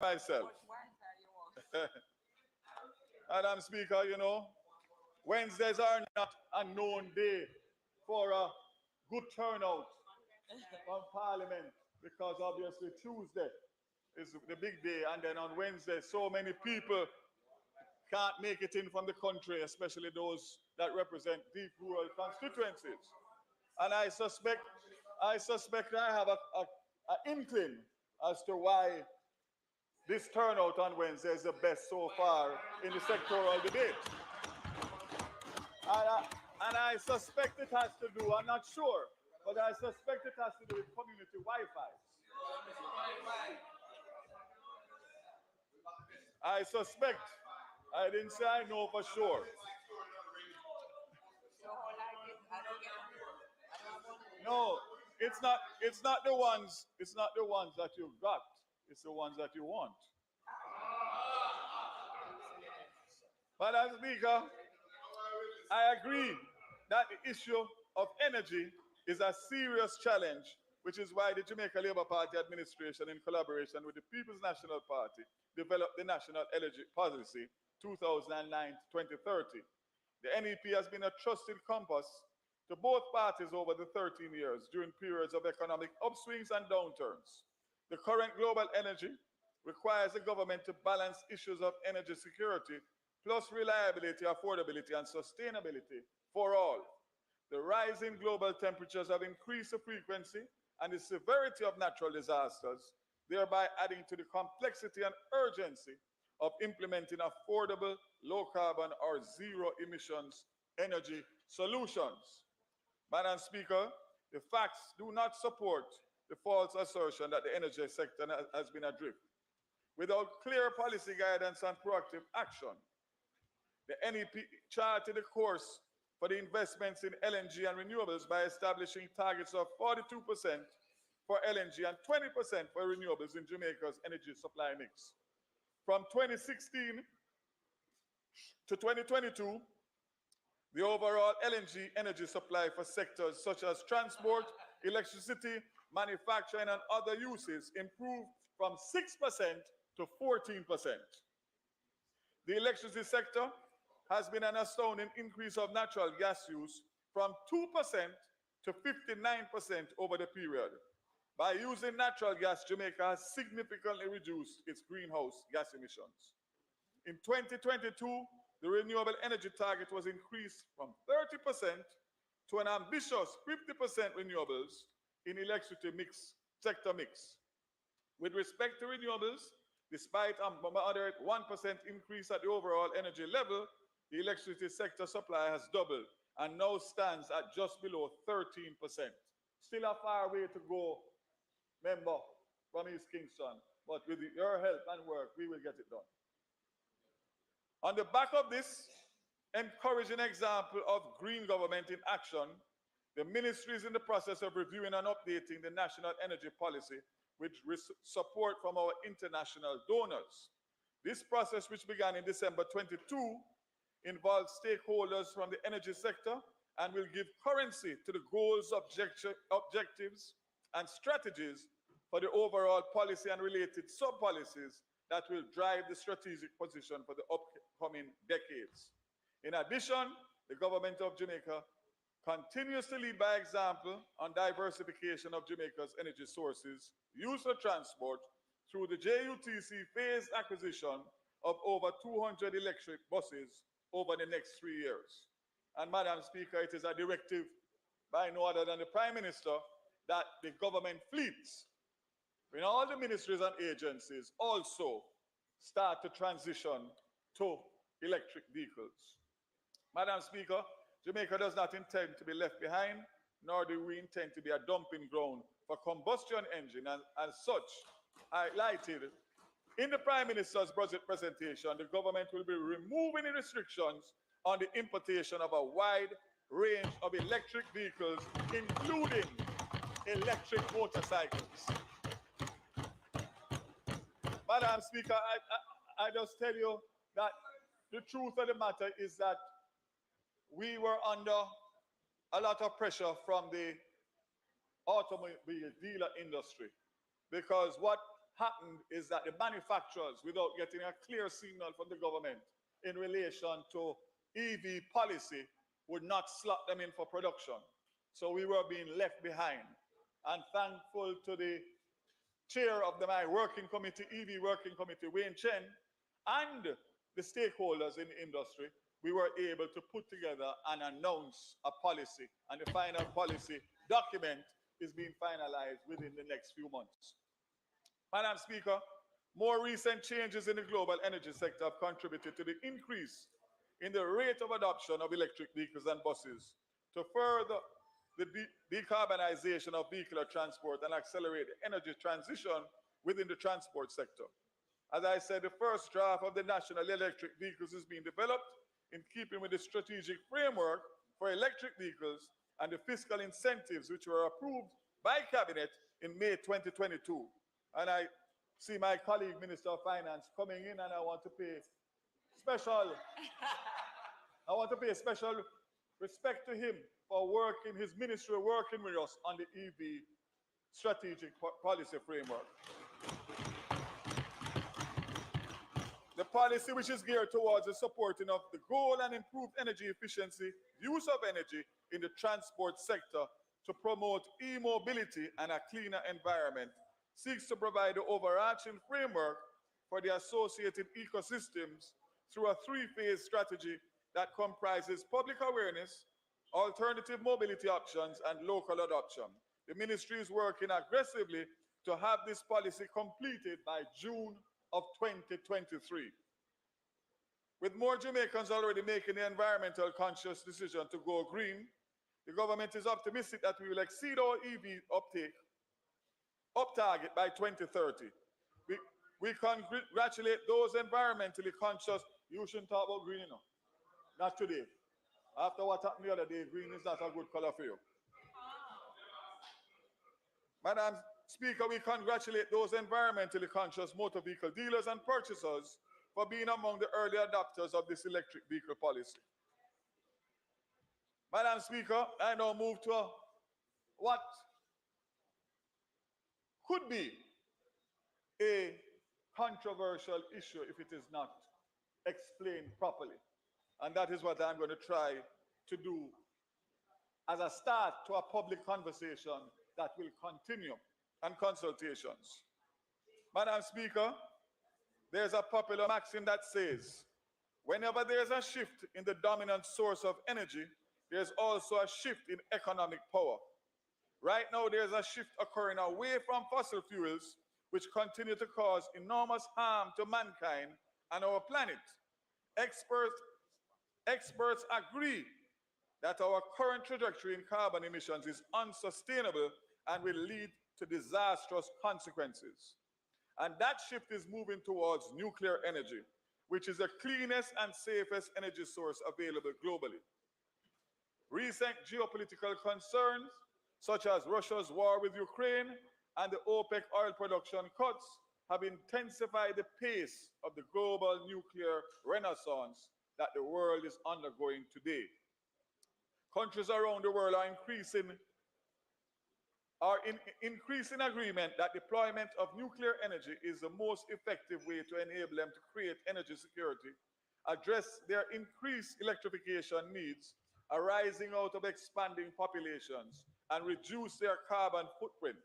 myself. Madam Speaker, you know, Wednesdays are not a known day for a good turnout from Parliament because obviously Tuesday is the big day, and then on Wednesday, so many people can't make it in from the country, especially those that represent deep rural constituencies. And I suspect I have a inkling as to why this turnout on Wednesday is the best so far in the sectoral debate. And I suspect it has to do, I'm not sure, but I suspect it has to do with community Wi-Fi. I suspect. I didn't say I know for sure. No, it's not the ones, that you've got. It's the ones that you want. Madam Speaker, I agree that the issue of energy is a serious challenge, which is why the Jamaica Labour Party administration, in collaboration with the People's National Party, developed the National Energy Policy 2009-2030. The NEP has been a trusted compass to both parties over the 13 years during periods of economic upswings and downturns. The current global energy requires the government to balance issues of energy security plus reliability, affordability, and sustainability for all. The rising global temperatures have increased the frequency and the severity of natural disasters, thereby adding to the complexity and urgency of implementing affordable, low carbon, or zero emissions energy solutions. Madam Speaker, the facts do not support the false assertion that the energy sector has been adrift. Without clear policy guidance and proactive action, the NEP charted a course for the investments in LNG and renewables by establishing targets of 42% for LNG and 20% for renewables in Jamaica's energy supply mix. From 2016 to 2022, the overall LNG energy supply for sectors such as transport, electricity, manufacturing, and other uses improved from 6% to 14%. The electricity sector has been an astounding increase of natural gas use from 2% to 59% over the period. By using natural gas, Jamaica has significantly reduced its greenhouse gas emissions. In 2022, the renewable energy target was increased from 30% to an ambitious 50% renewables in electricity sector mix. With respect to renewables, despite a moderate 1% increase at the overall energy level, the electricity sector supply has doubled and now stands at just below 13%. Still a far way to go, member from East Kingston, but with your help and work, we will get it done. On the back of this encouraging example of green government in action, the ministry is in the process of reviewing and updating the National Energy Policy with support from our international donors. This process, which began in December 22, involves stakeholders from the energy sector and will give currency to the goals, objectives, and strategies for the overall policy and related sub-policies that will drive the strategic position for the upcoming decades. In addition, the government of Jamaica continues to lead by example on diversification of Jamaica's energy sources, use for transport, through the JUTC phased acquisition of over 200 electric buses over the next 3 years. And Madam Speaker, it is a directive by no other than the Prime Minister that the government fleets in all the ministries and agencies also start to transition to electric vehicles. Madam Speaker, Jamaica does not intend to be left behind, nor do we intend to be a dumping ground for combustion engine, and as such, highlighted in the Prime Minister's budget presentation, the government will be removing the restrictions on the importation of a wide range of electric vehicles, including electric motorcycles. Madam Speaker, I just tell you that the truth of the matter is that we were under a lot of pressure from the automobile dealer industry, because what happened is that the manufacturers, without getting a clear signal from the government in relation to EV policy, would not slot them in for production. So we were being left behind. And thankful to the chair of my working committee, EV working committee, Wayne Chen, and the stakeholders in the industry, we were able to put together and announce a policy. And the final policy document is being finalized within the next few months. Madam Speaker, more recent changes in the global energy sector have contributed to the increase in the rate of adoption of electric vehicles and buses to further the decarbonization of vehicular transport and accelerate the energy transition within the transport sector. As I said, the first draft of the National Electric Vehicles is being developed in keeping with the strategic framework for electric vehicles and the fiscal incentives which were approved by Cabinet in May 2022. And I see my colleague, Minister of Finance, coming in, and I want to pay special respect to him for working, his ministry working with us on the EV strategic policy framework. The policy which is geared towards the supporting of the goal and improved energy efficiency, use of energy in the transport sector to promote e-mobility and a cleaner environment, seeks to provide the overarching framework for the associated ecosystems through a three-phase strategy that comprises public awareness, alternative mobility options, and local adoption. The ministry is working aggressively to have this policy completed by June of 2023. With more Jamaicans already making the environmental conscious decision to go green, the government is optimistic that we will exceed our EV up target by 2030. We congratulate those environmentally conscious. You shouldn't talk about green, you know. Not today. After what happened the other day, green is not a good color for you. Madam Speaker, we congratulate those environmentally conscious motor vehicle dealers and purchasers for being among the early adopters of this electric vehicle policy. Madam Speaker, I now move to what could be a controversial issue if it is not explained properly. And that is what I'm going to try to do as a start to a public conversation that will continue and consultations. Madam Speaker, there's a popular maxim that says, whenever there's a shift in the dominant source of energy, there's also a shift in economic power. Right now, there's a shift occurring away from fossil fuels, which continue to cause enormous harm to mankind and our planet. Experts agree that our current trajectory in carbon emissions is unsustainable and will lead to disastrous consequences. And that shift is moving towards nuclear energy, which is the cleanest and safest energy source available globally. Recent geopolitical concerns, such as Russia's war with Ukraine and the OPEC oil production cuts, have intensified the pace of the global nuclear renaissance that the world is undergoing today. Countries around the world are in increasing agreement that deployment of nuclear energy is the most effective way to enable them to create energy security, address their increased electrification needs arising out of expanding populations, and reduce their carbon footprint.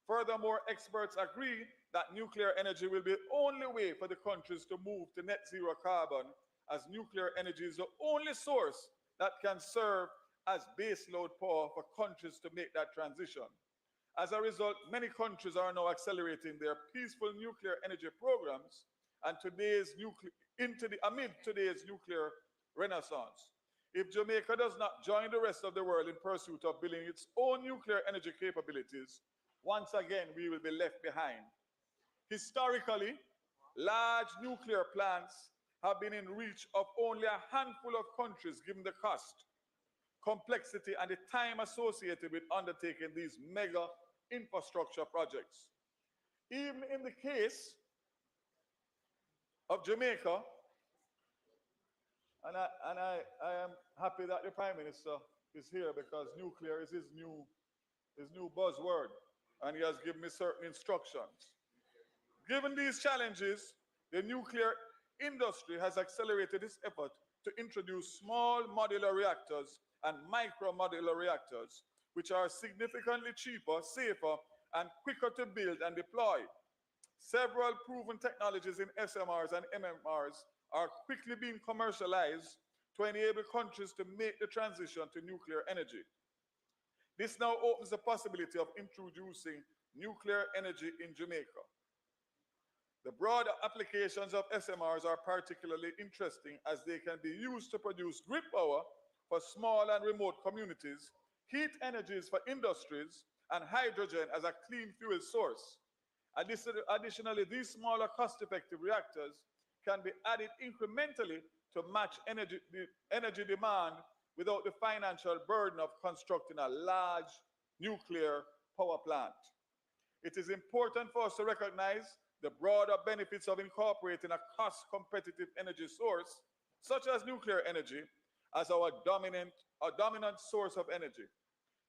Furthermore, experts agree that nuclear energy will be the only way for the countries to move to net zero carbon, as nuclear energy is the only source that can serve as baseload power for countries to make that transition. As a result, many countries are now accelerating their peaceful nuclear energy programs and amid today's nuclear renaissance. If Jamaica does not join the rest of the world in pursuit of building its own nuclear energy capabilities, once again we will be left behind. Historically, large nuclear plants have been in reach of only a handful of countries given the cost, complexity, and the time associated with undertaking these mega infrastructure projects. Even in the case of Jamaica, and I am happy that the Prime Minister is here because nuclear is his new buzzword, and he has given me certain instructions. Given these challenges, the nuclear industry has accelerated its effort to introduce small modular reactors and micro modular reactors, which are significantly cheaper, safer, and quicker to build and deploy. Several proven technologies in SMRs and MMRs are quickly being commercialized to enable countries to make the transition to nuclear energy. This now opens the possibility of introducing nuclear energy in Jamaica. The broad applications of SMRs are particularly interesting as they can be used to produce grid power for small and remote communities, heat energies for industries, and hydrogen as a clean fuel source. Additionally, these smaller cost-effective reactors can be added incrementally to match energy demand without the financial burden of constructing a large nuclear power plant. It is important for us to recognize the broader benefits of incorporating a cost-competitive energy source, such as nuclear energy, as our dominant source of energy.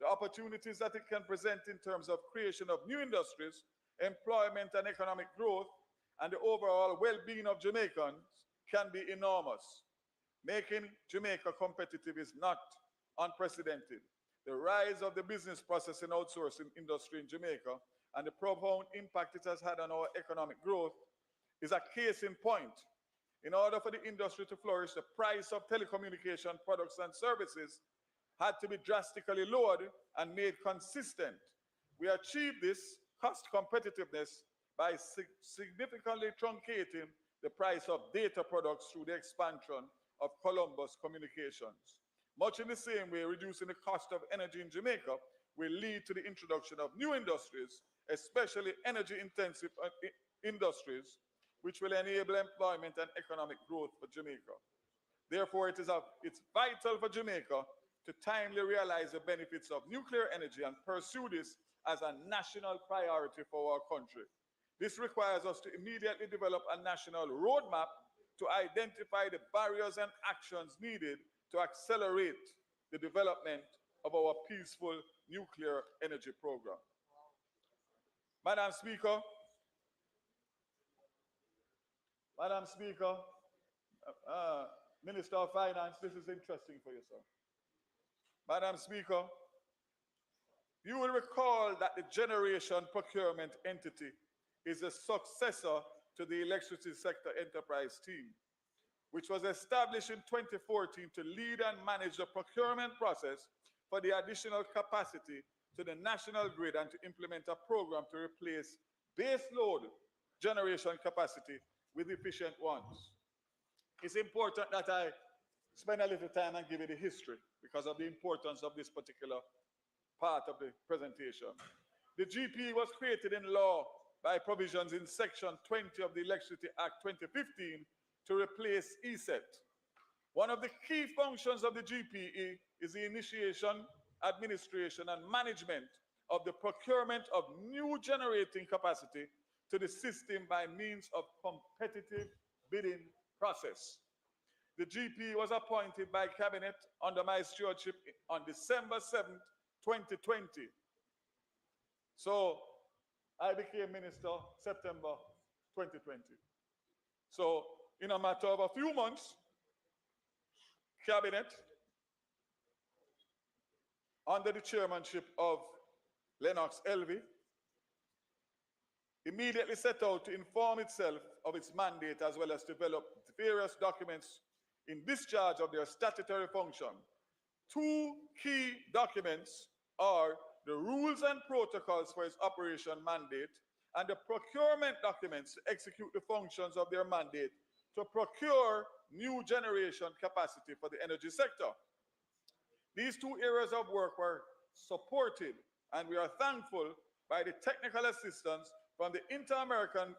The opportunities that it can present in terms of creation of new industries, employment and economic growth, and the overall well-being of Jamaicans can be enormous. Making Jamaica competitive is not unprecedented. The rise of the business processing outsourcing industry in Jamaica and the profound impact it has had on our economic growth is a case in point. In order for the industry to flourish, the price of telecommunication products and services had to be drastically lowered and made consistent. We achieved this cost competitiveness by significantly truncating the price of data products through the expansion of Columbus Communications. Much in the same way, reducing the cost of energy in Jamaica will lead to the introduction of new industries, especially energy-intensive industries, which will enable employment and economic growth for Jamaica. Therefore, it's vital for Jamaica to timely realize the benefits of nuclear energy and pursue this as a national priority for our country. This requires us to immediately develop a national roadmap to identify the barriers and actions needed to accelerate the development of our peaceful nuclear energy program. Madam Speaker, Madam Speaker, Minister of Finance, this is interesting for you, sir. Madam Speaker, you will recall that the Generation Procurement Entity is a successor to the Electricity Sector Enterprise Team, which was established in 2014 to lead and manage the procurement process for the additional capacity to the national grid and to implement a program to replace baseload generation capacity with efficient ones. It's important that I spend a little time and give you the history because of the importance of this particular part of the presentation. The GP was created in law by provisions in Section 20 of the Electricity Act 2015 to replace ESET. One of the key functions of the GPE is the initiation, administration, and management of the procurement of new generating capacity to the system by means of competitive bidding process. The GP was appointed by Cabinet under my stewardship on December 7th, 2020. So I became Minister September 2020. So in a matter of a few months, Cabinet, under the chairmanship of Lennox Elvey, immediately set out to inform itself of its mandate as well as develop various documents in discharge of their statutory function. Two key documents are the rules and protocols for its operation mandate and the procurement documents to execute the functions of their mandate to procure new generation capacity for the energy sector. These two areas of work were supported, and we are thankful by the technical assistance from the Inter-American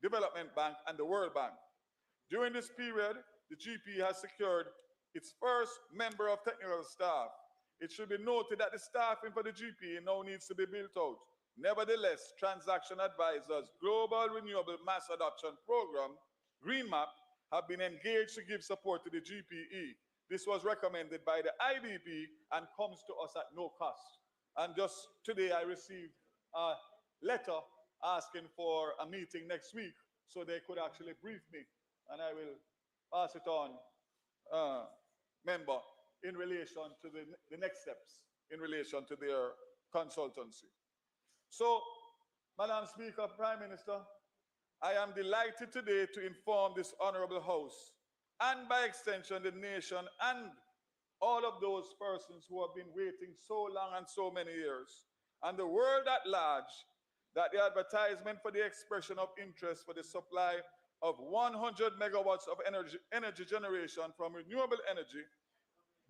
Development Bank and the World Bank. During this period, the GP has secured its first member of technical staff. It should be noted that the staffing for the GP now needs to be built out. Nevertheless, Transaction Advisors Global Renewable Mass Adoption Program, GreenMap, have been engaged to give support to the GPE. This was recommended by the IDP and comes to us at no cost. And just today I received a letter asking for a meeting next week so they could actually brief me, and I will pass it on, uh, member, in relation to the next steps in relation to their consultancy. So, Madam Speaker, Prime Minister, I am delighted today to inform this honorable House, and by extension the nation and all of those persons who have been waiting so long and so many years, and the world at large, that the advertisement for the expression of interest for the supply of 100 megawatts of energy generation from renewable energy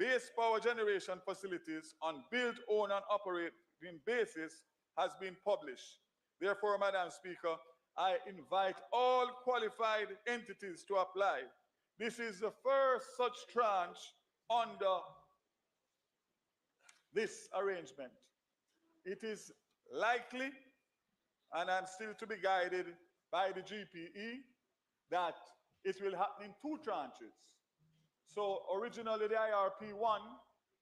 base power generation facilities on build, own, and operating basis has been published. Therefore, Madam Speaker, I invite all qualified entities to apply. This is the first such tranche under this arrangement. It is likely, and I'm still to be guided by the GPE, that it will happen in two tranches. So originally the IRP1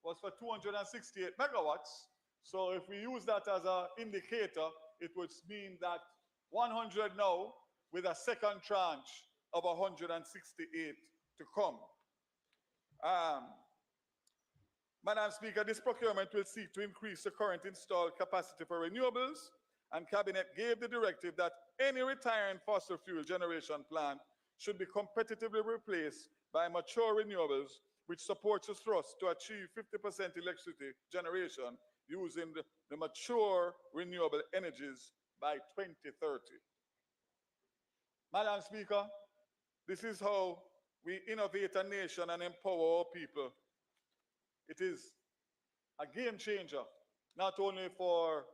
was for 268 megawatts. So if we use that as an indicator, it would mean that 100 now with a second tranche of 168 to come. Um, Madam Speaker, this procurement will seek to increase the current installed capacity for renewables, and Cabinet gave the directive that any retiring fossil fuel generation plant should be competitively replaced by mature renewables, which supports the thrust to achieve 50% electricity generation using the mature renewable energies by 2030. Madam Speaker, this is how we innovate a nation and empower our people. It is a game changer, not only for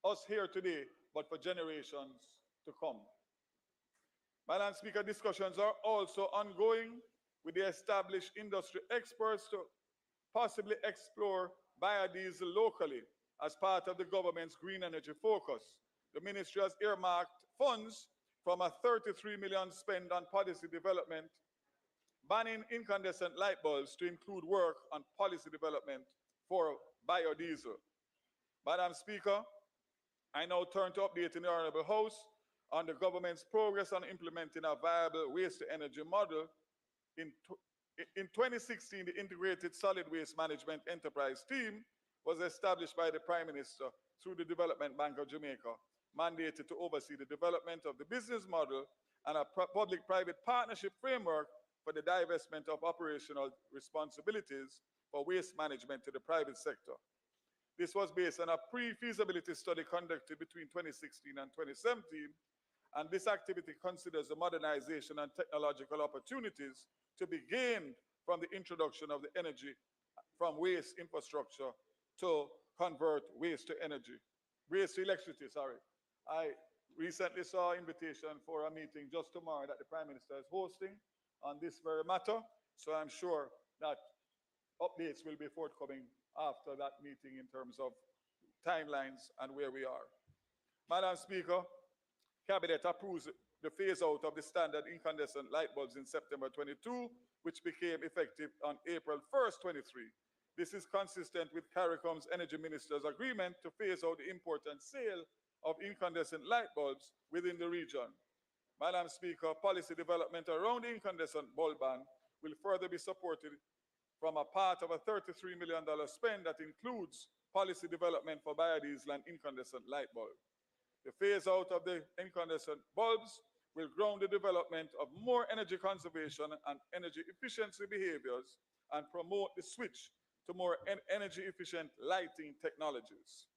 us here today, but for generations to come. Madam Speaker, discussions are also ongoing with the established industry experts to possibly explore biodiesel locally as part of the government's green energy focus. The ministry has earmarked funds from a 33 million spend on policy development, banning incandescent light bulbs, to include work on policy development for biodiesel. Madam Speaker, I now turn to updating the Honorable House on the government's progress on implementing a viable waste to energy model. In, in 2016, the Integrated Solid Waste Management Enterprise Team was established by the Prime Minister through the Development Bank of Jamaica, mandated to oversee the development of the business model and a public-private partnership framework for the divestment of operational responsibilities for waste management to the private sector. This was based on a pre-feasibility study conducted between 2016 and 2017, and this activity considers the modernization and technological opportunities to be gained from the introduction of the energy from waste infrastructure to convert waste to energy, waste to electricity, sorry. I recently saw an invitation for a meeting just tomorrow that the Prime Minister is hosting on this very matter, so I'm sure that updates will be forthcoming after that meeting in terms of timelines and where we are. Madam Speaker, Cabinet approves the phase out of the standard incandescent light bulbs in September 22, which became effective on April 1st, 23. This is consistent with CARICOM's Energy Minister's agreement to phase out the import and sale of incandescent light bulbs within the region. Madam Speaker, policy development around the incandescent bulb ban will further be supported from a part of a $33 million spend that includes policy development for biodiesel and incandescent light bulb. The phase out of the incandescent bulbs will ground the development of more energy conservation and energy efficiency behaviors and promote the switch to more energy efficient lighting technologies.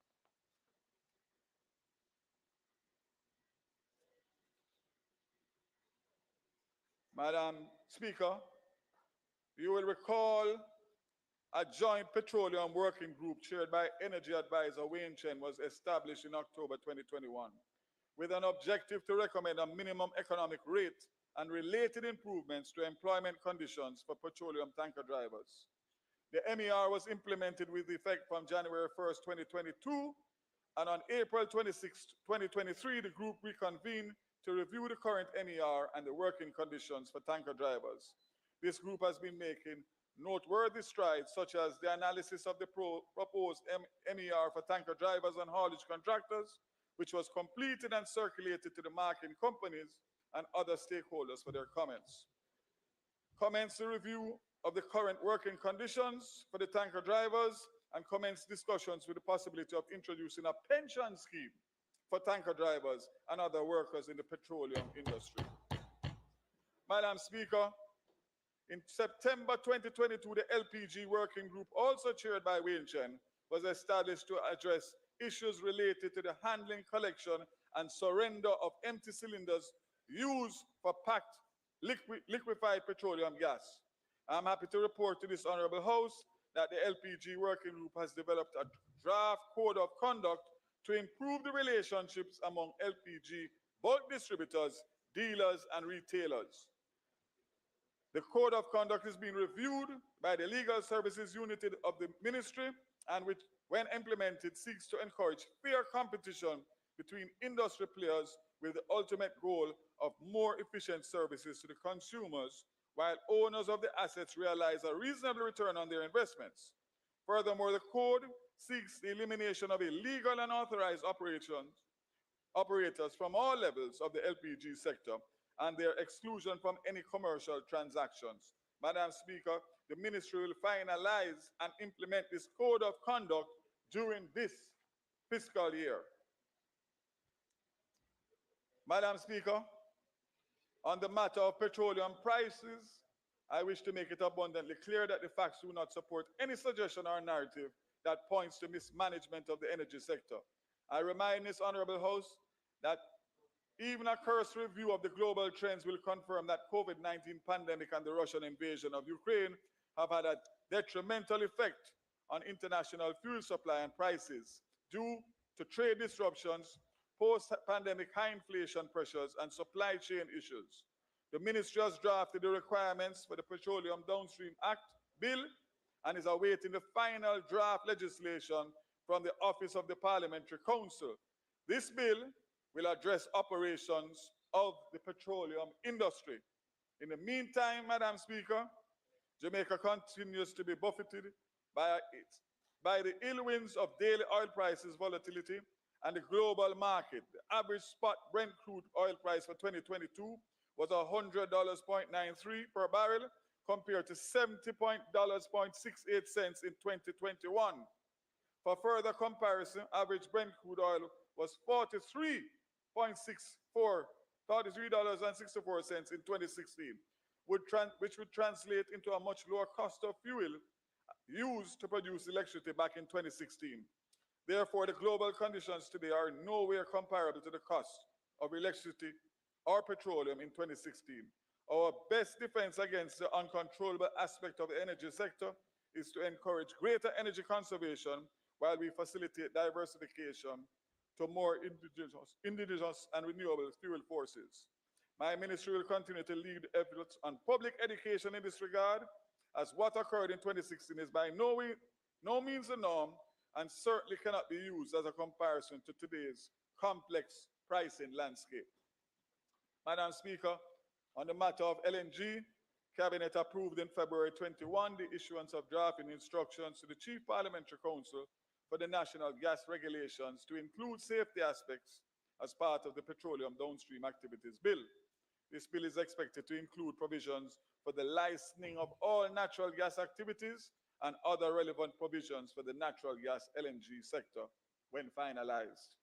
Madam Speaker, you will recall a joint petroleum working group chaired by Energy Advisor Wayne Chen was established in October 2021 with an objective to recommend a minimum economic rate and related improvements to employment conditions for petroleum tanker drivers. The MER was implemented with effect from January 1st, 2022, and on April 26, 2023, the group reconvened to review the current MER and the working conditions for tanker drivers. This group has been making noteworthy strides, such as the analysis of the proposed MER for tanker drivers and haulage contractors, which was completed and circulated to the marketing companies and other stakeholders for their comments. Commence the review of the current working conditions for the tanker drivers and commence discussions with the possibility of introducing a pension scheme for tanker drivers and other workers in the petroleum industry. Madam Speaker, in September 2022, the LPG working group, also chaired by Wayne Chen, was established to address issues related to the handling, collection, and surrender of empty cylinders used for packed liquefied petroleum gas. I'm happy to report to this Honorable House that the LPG working group has developed a draft code of conduct to improve the relationships among LPG bulk distributors, dealers, and retailers. The code of conduct is being reviewed by the Legal Services Unit of the Ministry, and which, when implemented, seeks to encourage fair competition between industry players with the ultimate goal of more efficient services to the consumers, while owners of the assets realize a reasonable return on their investments. Furthermore, the code seeks the elimination of illegal and unauthorized operators from all levels of the LPG sector and their exclusion from any commercial transactions. Madam Speaker, the Ministry will finalize and implement this code of conduct during this fiscal year. Madam Speaker, on the matter of petroleum prices, I wish to make it abundantly clear that the facts do not support any suggestion or narrative that points to mismanagement of the energy sector. I remind this Honorable House that even a cursory review of the global trends will confirm that COVID-19 pandemic and the Russian invasion of Ukraine have had a detrimental effect on international fuel supply and prices due to trade disruptions, post-pandemic high inflation pressures, and supply chain issues. The Ministry has drafted the requirements for the Petroleum Downstream Act bill and is awaiting the final draft legislation from the Office of the Parliamentary Council. This bill will address operations of the petroleum industry. In the meantime, Madam Speaker, Jamaica continues to be buffeted by the ill winds of daily oil prices volatility and the global market. The average spot Brent crude oil price for 2022 was $100.93 per barrel compared to $70.68 in 2021. For further comparison, average Brent crude oil was $43.64 in 2016, which would translate into a much lower cost of fuel used to produce electricity back in 2016. Therefore, the global conditions today are nowhere comparable to the cost of electricity or petroleum in 2016. Our best defense against the uncontrollable aspect of the energy sector is to encourage greater energy conservation while we facilitate diversification to more indigenous and renewable fuel sources. My ministry will continue to lead efforts on public education in this regard, as what occurred in 2016 is by no means the norm and certainly cannot be used as a comparison to today's complex pricing landscape. Madam Speaker, on the matter of LNG, Cabinet approved in February 21 the issuance of drafting instructions to the Chief Parliamentary Council for the National Gas Regulations to include safety aspects as part of the Petroleum Downstream Activities Bill. This bill is expected to include provisions for the licensing of all natural gas activities and other relevant provisions for the natural gas LNG sector when finalized.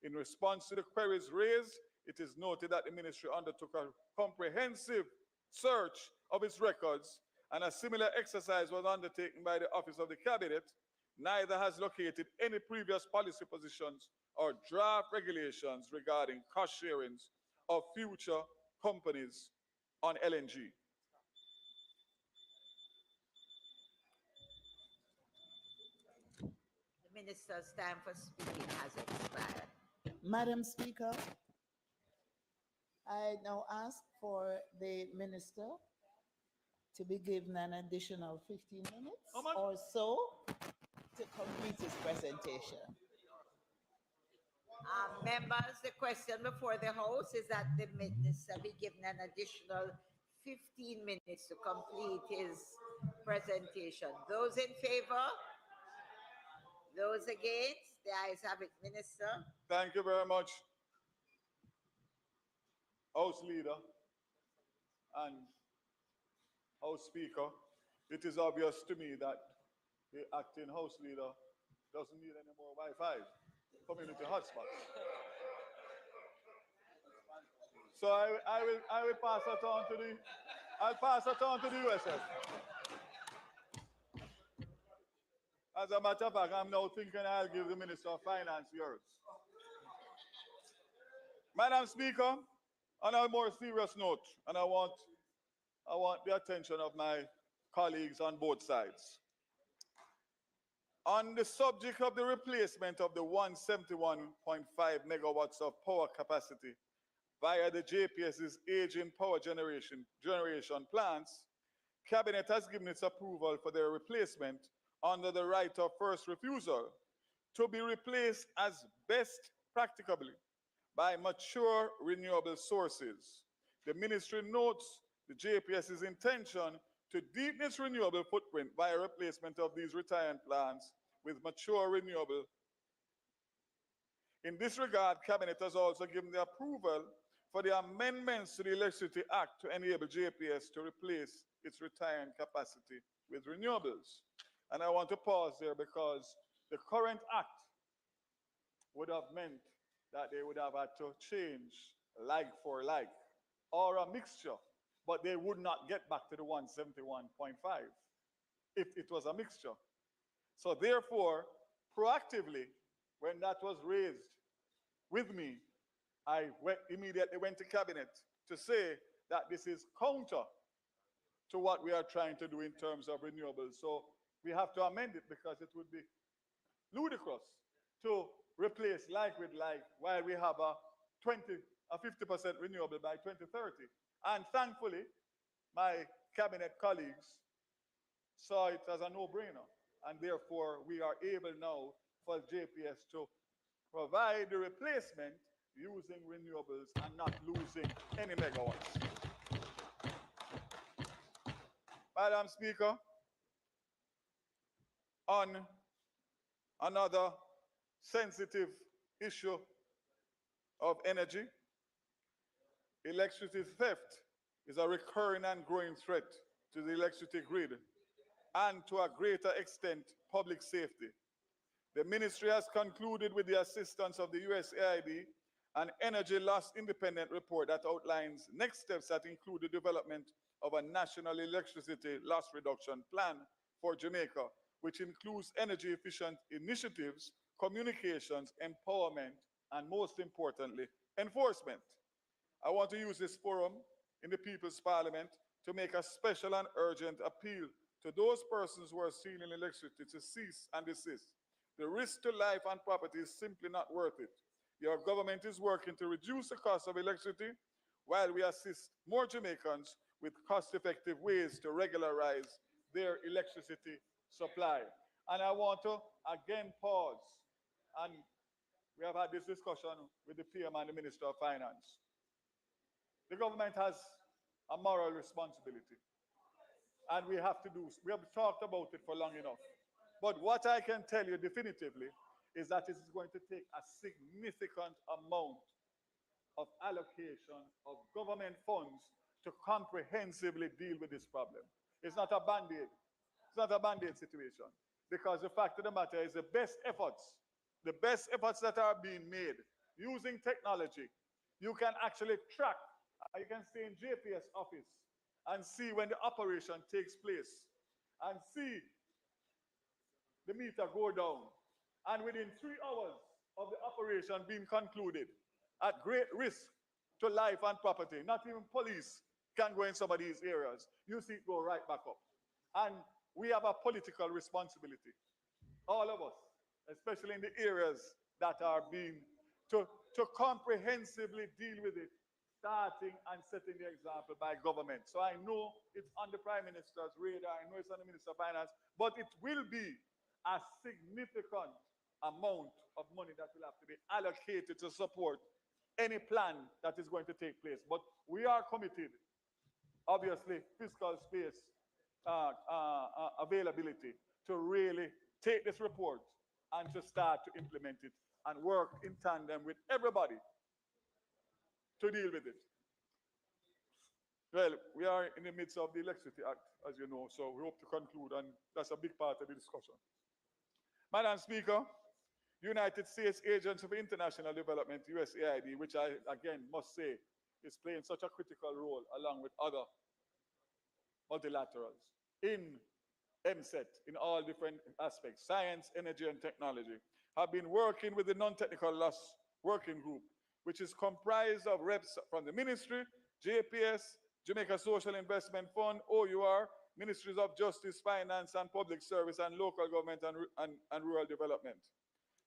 In response to the queries raised, it is noted that the ministry undertook a comprehensive search of its records, and a similar exercise was undertaken by the Office of the Cabinet. Neither has located any previous policy positions or draft regulations regarding cost sharings of future companies on LNG. The minister's time for speaking has expired. Madam Speaker, I now ask for the minister to be given an additional 15 minutes or so to complete his presentation. Members, the question before the House is that the minister be given an additional 15 minutes to complete his presentation. Those in favor? Those against? The ayes have it, Minister. Thank you very much, House Leader and House Speaker. It is obvious to me that the acting House Leader doesn't need any more Wi-Fi community hotspots. So I will pass it on to the I'll pass it on to the USS. As a matter of fact, I'm now thinking I'll give the Minister of Finance yours. Madam Speaker, on a more serious note, and I want the attention of my colleagues on both sides. On the subject of the replacement of the 171.5 megawatts of power capacity via the JPS's aging power generation plants, Cabinet has given its approval for their replacement under the right of first refusal to be replaced as best practicably by mature renewable sources. The ministry notes the JPS's intention to deepen its renewable footprint by replacement of these retiring plants with mature renewable. In this regard, Cabinet has also given the approval for the amendments to the Electricity Act to enable JPS to replace its retiring capacity with renewables. And I want to pause there because the current act would have meant that they would have had to change like for like or a mixture, but they would not get back to the 171.5 if it was a mixture. So therefore, proactively, when that was raised with me, I immediately went to Cabinet to say that this is counter to what we are trying to do in terms of renewables. So we have to amend it because it would be ludicrous to replace like with like while we have a 50% renewable by 2030. And thankfully, my Cabinet colleagues saw it as a no-brainer. And therefore, we are able now for JPS to provide the replacement using renewables and not losing any megawatts. Madam Speaker, on another sensitive issue of energy, electricity theft is a recurring and growing threat to the electricity grid and to a greater extent, public safety. The ministry has concluded with the assistance of the USAID an energy loss independent report that outlines next steps that include the development of a national electricity loss reduction plan for Jamaica, which includes energy efficient initiatives, communications, empowerment, and most importantly, enforcement. I want to use this forum in the People's Parliament to make a special and urgent appeal to those persons who are stealing electricity to cease and desist. The risk to life and property is simply not worth it. Your government is working to reduce the cost of electricity while we assist more Jamaicans with cost-effective ways to regularize their electricity supply. And I want to again pause, and we have had this discussion with the PM and the Minister of Finance. The government has a moral responsibility, and we have talked about it for long enough. But what I can tell you definitively is that it is going to take a significant amount of allocation of government funds to comprehensively deal with this problem. It's not a band-aid. It's not a band-aid situation. Because the fact of the matter is the best efforts that are being made using technology, you can actually track, you can stay in JPS office and see when the operation takes place and see the meter go down. And within 3 hours of the operation being concluded, at great risk to life and property, not even police can go in some of these areas, you see it go right back up. And we have a political responsibility, all of us, especially in the areas that are being, to comprehensively deal with it, starting and setting the example by government. So I know it's on the Prime Minister's radar, I know it's on the Minister of Finance, but it will be a significant amount of money that will have to be allocated to support any plan that is going to take place. But we are committed, obviously, fiscal space availability to really take this report and to start to implement it and work in tandem with everybody to deal with it. Well, we are in the midst of the Electricity Act, as you know, so we hope to conclude, and that's a big part of the discussion. Madam Speaker, United States Agency for International Development, USAID, which I again must say is playing such a critical role along with other multilaterals in MSET in all different aspects, science, energy, and technology, have been working with the non-technical loss working group, which is comprised of reps from the ministry, JPS, Jamaica Social Investment Fund, OUR, Ministries of Justice, Finance, and Public Service, and local government and rural development.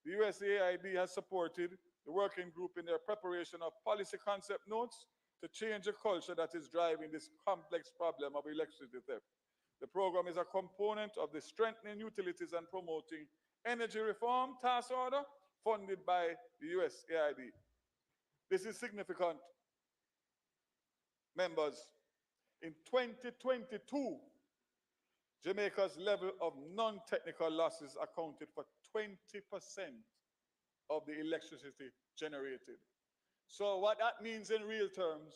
The USAID has supported the working group in their preparation of policy concept notes to change the culture that is driving this complex problem of electricity theft. The program is a component of the Strengthening Utilities and Promoting Energy Reform Task Order funded by the USAID. This is significant, members. In 2022, Jamaica's level of non-technical losses accounted for 20% of the electricity generated. So what that means in real terms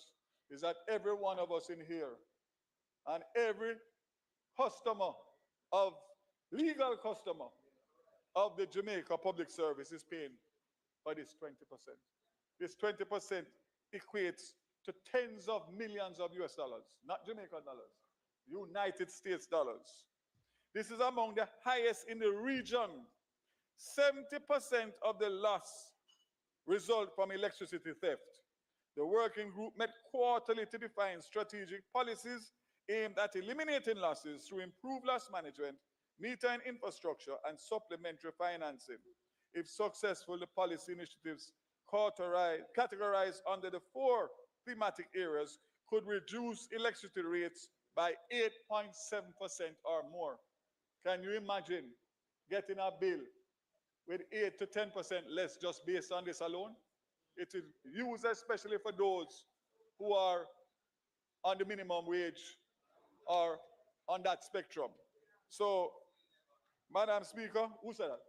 is that every one of us in here and every customer of, legal customer of the Jamaica Public Service is paying for this 20%. This 20% equates to tens of millions of US dollars, not Jamaican dollars, United States dollars. This is among the highest in the region. 70% of the loss result from electricity theft. The working group met quarterly to define strategic policies aimed at eliminating losses through improved loss management, metering infrastructure, and supplementary financing. If successful, the policy initiatives categorized under the 4 thematic areas could reduce electricity rates by 8.7% or more. Can you imagine getting a bill with 8 to 10% less just based on this alone? It is used especially for those who are on the minimum wage or on that spectrum. So, Madam Speaker, who said that?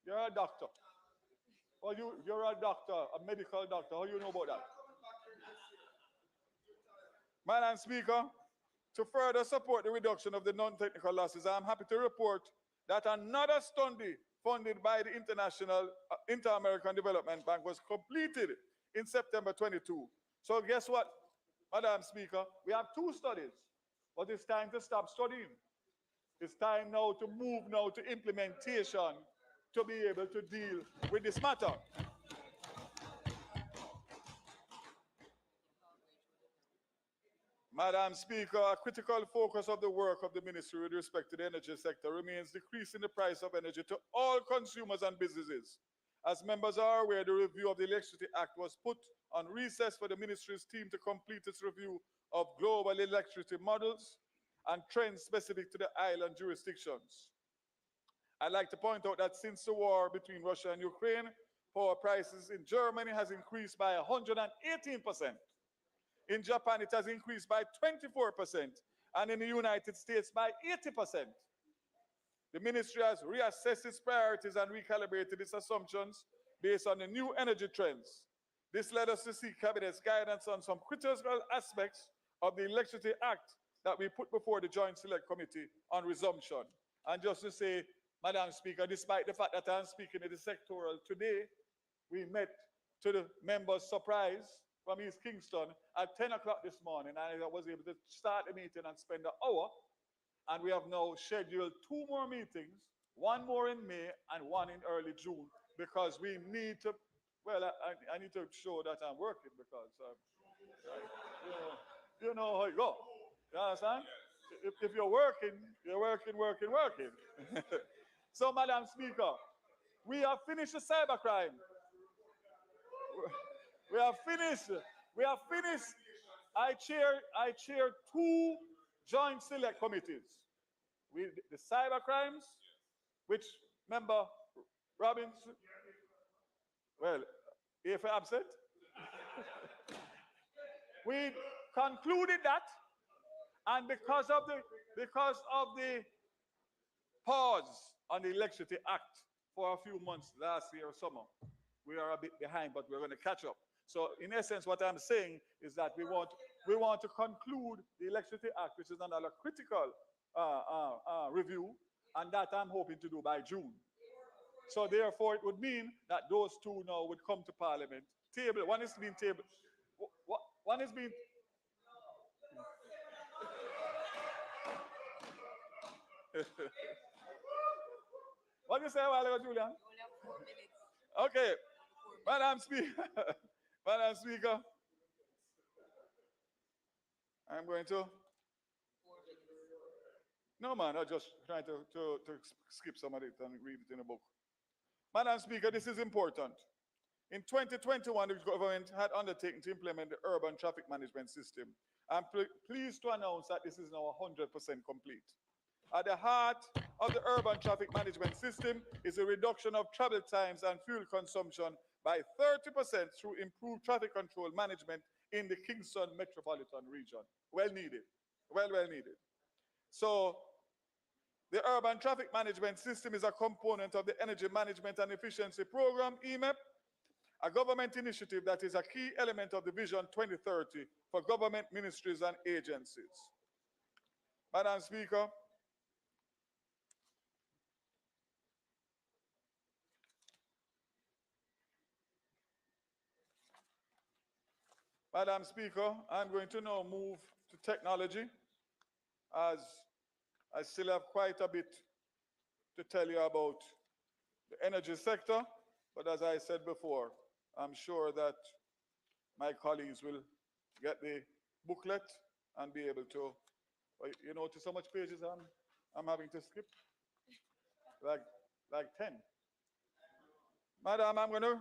You're a doctor. Well, you're a doctor, a medical doctor. How do you know about that? Madam Speaker, to further support the reduction of the non-technical losses, I am happy to report that another study funded by the Inter-American Development Bank was completed in September 22. So guess what, Madam Speaker? We have 2 studies, but it's time to stop studying. It's time now to move now to implementation to be able to deal with this matter. Madam Speaker, a critical focus of the work of the ministry with respect to the energy sector remains decreasing the price of energy to all consumers and businesses. As members are aware, the review of the Electricity Act was put on recess for the ministry's team to complete its review of global electricity models and trends specific to the island jurisdictions. I'd like to point out that since the war between Russia and Ukraine, power prices in Germany has increased by 118%. In Japan, it has increased by 24%, and in the United States by 80%. The ministry has reassessed its priorities and recalibrated its assumptions based on the new energy trends. This led us to seek Cabinet's guidance on some critical aspects of the Electricity Act that we put before the Joint Select Committee on resumption. And just to say, Madam Speaker, despite the fact that I'm speaking in the sectoral today, we met, to the members' surprise, from East Kingston at 10 o'clock this morning, and I was able to start the meeting and spend an hour, and we have now scheduled 2 more meetings, 1 more in May and 1 in early June, because we need to, well, I need to show that I'm working, because you know how it goes. You understand? If you're working, you're working. So, Madam Speaker, we have finished the cybercrime. We have finished. I chair 2 joint select committees. The cyber crimes, which member Robbins, well, if absent, we concluded that, and because of the pause on the Electricity Act for a few months last year summer, we are a bit behind, but we're going to catch up. So in essence, what I'm saying is that we want to conclude the Electricity Act, which is another critical review, and that I'm hoping to do by June. So therefore, it would mean that those two now would come to Parliament. Table one is being tabled. One is being. What did you say a while ago, Julian? You only have 4 minutes. Okay, Madam Speaker, Madam Speaker, I'm going to. 4 minutes. No, man, I'm just trying to skip some of it and read it in a book. Madam Speaker, this is important. In 2021, the government had undertaken to implement the urban traffic management system. I'm pleased to announce that this is now 100% complete. At the heart of the urban traffic management system is a reduction of travel times and fuel consumption by 30% through improved traffic control management in the Kingston metropolitan region. Well needed. Well needed. So, the urban traffic management system is a component of the Energy Management and Efficiency Program, EMEP, a government initiative that is a key element of the Vision 2030 for government ministries and agencies. Madam Speaker, I'm going to now move to technology, as I still have quite a bit to tell you about the energy sector, but as I said before, I'm sure that my colleagues will get the booklet and be able to, you notice how much pages I'm having to skip? Like 10. Madam, I'm going to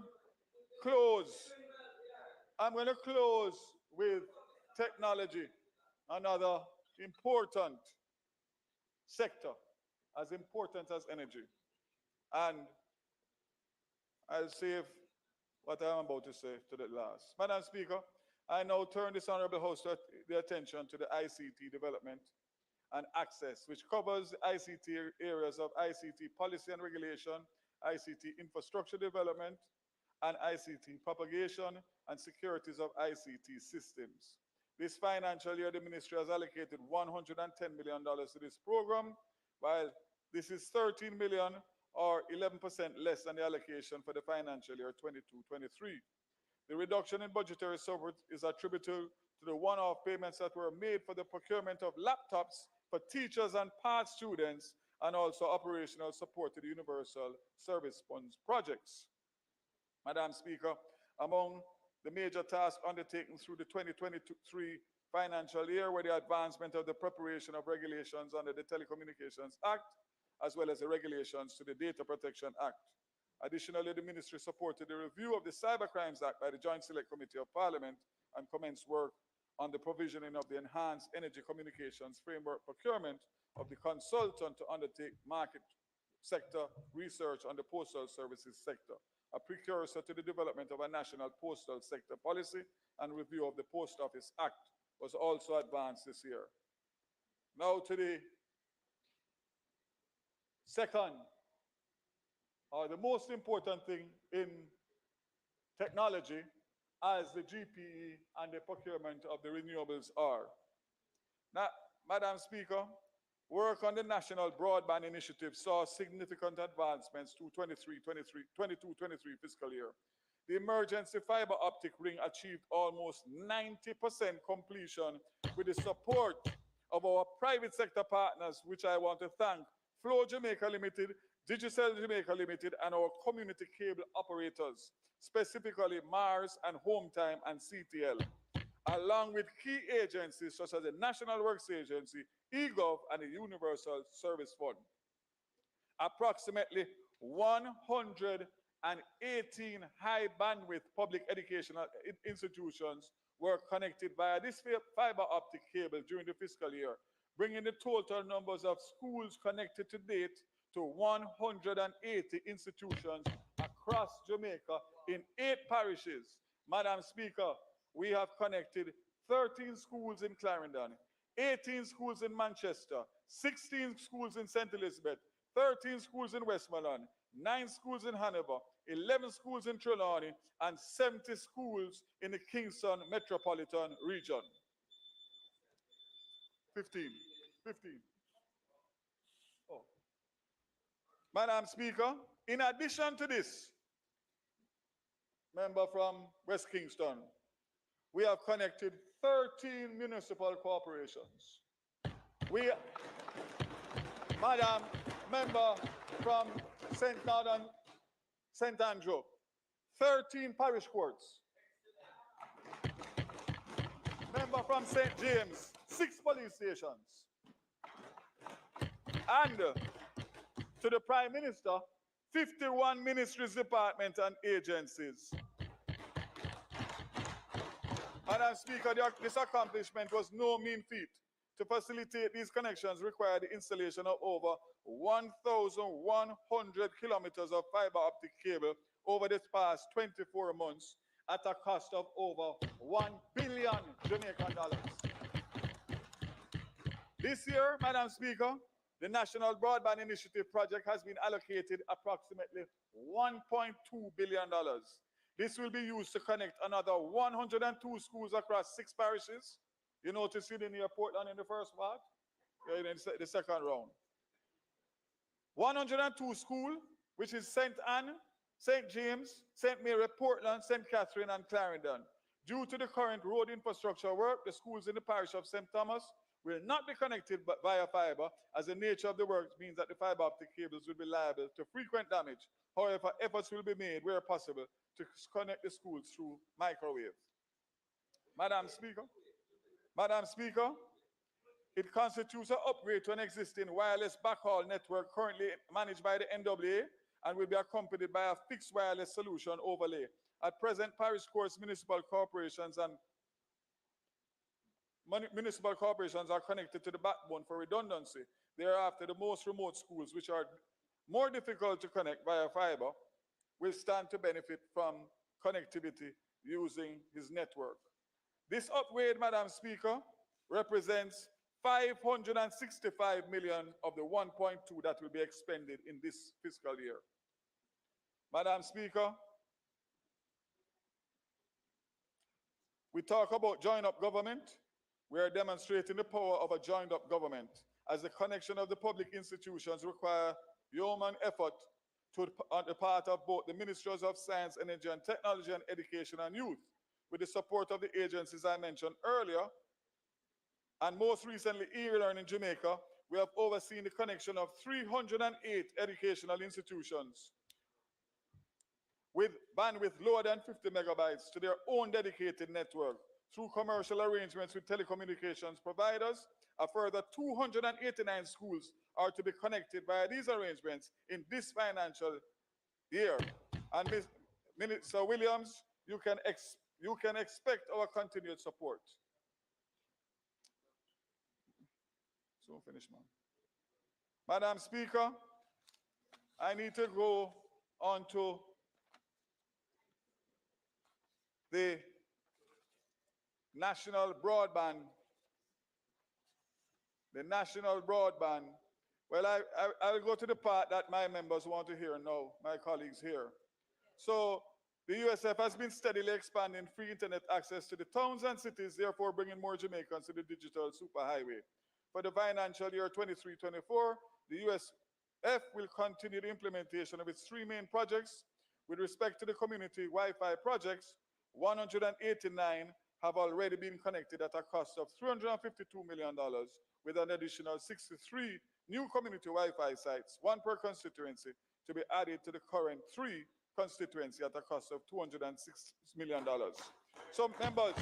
close with technology, another important sector, as important as energy. And I'll save what I'm about to say to the last. Madam Speaker, I now turn this honorable House to the attention to the ICT development and access, which covers the ICT areas of ICT policy and regulation, ICT infrastructure development, and ICT propagation and securities of ICT systems. This financial year, the ministry has allocated $110 million to this program, while this is 13 million or 11% less than the allocation for the financial year 22-23. The reduction in budgetary support is attributable to the one-off payments that were made for the procurement of laptops for teachers and part students, and also operational support to the Universal Service Funds projects. Madam Speaker, among the major tasks undertaken through the 2023 financial year were the advancement of the preparation of regulations under the Telecommunications Act, as well as the regulations to the Data Protection Act. Additionally, the ministry supported the review of the Cybercrimes Act by the Joint Select Committee of Parliament and commenced work on the provisioning of the Enhanced Energy Communications Framework procurement of the consultant to undertake market sector research on the postal services sector. A precursor to the development of a national postal sector policy and review of the Post Office Act was also advanced this year. Now to the second, or the most important thing in technology, as the GPE and the procurement of the renewables are. Now, Madam Speaker, work on the National Broadband Initiative saw significant advancements to 22-23 fiscal year. The emergency fiber optic ring achieved almost 90% completion with the support of our private sector partners, which I want to thank: Flow Jamaica Limited, Digicel Jamaica Limited, and our community cable operators, specifically Mars and Hometime and CTL, along with key agencies such as the National Works Agency, eGov, and the Universal Service Fund. Approximately 118 high bandwidth public educational institutions were connected via this fiber optic cable during the fiscal year, bringing the total numbers of schools connected to date to 180 institutions across Jamaica in 8 parishes. Madam Speaker, we have connected 13 schools in Clarendon, 18 schools in Manchester, 16 schools in St. Elizabeth, 13 schools in Westmoreland, 9 schools in Hanover, 11 schools in Trelawney, and 70 schools in the Kingston metropolitan region. 15. 15. Oh. Madam Speaker, in addition to this, member from West Kingston, we have connected 13 municipal corporations. We, Madam Member from St. Andrew, 13 parish courts. Member from St. James, 6 police stations. And to the Prime Minister, 51 ministries, departments, and agencies. Madam Speaker, this accomplishment was no mean feat. To facilitate these connections required the installation of over 1,100 kilometers of fiber optic cable over the past 24 months at a cost of over 1 billion Jamaican dollars. This year, Madam Speaker, the National Broadband Initiative project has been allocated approximately $1.2 billion. This will be used to connect another 102 schools across 6 parishes. You notice it in your Portland in the first part, in the second round. 102 schools, which is St. Anne, St. James, St. Mary, Portland, St. Catherine, and Clarendon. Due to the current road infrastructure work, the schools in the parish of St. Thomas will not be connected via fiber, as the nature of the work means that the fiber optic cables will be liable to frequent damage. However, efforts will be made where possible to connect the schools through microwave. Madam Speaker, it constitutes an upgrade to an existing wireless backhaul network currently managed by the NWA and will be accompanied by a fixed wireless solution overlay. At present, parish courts, municipal corporations are connected to the backbone for redundancy. Thereafter, the most remote schools, which are more difficult to connect via fiber, will stand to benefit from connectivity using his network. This upgrade, Madam Speaker, represents 565 million of the 1.2 that will be expended in this fiscal year. Madam Speaker, we talk about joined-up government. We are demonstrating the power of a joined-up government, as the connection of the public institutions require human effort on the part of both the Ministries of Science, Energy and Technology, and Education and Youth. With the support of the agencies I mentioned earlier, and most recently e-learning Jamaica, we have overseen the connection of 308 educational institutions with bandwidth lower than 50 megabytes to their own dedicated network. Through commercial arrangements with telecommunications providers, a further 289 schools are to be connected via these arrangements in this financial year. And Minister Williams, you can expect our continued support. So finish, man. Madam Speaker, I need to go on to the national broadband. The national broadband. Well, I'll go to the part that my members want to hear now, my colleagues here. So the USF has been steadily expanding free internet access to the towns and cities, therefore bringing more Jamaicans to the digital superhighway. For the financial year 23-24, the USF will continue the implementation of its 3 main projects. With respect to the community Wi-Fi projects, 189 have already been connected at a cost of $352 million, with an additional 63 new community Wi-Fi sites, 1 per constituency, to be added to the current 3 constituency at a cost of $206 million. So members,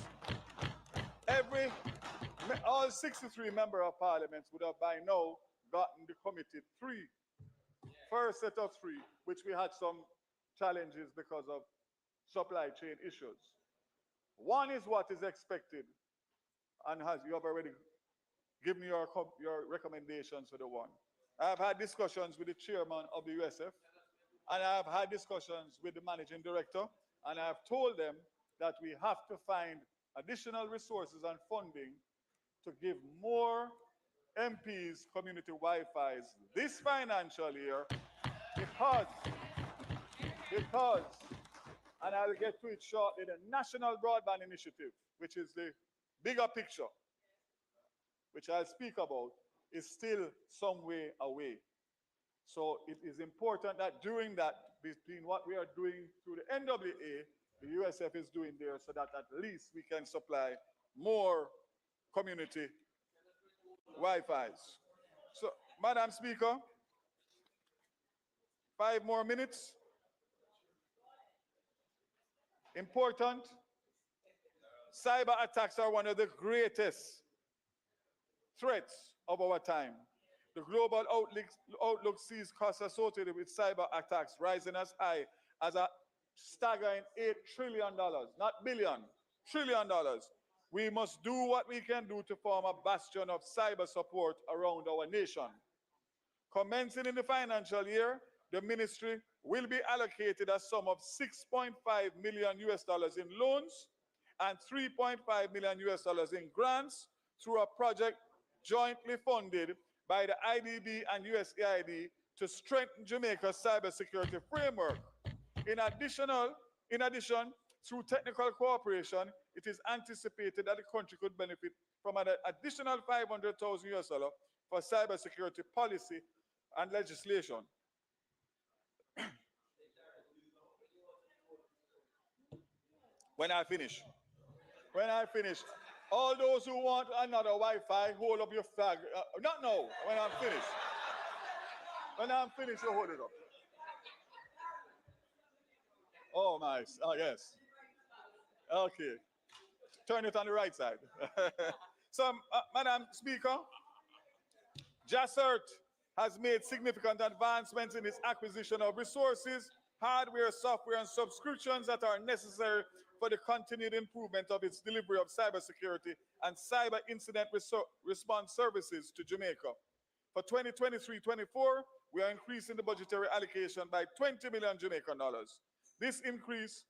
all 63 members of parliament would have by now gotten the committed 3. First set of 3, which we had some challenges because of supply chain issues. 1 is what is expected, and you have already given your recommendations for the 1. I have had discussions with the chairman of the USF, and I have had discussions with the managing director, and I have told them that we have to find additional resources and funding to give more MPs community Wi-Fis this financial year, because Because, and I'll get to it shortly, the National Broadband Initiative, which is the bigger picture, which I'll speak about, is still some way away. So it is important that during that, between what we are doing through the NWA, the USF is doing there, so that at least we can supply more community Wi-Fi's. So, Madam Speaker, 5 more minutes. Important. Cyber attacks are one of the greatest threats of our time. The global outlook sees costs associated with cyber attacks rising as high as a staggering $8 trillion, not billion, $trillion. We must do what we can do to form a bastion of cyber support around our nation. Commencing in the financial year, the ministry will be allocated a sum of 6.5 million US dollars in loans and 3.5 million US dollars in grants through a project jointly funded by the IDB and USAID to strengthen Jamaica's cybersecurity framework. In addition, through technical cooperation, it is anticipated that the country could benefit from an additional 500,000 US dollars for cybersecurity policy and legislation. When I finish, all those who want another Wi-Fi, hold up your flag. Not now, when I'm finished. When I'm finished, you hold it up. Oh, nice. Oh, yes. Okay. Turn it on the right side. So, Madam Speaker, JASERT has made significant advancements in its acquisition of resources, hardware, software, and subscriptions that are necessary for the continued improvement of its delivery of cybersecurity and cyber incident response services to Jamaica. For 2023-24, we are increasing the budgetary allocation by 20 million Jamaican dollars. This increased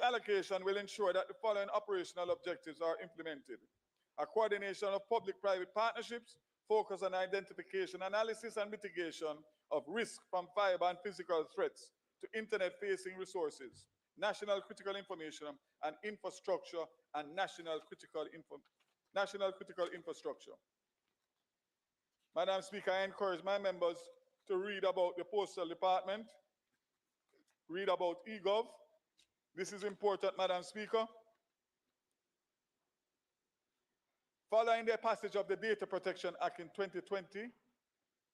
allocation will ensure that the following operational objectives are implemented: a coordination of public-private partnerships, focus on identification, analysis, and mitigation of risk from cyber and physical threats to internet-facing resources, national critical information and infrastructure, and national critical infrastructure. Madam Speaker, I encourage my members to read about the Postal Department, read about eGov. This is important, Madam Speaker. Following the passage of the Data Protection Act in 2020,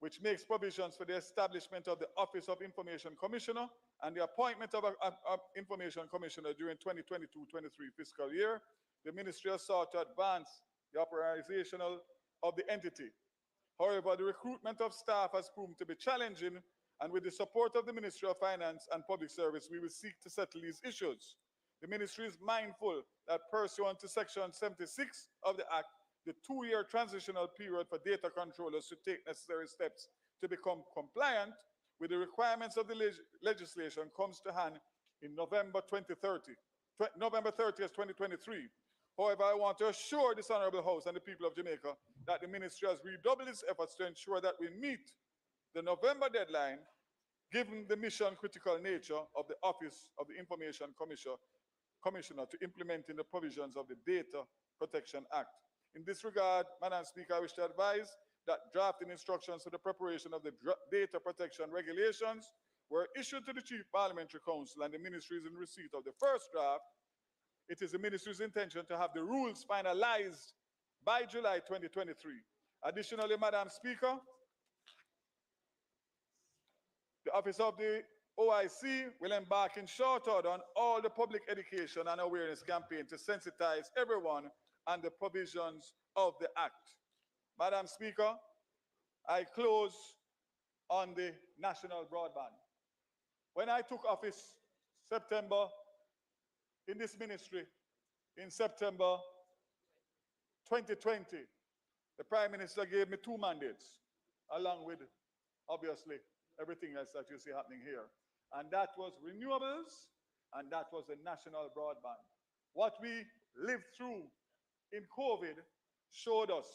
which makes provisions for the establishment of the Office of Information Commissioner and the appointment of an Information Commissioner during 2022-23 fiscal year, the ministry has sought to advance the operationalization of the entity. However, the recruitment of staff has proven to be challenging, and with the support of the Ministry of Finance and Public Service, we will seek to settle these issues. The ministry is mindful that pursuant to Section 76 of the Act, the 2-year transitional period for data controllers should take necessary steps to become compliant with the requirements of the legislation comes to hand in November 30th, 2023. However, I want to assure this Honorable House and the people of Jamaica that the ministry has redoubled its efforts to ensure that we meet the November deadline, given the mission-critical nature of the Office of the Information Commissioner to implementing the provisions of the Data Protection Act. In this regard, Madam Speaker, I wish to advise that drafting instructions for the preparation of the data protection regulations were issued to the Chief Parliamentary Council, and the ministry is in receipt of the first draft. It is the ministry's intention to have the rules finalized by July 2023. Additionally, Madam Speaker, the Office of the OIC will embark in short order on all the public education and awareness campaign to sensitize everyone on the provisions of the Act. Madam Speaker, I close on the national broadband. When I took office in this ministry, in September 2020, the Prime Minister gave me 2 mandates, along with, obviously, everything else that you see happening here. And that was renewables, and that was the national broadband. What we lived through in COVID showed us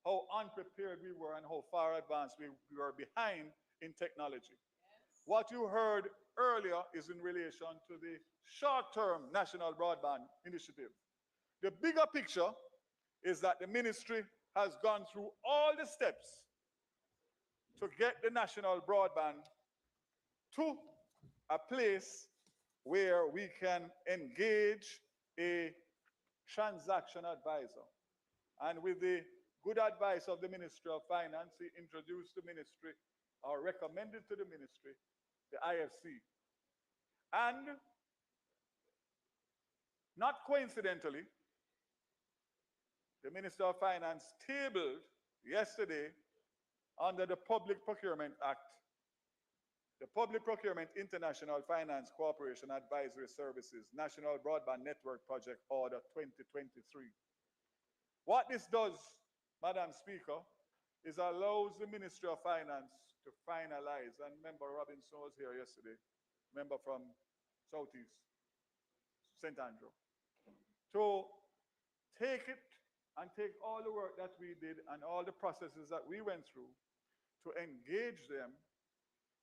how unprepared we were and how far advanced we were behind in technology. What you heard earlier is in relation to the short-term national broadband initiative. The bigger picture is that the ministry has gone through all the steps to get the national broadband to a place where we can engage a transaction advisor. And with the good advice of the Ministry of Finance, he introduced the ministry or recommended to the ministry the IFC. And not coincidentally, the Minister of Finance tabled yesterday under the Public Procurement Act, the Public Procurement International Finance Cooperation Advisory Services National Broadband Network Project Order 2023. What this does, Madam Speaker, is allows the Ministry of Finance to finalize, and Member Robinson was here yesterday, member from Southeast, St. Andrew, to take it and take all the work that we did and all the processes that we went through to engage them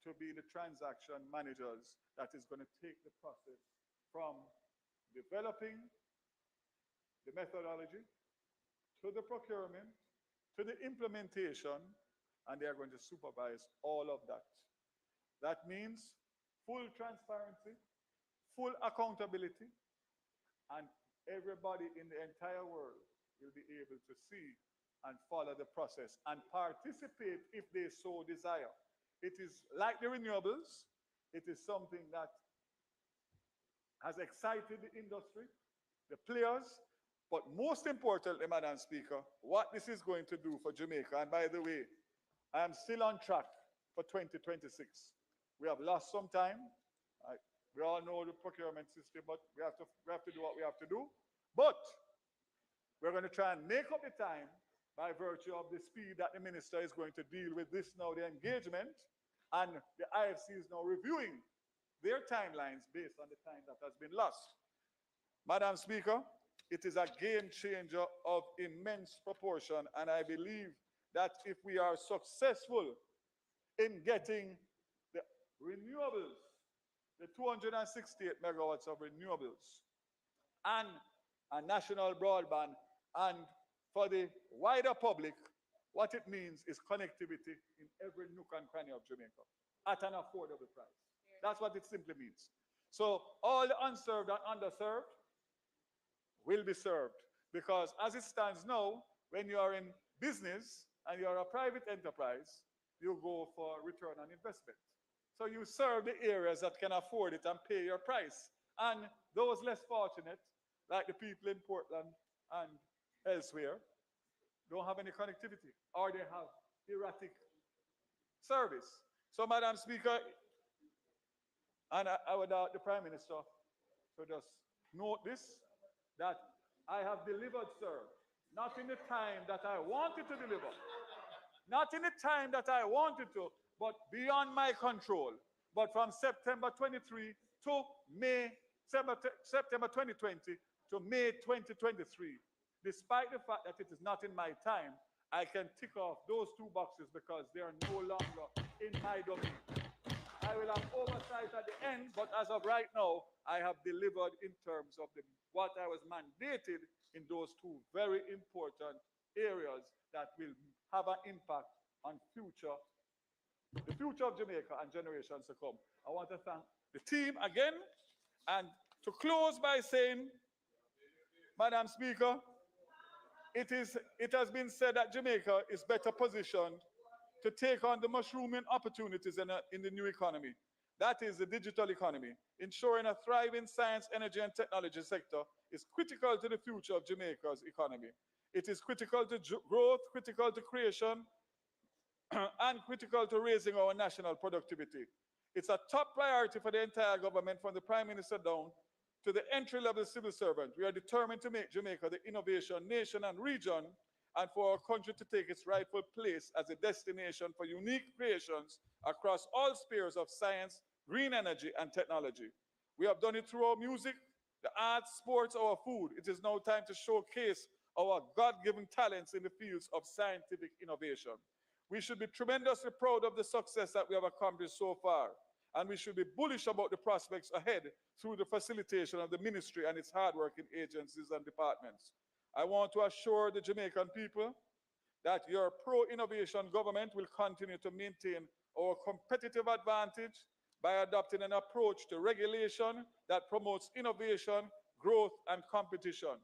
to be the transaction managers that is going to take the process from developing the methodology to the procurement to the implementation, and they are going to supervise all of that. That means full transparency, full accountability, and everybody in the entire world will be able to see and follow the process and participate if they so desire. It is like the renewables. It is something that has excited the industry, the players, but most importantly, Madam Speaker, what this is going to do for Jamaica, and by the way, I am still on track for 2026. We have lost some time. We all know the procurement system, but we have to do what we have to do. But we're going to try and make up the time by virtue of the speed that the minister is going to deal with this now, the engagement, and the IFC is now reviewing their timelines based on the time that has been lost. Madam Speaker, it is a game changer of immense proportion, and I believe that if we are successful in getting the renewables, the 268 megawatts of renewables, and a national broadband, and for the wider public, what it means is connectivity in every nook and cranny of Jamaica at an affordable price. That's what it simply means. So all the unserved and underserved will be served, because as it stands now, when you are in business and you are a private enterprise, you go for return on investment. So you serve the areas that can afford it and pay your price. And those less fortunate, like the people in Portland and elsewhere, don't have any connectivity, or they have erratic service. So, Madam Speaker, and I would the Prime Minister to just note this, that I have delivered, sir, not in the time that I wanted to deliver, not in the time that I wanted to, but beyond my control. But from September 23 to September 2020 to May 2023, despite the fact that it is not in my time, I can tick off those two boxes because they are no longer in my domain. I will have oversight at the end, but as of right now, I have delivered in terms of what I was mandated in those two very important areas that will have an impact on the future of Jamaica and generations to come. I want to thank the team again, and to close by saying, Madam Speaker, it has been said that Jamaica is better positioned to take on the mushrooming opportunities in the new economy. That is the digital economy. Ensuring a thriving science, energy, and technology sector is critical to the future of Jamaica's economy. It is critical to growth, critical to creation, and critical to raising our national productivity. It's a top priority for the entire government, from the Prime Minister down to the entry-level civil servant. We are determined to make Jamaica the innovation nation and region, and for our country to take its rightful place as a destination for unique creations across all spheres of science, green energy, and technology. We have done it through our music, the arts, sports, our food. It is now time to showcase our God-given talents in the fields of scientific innovation. We should be tremendously proud of the success that we have accomplished so far. and we should be bullish about the prospects ahead through the facilitation of the ministry and its hardworking agencies and departments. I want to assure the Jamaican people that your pro-innovation government will continue to maintain our competitive advantage by adopting an approach to regulation that promotes innovation, growth, and competition.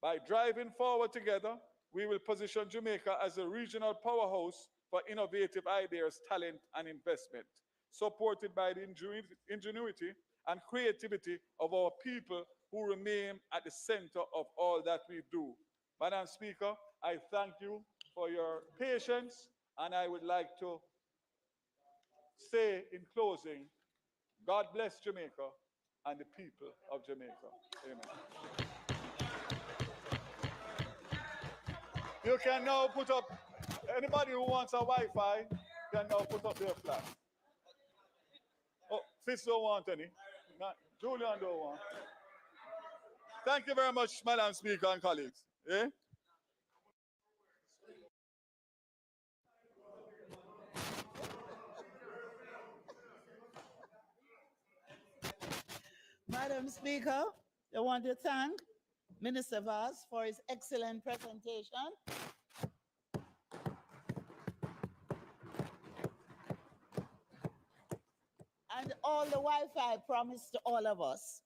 By driving forward together, we will position Jamaica as a regional powerhouse for innovative ideas, talent, and investment, supported by the ingenuity and creativity of our people who remain at the center of all that we do. Madam Speaker, I thank you for your patience, and I would like to say in closing, God bless Jamaica and the people of Jamaica. Amen. You can now put up, anybody who wants a Wi-Fi can now put up their flag. Oh, Fitz don't want any. Not, Julian don't want. Thank you very much, Madam Speaker and colleagues. Eh? Madam Speaker, I want to thank Minister Vaz for his excellent presentation. And all the Wi-Fi promised to all of us.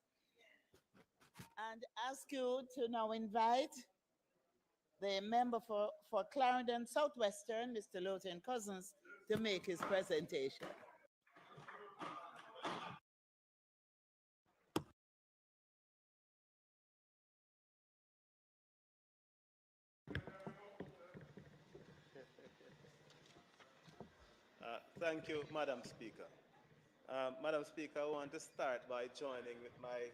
And ask you to now invite the member for Clarendon Southwestern, Mr. Lothan Cousins, to make his presentation. Thank you, Madam Speaker. Madam Speaker, I want to start by joining with my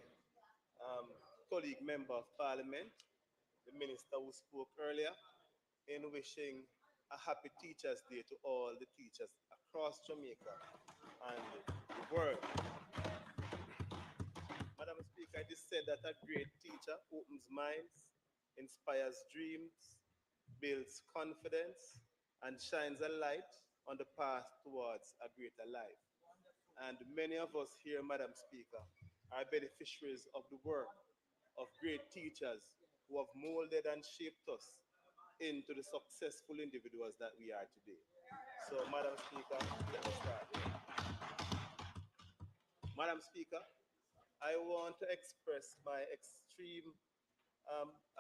colleague member of Parliament, the minister who spoke earlier, in wishing a happy Teachers' Day to all the teachers across Jamaica and the world. Madam Speaker, it is said that a great teacher opens minds, inspires dreams, builds confidence, and shines a light on the path towards a greater life. And many of us here, Madam Speaker, are beneficiaries of the work of great teachers who have molded and shaped us into the successful individuals that we are today. So, Madam Speaker, let us start. Madam Speaker, I want to express my extreme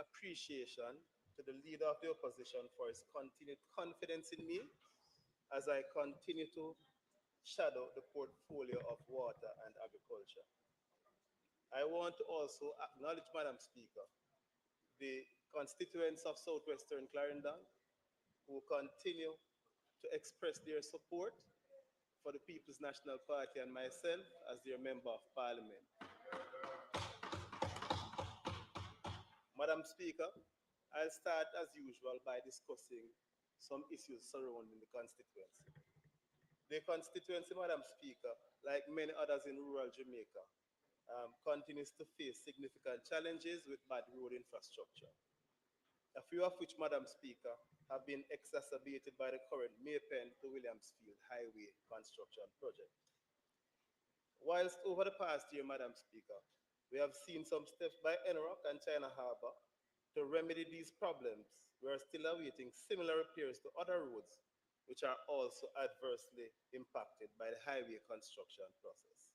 appreciation to the leader of the opposition for his continued confidence in me as I continue to shadow the portfolio of water and agriculture. I want to also acknowledge, Madam Speaker, the constituents of Southwestern Clarendon who continue to express their support for the People's National Party and myself as their Member of Parliament. Madam Speaker, I'll start as usual by discussing some issues surrounding the constituency. The constituency, Madam Speaker, like many others in rural Jamaica, continues to face significant challenges with bad road infrastructure, a few of which, Madam Speaker, have been exacerbated by the current Maypen to Williamsfield Highway construction project. Whilst over the past year, Madam Speaker, we have seen some steps by NROC and China Harbour to remedy these problems, we are still awaiting similar repairs to other roads which are also adversely impacted by the highway construction process.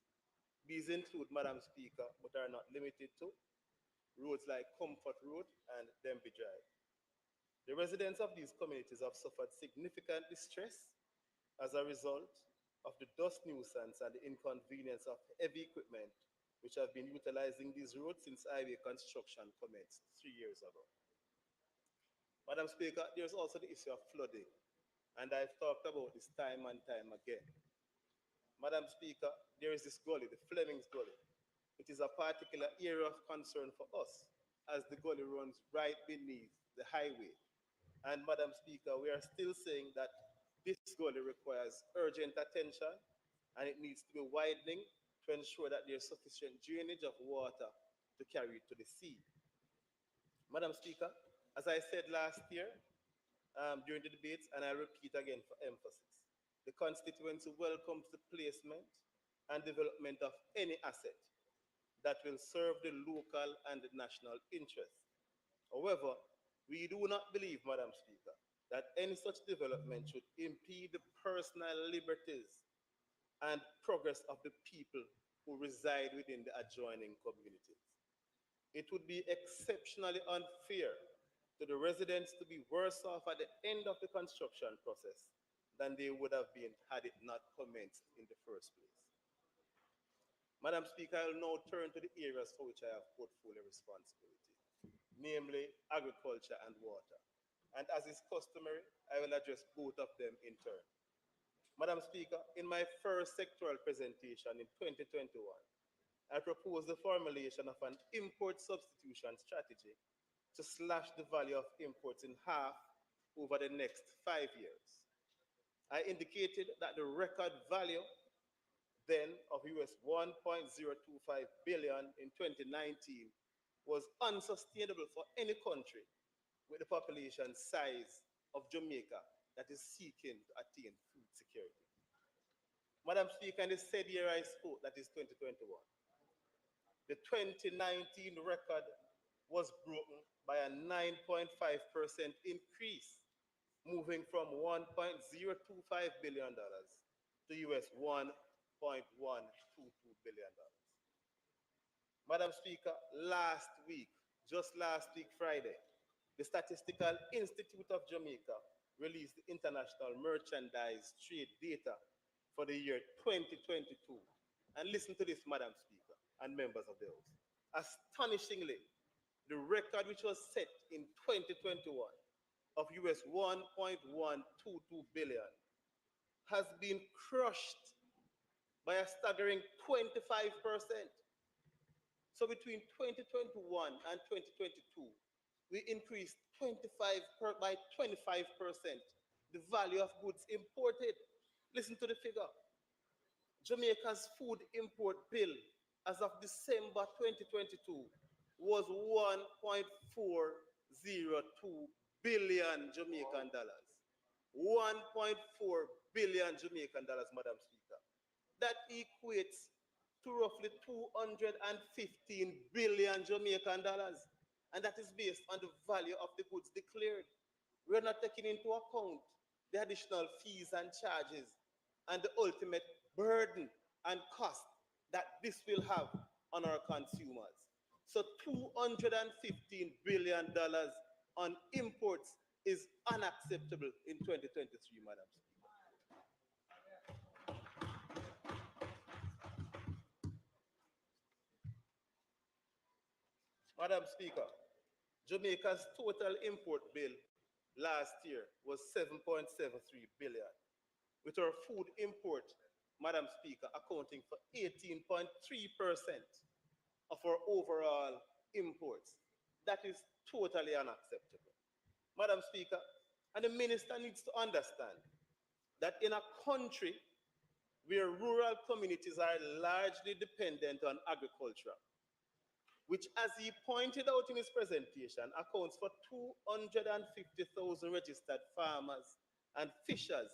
These include, Madam Speaker, but are not limited to, roads like Comfort Road and Denby Drive. The residents of these communities have suffered significant distress as a result of the dust nuisance and the inconvenience of heavy equipment which have been utilizing these roads since highway construction commenced 3 years ago. Madam Speaker, there's also the issue of flooding, and I've talked about this time and time again. Madam Speaker, there is this gully, the Fleming's Gully. It is a particular area of concern for us as the gully runs right beneath the highway. And Madam Speaker, we are still saying that this gully requires urgent attention and it needs to be widening to ensure that there's sufficient drainage of water to carry it to the sea. Madam Speaker, as I said last year during the debates, and I repeat again for emphasis, the constituency welcomes the placement and development of any asset that will serve the local and the national interest. However, we do not believe, Madam Speaker, that any such development should impede the personal liberties and progress of the people who reside within the adjoining communities. It would be exceptionally unfair to the residents to be worse off at the end of the construction process than they would have been had it not commenced in the first place. Madam Speaker, I will now turn to the areas for which I have portfolio responsibility, namely agriculture and water. And as is customary, I will address both of them in turn. Madam Speaker, in my first sectoral presentation in 2021, I proposed the formulation of an import substitution strategy to slash the value of imports in half over the next 5 years. I indicated that the record value then of US 1.025 billion in 2019 was unsustainable for any country with the population size of Jamaica that is seeking to attain food security. Madam Speaker, in the said year I spoke, that is 2021, the 2019 record was broken by a 9.5% increase, moving from $1.025 billion to US $1.122 billion. Madam Speaker, just last week, Friday, the Statistical Institute of Jamaica released the international merchandise trade data for the year 2022. And listen to this, Madam Speaker and members of the House. Astonishingly, the record which was set in 2021 of US 1.122 billion has been crushed by a staggering 25%. So between 2021 and 2022, we increased by 25% the value of goods imported. Listen to the figure. Jamaica's food import bill as of December 2022 was 1.402 billion Jamaican dollars. 1.4 billion Jamaican dollars, Madam Speaker. That equates to roughly 215 billion Jamaican dollars. And that is based on the value of the goods declared. We're not taking into account the additional fees and charges and the ultimate burden and cost that this will have on our consumers. So $215 billion on imports is unacceptable in 2023, Madam Speaker. Madam Speaker, Jamaica's total import bill last year was 7.73 billion, with our food import, Madam Speaker, accounting for 18.3% of our overall imports. That is totally unacceptable. Madam Speaker, and the minister needs to understand that in a country where rural communities are largely dependent on agriculture, which, as he pointed out in his presentation, accounts for 250,000 registered farmers and fishers,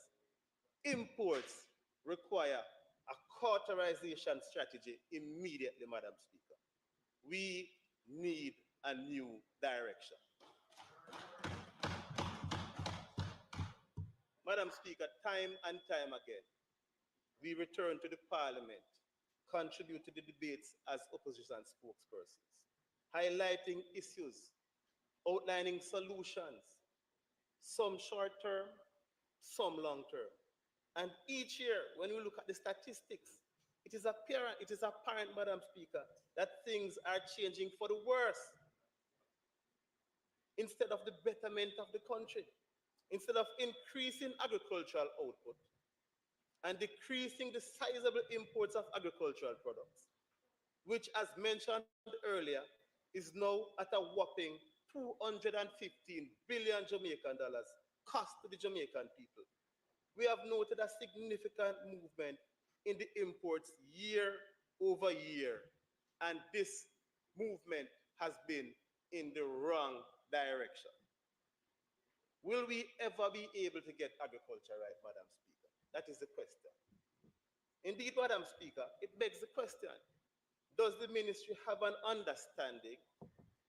imports require a cauterization strategy immediately, Madam Speaker. We need a new direction. Madam Speaker, time and time again, we return to the Parliament, contribute to the debates as opposition spokespersons, highlighting issues, outlining solutions, some short term, some long term. And each year, when we look at the statistics, it is apparent, Madam Speaker, that things are changing for the worse. Instead of the betterment of the country, instead of increasing agricultural output and decreasing the sizable imports of agricultural products, which, as mentioned earlier, is now at a whopping 215 billion Jamaican dollars cost to the Jamaican people. We have noted a significant movement in the imports year over year, and this movement has been in the wrong direction. Will we ever be able to get agriculture right, Madam Speaker? That is the question. Indeed, Madam Speaker, it begs the question, does the ministry have an understanding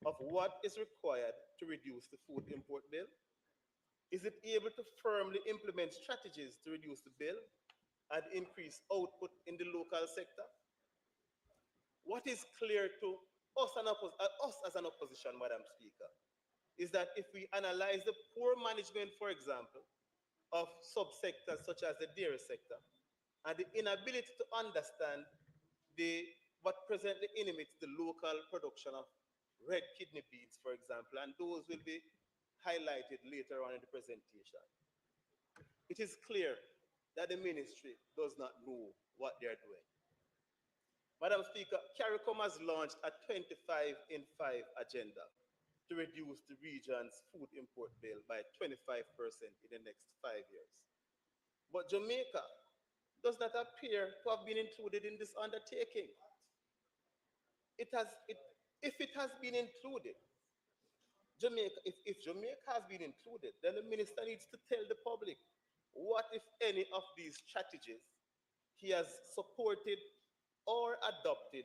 of what is required to reduce the food import bill? Is it able to firmly implement strategies to reduce the bill and increase output in the local sector? What is clear to us as an opposition, Madam Speaker, is that if we analyze the poor management, for example, of subsectors such as the dairy sector, and the inability to understand what presently inhibits the local production of red kidney beans, for example, and those will be highlighted later on in the presentation. It is clear that the ministry does not know what they're doing. Madam Speaker, CARICOM has launched a 25 in 5 agenda to reduce the region's food import bill by 25% in the next 5 years. But Jamaica does not appear to have been included in this undertaking. If it has been included, if Jamaica has been included, then the minister needs to tell the public what, if any, of these strategies he has supported or adopted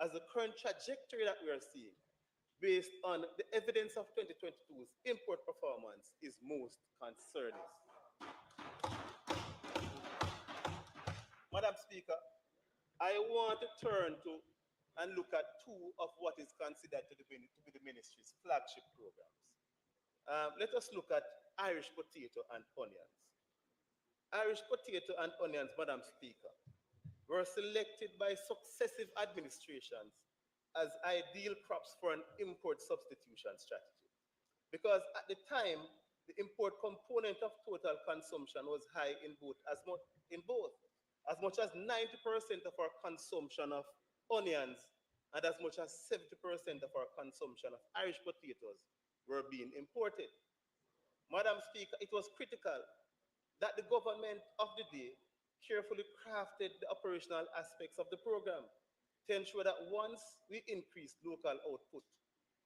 as the current trajectory that we are seeing, based on the evidence of 2022's import performance, is most concerning. Madam Speaker, I want to turn to and look at two of what is considered to be the ministry's flagship programs. Let us look at Irish potato and onions. Irish potato and onions, Madam Speaker, were selected by successive administrations as ideal crops for an import substitution strategy. Because at the time, the import component of total consumption was high in both. As much as 90% of our consumption of onions and as much as 70% of our consumption of Irish potatoes were being imported. Madam Speaker, it was critical that the government of the day carefully crafted the operational aspects of the program to ensure that once we increased local output,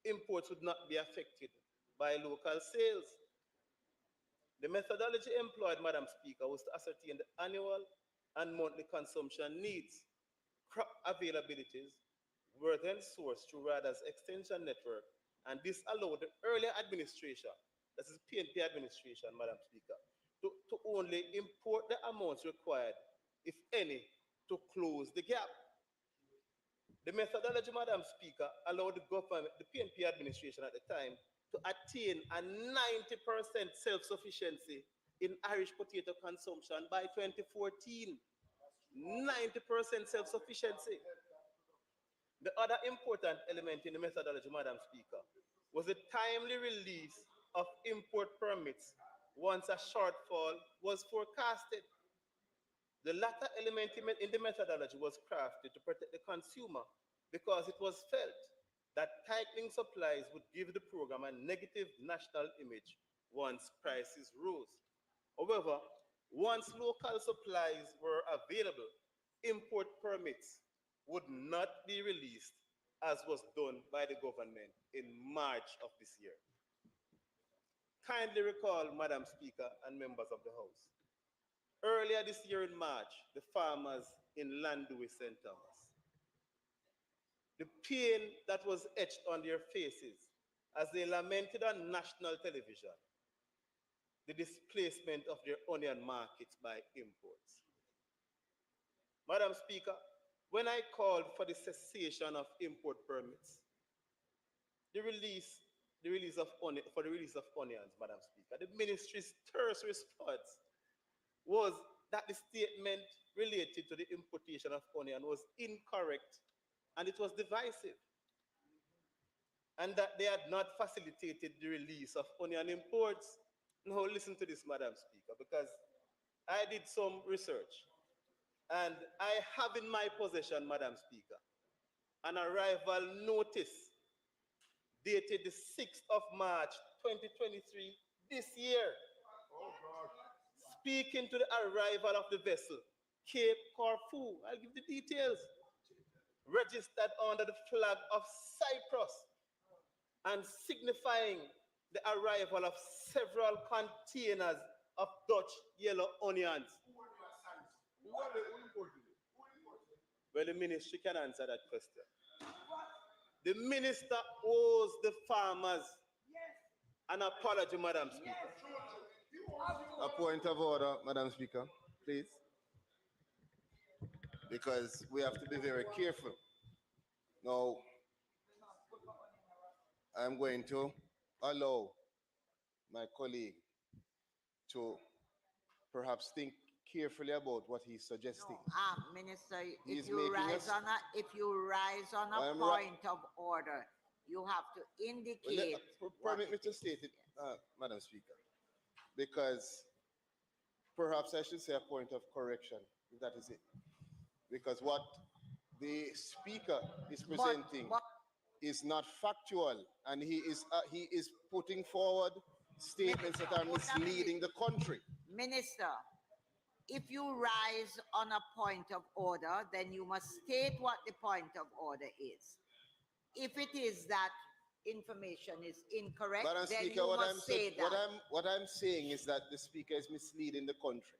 imports would not be affected by local sales. The methodology employed, Madam Speaker, was to ascertain the annual and monthly consumption needs. Crop availabilities were then sourced through RADA's extension network, and this allowed the earlier administration, that is PNP administration, Madam Speaker, to only import the amounts required, if any, to close the gap. The methodology, Madam Speaker, allowed the government, the PNP administration at the time, to attain a 90% self-sufficiency in Irish potato consumption by 2014. 90% self-sufficiency. The other important element in the methodology, Madam Speaker, was the timely release of import permits once a shortfall was forecasted. The latter element in the methodology was crafted to protect the consumer because it was felt that tightening supplies would give the program a negative national image once prices rose. However, once local supplies were available, import permits would not be released, as was done by the government in March of this year. Kindly recall, Madam Speaker and members of the House, earlier this year in March, the farmers in Landui, St. Thomas, the pain that was etched on their faces as they lamented on national television the displacement of their onion markets by imports. Madam Speaker, when I called for the cessation of import permits, the release of onions, Madam Speaker, the ministry's terse response was that the statement related to the importation of onion was incorrect and it was divisive, and that they had not facilitated the release of onion imports. Now listen to this, Madam Speaker, because I did some research and I have in my possession, Madam Speaker, an arrival notice dated the 6th of March 2023 this year, speaking to the arrival of the vessel, Cape Corfu. I'll give the details. Registered under the flag of Cyprus and signifying the arrival of several containers of Dutch yellow onions. Well, the ministry can answer that question. The minister owes the farmers an apology, Madam Speaker. A point of order, Madam Speaker, please. Because we have to be very careful. Now, I'm going to allow my colleague to perhaps think carefully about what he's suggesting. Minister, He's if you making rise us- on a I'm point of order, you have to indicate. Permit what me it to is. state it, Madam Speaker, because perhaps I should say a point of correction, if that is it. Because what the Speaker is presenting is not factual, and he is putting forward statements that are misleading the country. Minister, if you rise on a point of order, then you must state what the point of order is. If it is that information is incorrect, Madam then Speaker, you must say that. what I'm saying is that the Speaker is misleading the country.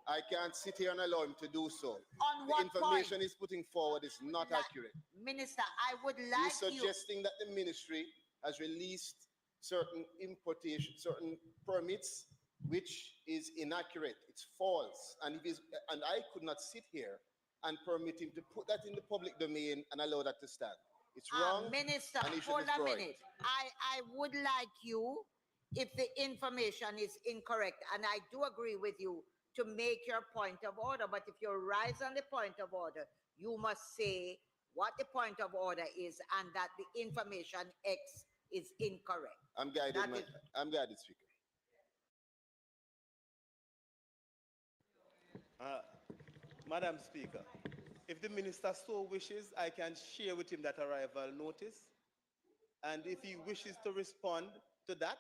I can't sit here and allow him to do so. On The what information point? he's putting forward is not accurate. Minister, I would He's like you. suggesting that the ministry has released certain permits, which is inaccurate. It's false, and I could not sit here and permit him to put that in the public domain and allow that to stand. It's wrong. Minister, and he should hold a destroy it. minute. I would like you, if the information is incorrect, and I do agree with you, to make your point of order. But if you rise on the point of order, you must say what the point of order is and that the information X is incorrect. I'm guided, Speaker. Madam Speaker, if the minister so wishes, I can share with him that arrival notice. And if he wishes to respond to that,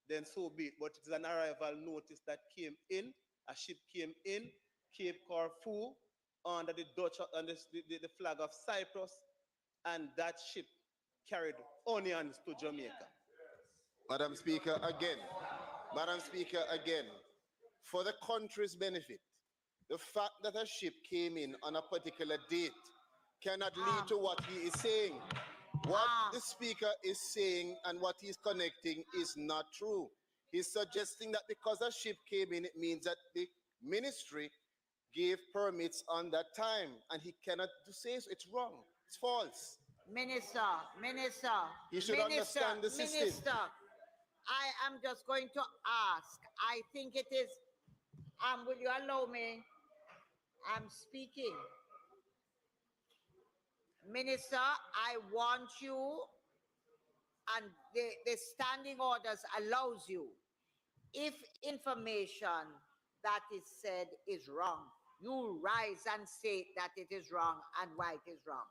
then so be it. But it's an arrival notice that came in, a ship came in, Cape Corfu, under the Dutch, under the flag of Cyprus, and that ship carried onions to Jamaica. Madam Speaker, again, for the country's benefit, the fact that a ship came in on a particular date cannot lead to what he is saying. What the Speaker is saying and what he's connecting is not true. He's suggesting that because a ship came in, it means that the ministry gave permits on that time, and he cannot say so. It's wrong. It's false. Minister. He should understand the system. Minister, I am just going to ask. I think it is. Will you allow me? I'm speaking. Minister, I want you, and the standing orders allows you, if information that is said is wrong, you rise and say that it is wrong and why it is wrong.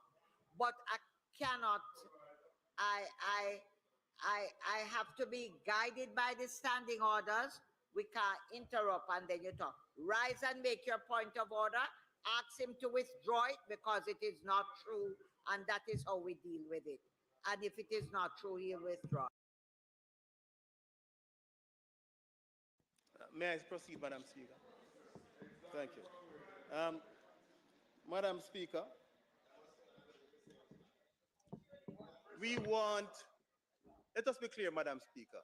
But I cannot, I have to be guided by the standing orders. We can't interrupt and then you talk. Rise and make your point of order. Ask him to withdraw it because it is not true, and that is how we deal with it. And if it is not true, he'll withdraw. May I proceed, Madam Speaker? Thank you. Madam Speaker, let us be clear, Madam Speaker,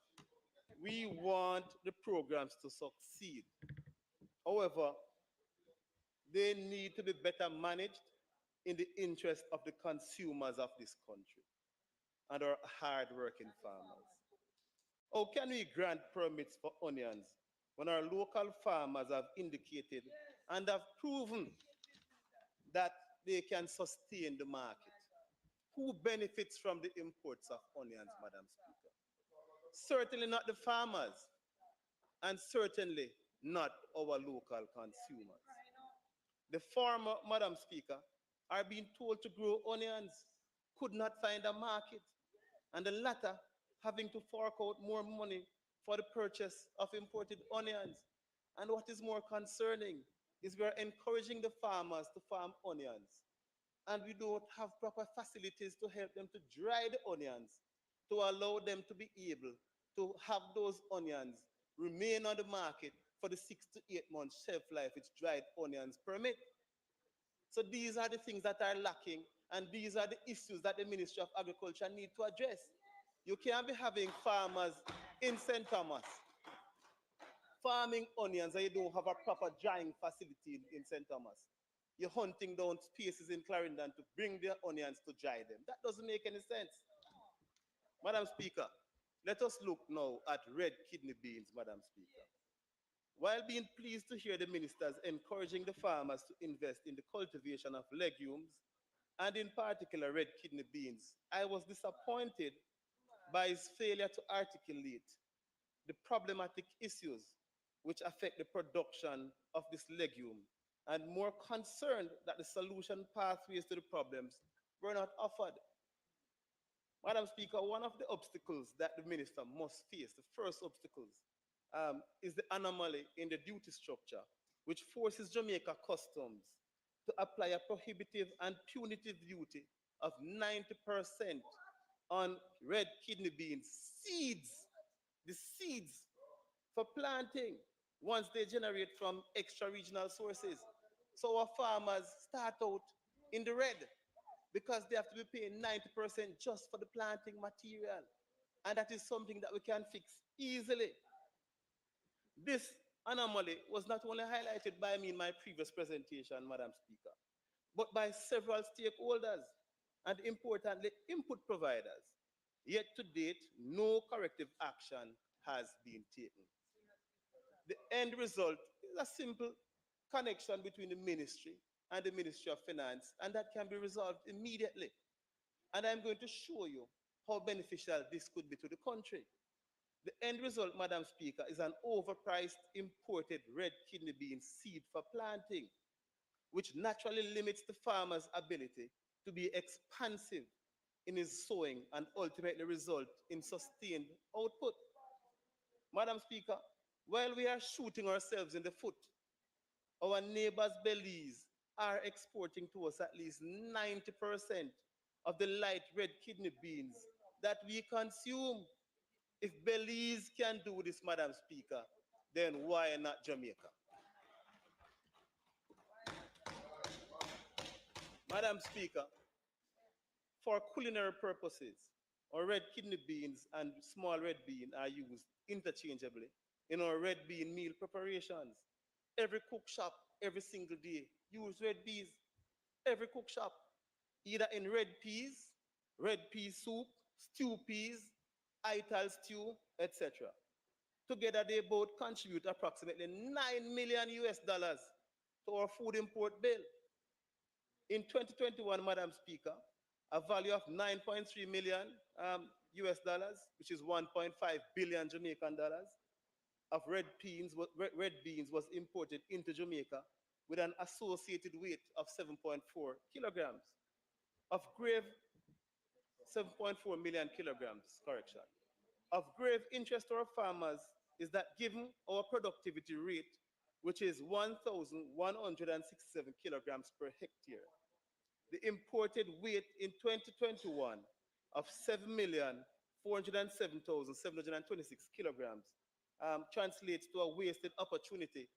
we want the programs to succeed. However, they need to be better managed in the interest of the consumers of this country and our hard-working farmers. How can we grant permits for onions when our local farmers have indicated and have proven that they can sustain the market? Who benefits from the imports of onions, Madam Speaker? Certainly not the farmers, and certainly not our local consumers. The farmer, Madam Speaker, are being told to grow onions, could not find a market, and the latter having to fork out more money for the purchase of imported onions. And what is more concerning is we are encouraging the farmers to farm onions, and we don't have proper facilities to help them to dry the onions, to allow them to be able to have those onions remain on the market for the 6 to 8 months shelf life which dried onions permit. So these are the things that are lacking, and these are the issues that the Ministry of Agriculture need to address. You can't be having farmers in St. Thomas farming onions and you don't have a proper drying facility in St. Thomas. You're hunting down spaces in Clarendon to bring their onions to dry them. That doesn't make any sense. Madam Speaker, let us look now at red kidney beans, Madam Speaker. While being pleased to hear the ministers encouraging the farmers to invest in the cultivation of legumes, and in particular red kidney beans, I was disappointed by his failure to articulate the problematic issues which affect the production of this legume, and more concerned that the solution pathways to the problems were not offered. Madam Speaker, one of the obstacles that the minister must face, the first obstacles, is the anomaly in the duty structure, which forces Jamaica Customs to apply a prohibitive and punitive duty of 90% on red kidney beans seeds, the seeds for planting once they generate from extra regional sources. So our farmers start out in the red because they have to be paying 90% just for the planting material. And that is something that we can fix easily. This anomaly was not only highlighted by me in my previous presentation, Madam Speaker, but by several stakeholders and importantly, input providers. Yet to date, no corrective action has been taken. The end result is a simple connection between the ministry and the Ministry of Finance, and that can be resolved immediately. And I'm going to show you how beneficial this could be to the country. The end result, Madam Speaker, is an overpriced imported red kidney bean seed for planting, which naturally limits the farmer's ability to be expansive in his sowing and ultimately result in sustained output. Madam Speaker, while we are shooting ourselves in the foot, our neighbors Belize are exporting to us at least 90% of the light red kidney beans that we consume. If Belize can do this, Madam Speaker, then why not Jamaica? Madam Speaker, for culinary purposes, our red kidney beans and small red bean are used interchangeably in our red bean meal preparations. Every cook shop, every single day, use red beans. Every cook shop, either in red pea soup, stew peas, ital stew, etc. Together, they both contribute approximately 9 million US dollars to our food import bill. In 2021, Madam Speaker, a value of 9.3 million US dollars, which is 1.5 billion Jamaican dollars, of red beans was imported into Jamaica with an associated weight of 7.4 kilograms. Of grave 7.4 million kilograms, correction. Of grave interest to our farmers is that given our productivity rate, which is 1,167 kilograms per hectare, the imported weight in 2021 of 7,407,726 kilograms translates to a wasted opportunity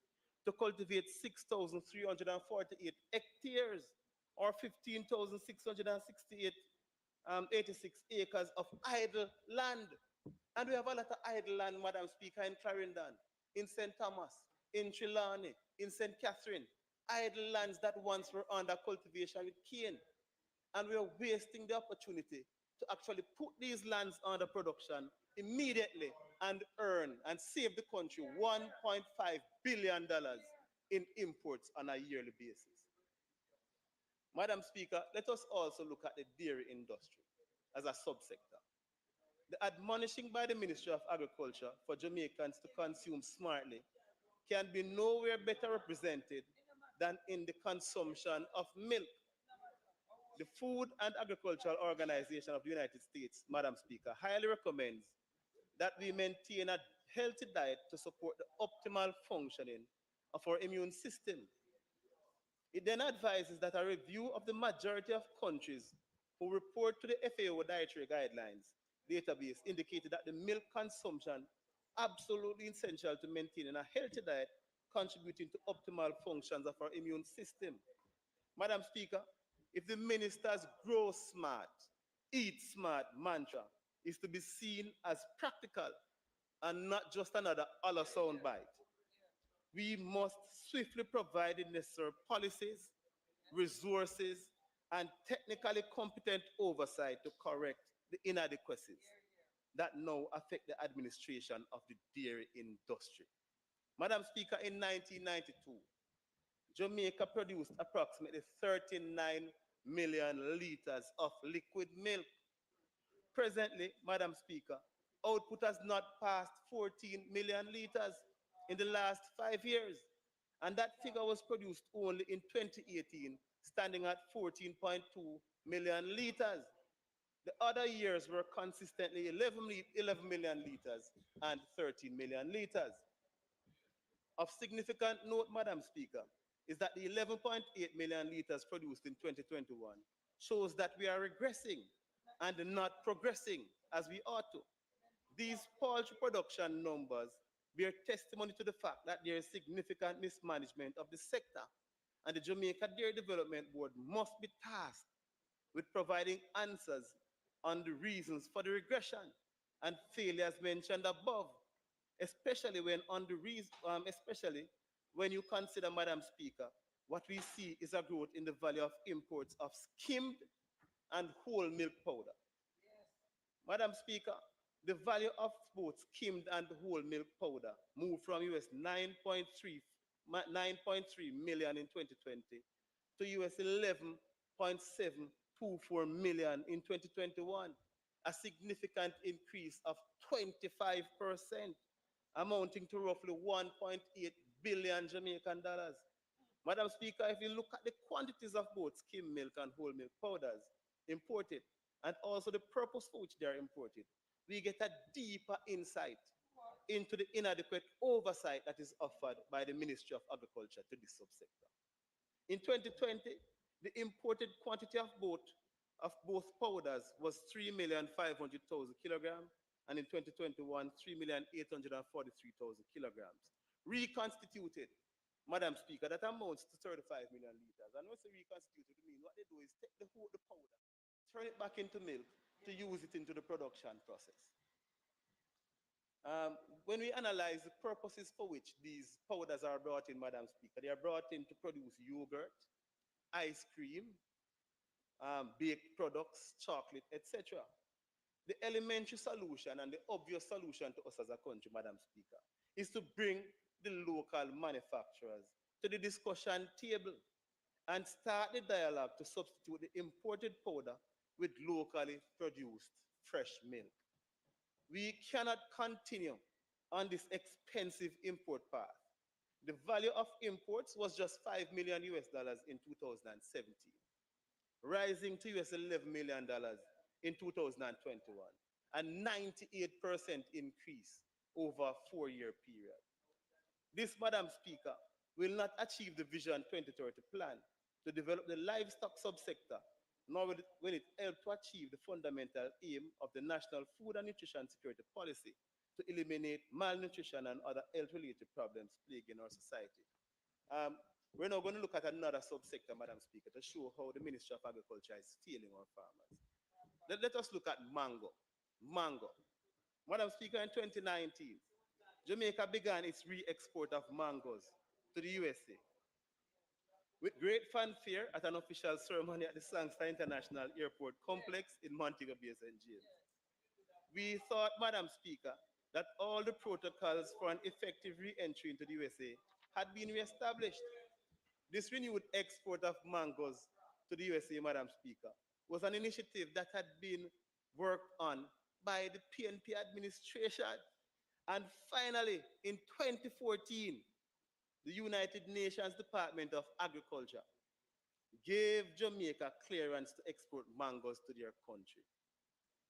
to cultivate 6,348 hectares or 15,668 86 acres of idle land. And we have a lot of idle land, Madam Speaker, in Clarendon, in St. Thomas, in Trelawney, in St. Catherine. Idle lands that once were under cultivation with cane. And we are wasting the opportunity to actually put these lands under production immediately and earn and save the country $1.5 billion in imports on a yearly basis. Madam Speaker, let us also look at the dairy industry as a subsector. The admonishing by the Ministry of Agriculture for Jamaicans to consume smartly can be nowhere better represented than in the consumption of milk. The Food and Agricultural Organization of the United States, Madam Speaker, highly recommends that we maintain a healthy diet to support the optimal functioning of our immune system. It then advises that a review of the majority of countries who report to the FAO dietary guidelines database indicated that the milk consumption absolutely essential to maintaining a healthy diet contributing to optimal functions of our immune system. Madam Speaker, if the minister's grow smart, eat smart mantra is to be seen as practical and not just another hollow soundbite, we must swiftly provide the necessary policies, resources, and technically competent oversight to correct the inadequacies that now affect the administration of the dairy industry. Madam Speaker, in 1992, Jamaica produced approximately 39 million liters of liquid milk. Presently, Madam Speaker, output has not passed 14 million liters in the last 5 years. And that figure was produced only in 2018, standing at 14.2 million liters. The other years were consistently 11 million liters and 13 million liters. Of significant note, Madam Speaker, is that the 11.8 million liters produced in 2021 shows that we are regressing and not progressing as we ought to. These poultry production numbers bear testimony to the fact that there is significant mismanagement of the sector, and the Jamaica Dairy Development Board must be tasked with providing answers on the reasons for the regression and failures mentioned above, especially when on the especially when you consider, Madam Speaker, what we see is a growth in the value of imports of skimmed and whole milk powder. Madam Speaker, the value of both skimmed and whole milk powder moved from US 9.3 million in 2020 to US 11.724 million in 2021, a significant increase of 25%, amounting to roughly 1.8 billion Jamaican dollars. Madam Speaker, if you look at the quantities of both skim milk and whole milk powders imported, and also the purpose for which they are imported, we get a deeper insight into the inadequate oversight that is offered by the Ministry of Agriculture to this subsector. In 2020, the imported quantity of both powders was 3,500,000 kilograms, and in 2021, 3,843,000 kilograms. Reconstituted, Madam Speaker, that amounts to 35 million liters. And when it's reconstituted, it means what they do is take the powder, turn it back into milk to use it into the production process. When we analyze the purposes for which these powders are brought in, Madam Speaker, they are brought in to produce yogurt, ice cream, baked products, chocolate, etc. The elementary solution and the obvious solution to us as a country, Madam Speaker, is to bring the local manufacturers to the discussion table and start the dialogue to substitute the imported powder with locally produced fresh milk. We cannot continue on this expensive import path. The value of imports was just 5 million US dollars in 2017, rising to US $11 million in 2021, a 98% increase over a 4-year period. This, Madam Speaker, will not achieve the Vision 2030 plan to develop the livestock subsector, nor will it help to achieve the fundamental aim of the National Food and Nutrition Security Policy to eliminate malnutrition and other health-related problems plaguing our society. We're now going to look at another subsector, Madam Speaker, to show how the Ministry of Agriculture is failing our farmers. Let us look at mango. Mango. Madam Speaker, in 2019, Jamaica began its re-export of mangoes to the USA. With great fanfare at an official ceremony at the Sangster International Airport Complex in Montego Bay, St. James. We thought, Madam Speaker, that all the protocols for an effective re-entry into the USA had been re-established. This renewed export of mangoes to the USA, Madam Speaker, was an initiative that had been worked on by the PNP administration. And finally, in 2014, the United Nations Department of Agriculture gave Jamaica clearance to export mangoes to their country.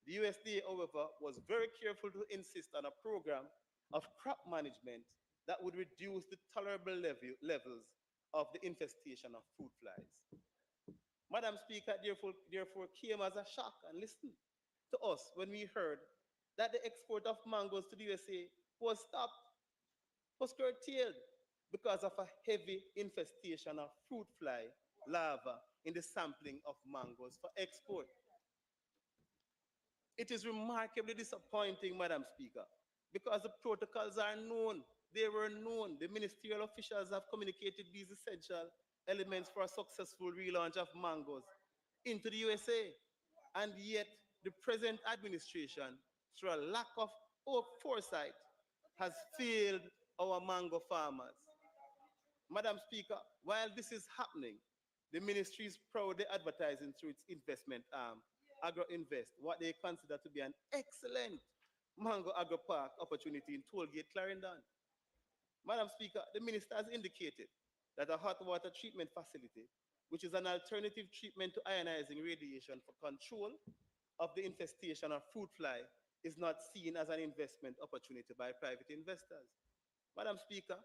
The USDA, however, was very careful to insist on a program of crop management that would reduce the tolerable levels of the infestation of fruit flies. Madam Speaker, therefore came as a shock, and listen to us when we heard that the export of mangoes to the USA was stopped, was curtailed because of a heavy infestation of fruit fly larva in the sampling of mangoes for export. It is remarkably disappointing, Madam Speaker, because the protocols are known. They were known. The ministerial officials have communicated these essential elements for a successful relaunch of mangoes into the USA. And yet, the present administration, through a lack of foresight, has failed our mango farmers. Madam Speaker, while this is happening, the ministry is proudly advertising through its investment arm, Agro Invest, what they consider to be an excellent mango agro park opportunity in Tollgate, Clarendon. Madam Speaker, the minister has indicated that a hot water treatment facility, which is an alternative treatment to ionizing radiation for control of the infestation of fruit fly, is not seen as an investment opportunity by private investors. Madam Speaker,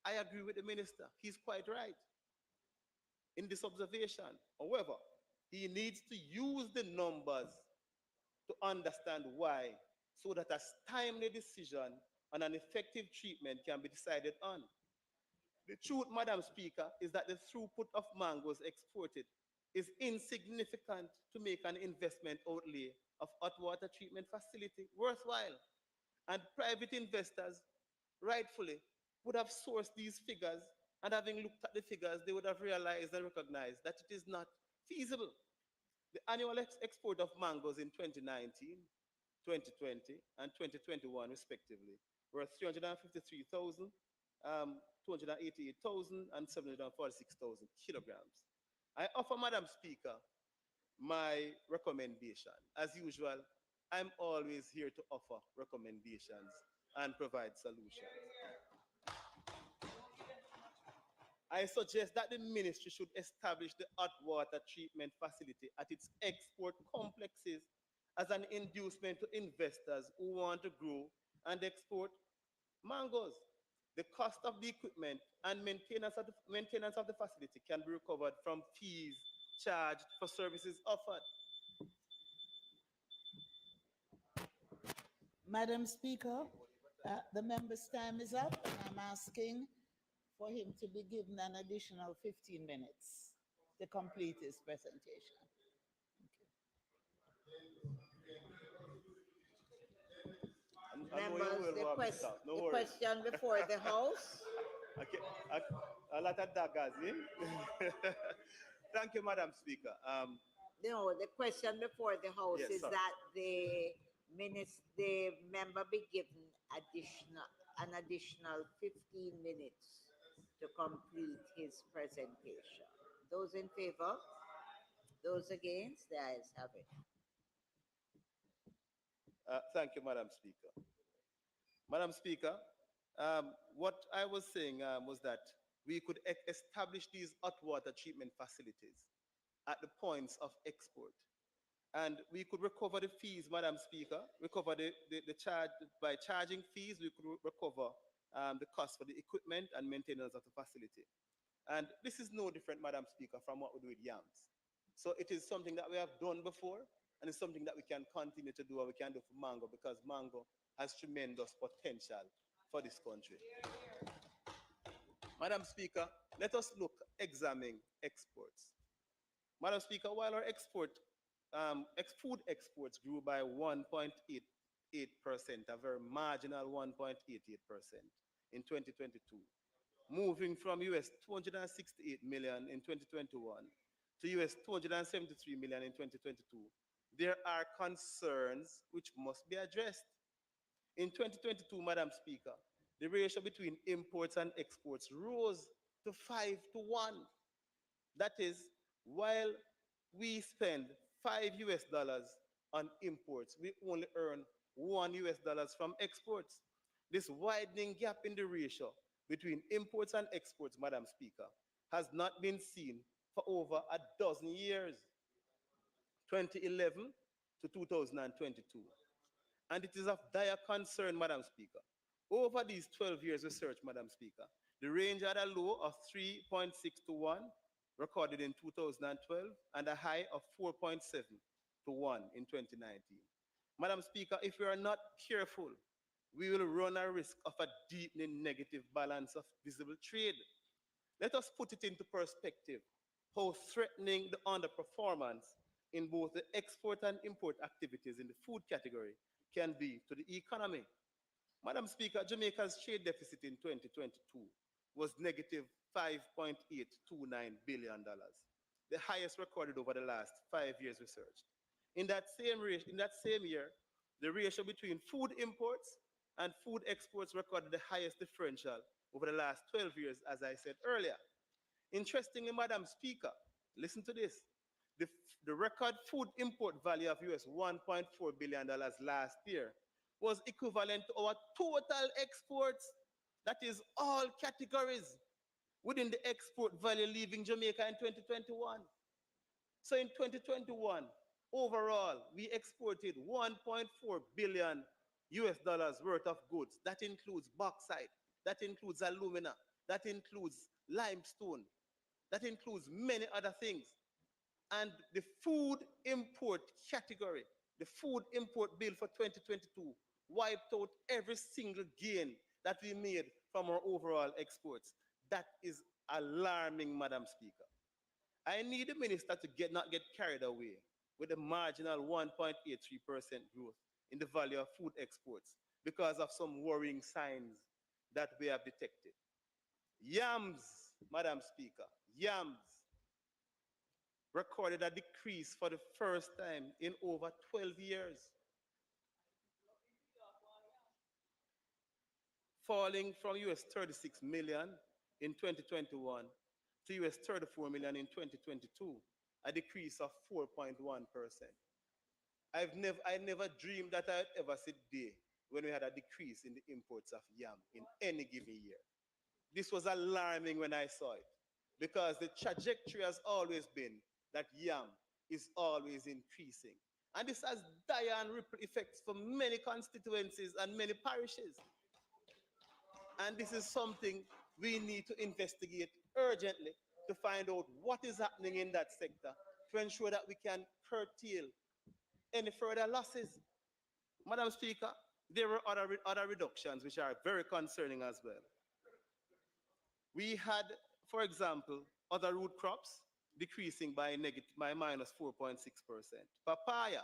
I agree with the minister. He's quite right in this observation. However, he needs to use the numbers to understand why, so that a timely decision on an effective treatment can be decided on. The truth, Madam Speaker, is that the throughput of mangoes exported is insignificant to make an investment outlay of hot water treatment facility worthwhile. And private investors, rightfully, would have sourced these figures, and having looked at the figures, they would have realized and recognized that it is not feasible. The annual export of mangoes in 2019, 2020, and 2021, respectively, were 353,000, 288,000, and 746,000 kilograms. I offer, Madam Speaker, my recommendation. As usual, I'm always here to offer recommendations and provide solutions. I suggest that the ministry should establish the hot water treatment facility at its export complexes as an inducement to investors who want to grow and export mangoes. The cost of the equipment and maintenance of the facility can be recovered from fees charged for services offered. Madam Speaker, the member's time is up, and I'm asking for him to be given an additional 15 minutes to complete his presentation. I know you Members, will the, want to stop. No the worries. question before the House. Okay, a lot of daggers, eh? Thank you, Madam Speaker. No, the question before the House Yes, is sorry. that the member be given an additional 15 minutes to complete his presentation. Those in favor? Those against? The ayes have it. Thank you, Madam Speaker. Madam Speaker, what I was saying was that we could establish these hot water treatment facilities at the points of export. And we could recover the fees, Madam Speaker, recover the charge by charging fees, we could recover the cost for the equipment and maintenance of the facility. And this is no different, Madam Speaker, from what we do with yams. So it is something that we have done before, and it's something that we can continue to do, and we can do for mango, because mango has tremendous potential for this country. Madam Speaker, let us examine exports. Madam Speaker, while our food exports grew by 1.88%, a very marginal 1.88% in 2022, moving from US 268 million in 2021 to US 273 million in 2022, there are concerns which must be addressed. In 2022, Madam Speaker, the ratio between imports and exports rose to 5-1. That is, while we spend $5 on imports, we only earn $1 from exports. This widening gap in the ratio between imports and exports, Madam Speaker, has not been seen for over a dozen years, 2011 to 2022. And it is of dire concern, Madam Speaker. Over these 12 years research, Madam Speaker, the range had a low of 3.6 to 1 recorded in 2012 and a high of 4.7 to 1 in 2019. Madam Speaker, if we are not careful, we will run a risk of a deepening negative balance of visible trade. Let us put it into perspective. how threatening the underperformance in both the export and import activities in the food category can be to the economy. Madam Speaker, Jamaica's trade deficit in 2022 was negative $5.829 billion, the highest recorded over the last 5 years researched. In that same year, the ratio between food imports and food exports recorded the highest differential over the last 12 years, as I said earlier. Interestingly, Madam Speaker, listen to this. The, the record food import value of US $1.4 billion last year was equivalent to our total exports, that is all categories within the export value leaving Jamaica in 2021. So in 2021, overall, we exported 1.4 billion US dollars worth of goods. That includes bauxite, that includes alumina, that includes limestone, that includes many other things. And the food import category, the food import bill for 2022 wiped out every single gain that we made from our overall exports. That is alarming, Madam Speaker. I need the minister to not get carried away with the marginal 1.83% growth in the value of food exports because of some worrying signs that we have detected. Yams, Madam Speaker, yams recorded a decrease for the first time in over 12 years, falling from US 36 million in 2021 to US 34 million in 2022, a decrease of 4.1%. I never dreamed that I'd ever see the day when we had a decrease in the imports of yam in any given year. This was alarming when I saw it because the trajectory has always been that yam is always increasing. And this has dire and ripple effects for many constituencies and many parishes. And this is something we need to investigate urgently to find out what is happening in that sector to ensure that we can curtail any further losses. Madam Speaker, there were other reductions which are very concerning as well. We had, for example, other root crops decreasing by minus 4.6%. Papaya,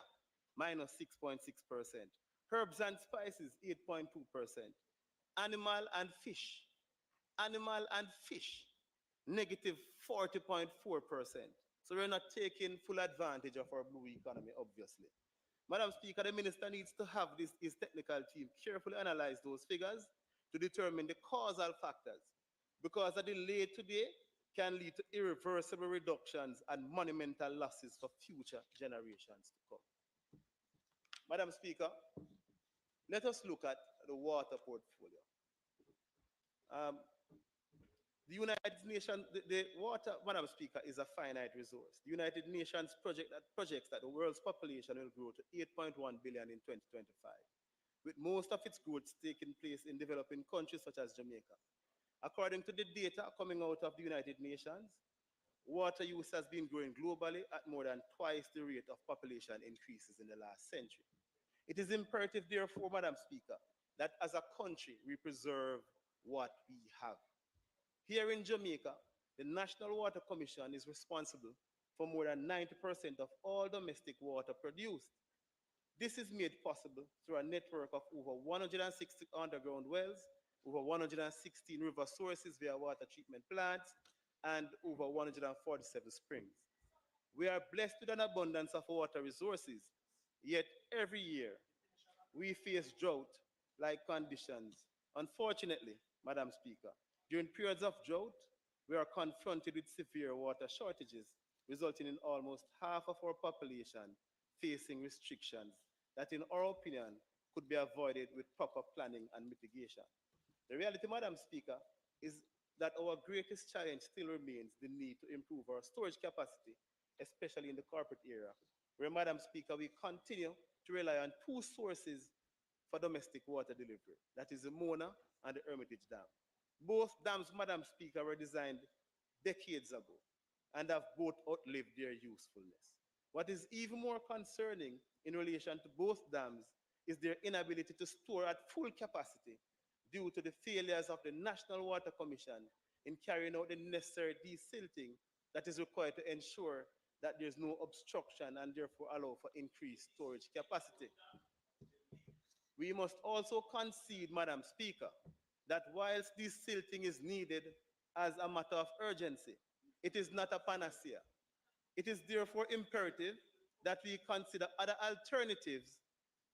minus 6.6%. Herbs and spices, 8.2%. Animal and fish, negative 40.4%. So we're not taking full advantage of our blue economy, obviously. Madam Speaker, the minister needs to have his technical team carefully analyze those figures to determine the causal factors, because a delay today can lead to irreversible reductions and monumental losses for future generations to come. Madam Speaker, let us look at the water portfolio. The United Nations, the water, Madam Speaker, is a finite resource. The United Nations projects that the world's population will grow to 8.1 billion in 2025, with most of its growth taking place in developing countries such as Jamaica. According to the data coming out of the United Nations, water use has been growing globally at more than twice the rate of population increases in the last century. It is imperative, therefore, Madam Speaker, that as a country we preserve what we have. Here in Jamaica, the National Water Commission is responsible for more than 90% of all domestic water produced. This is made possible through a network of over 160 underground wells, over 116 river sources via water treatment plants, and over 147 springs. We are blessed with an abundance of water resources, yet every year we face drought-like conditions. Unfortunately, Madam Speaker, during periods of drought, we are confronted with severe water shortages, resulting in almost half of our population facing restrictions that, in our opinion, could be avoided with proper planning and mitigation. The reality, Madam Speaker, is that our greatest challenge still remains the need to improve our storage capacity, especially in the corporate area, where, Madam Speaker, we continue to rely on two sources for domestic water delivery. That is the Mona and the Hermitage Dam. Both dams, Madam Speaker, were designed decades ago and have both outlived their usefulness. What is even more concerning in relation to both dams is their inability to store at full capacity due to the failures of the National Water Commission in carrying out the necessary desilting that is required to ensure that there's no obstruction and therefore allow for increased storage capacity. We must also concede, Madam Speaker, that whilst this silting is needed as a matter of urgency, it is not a panacea. It is therefore imperative that we consider other alternatives,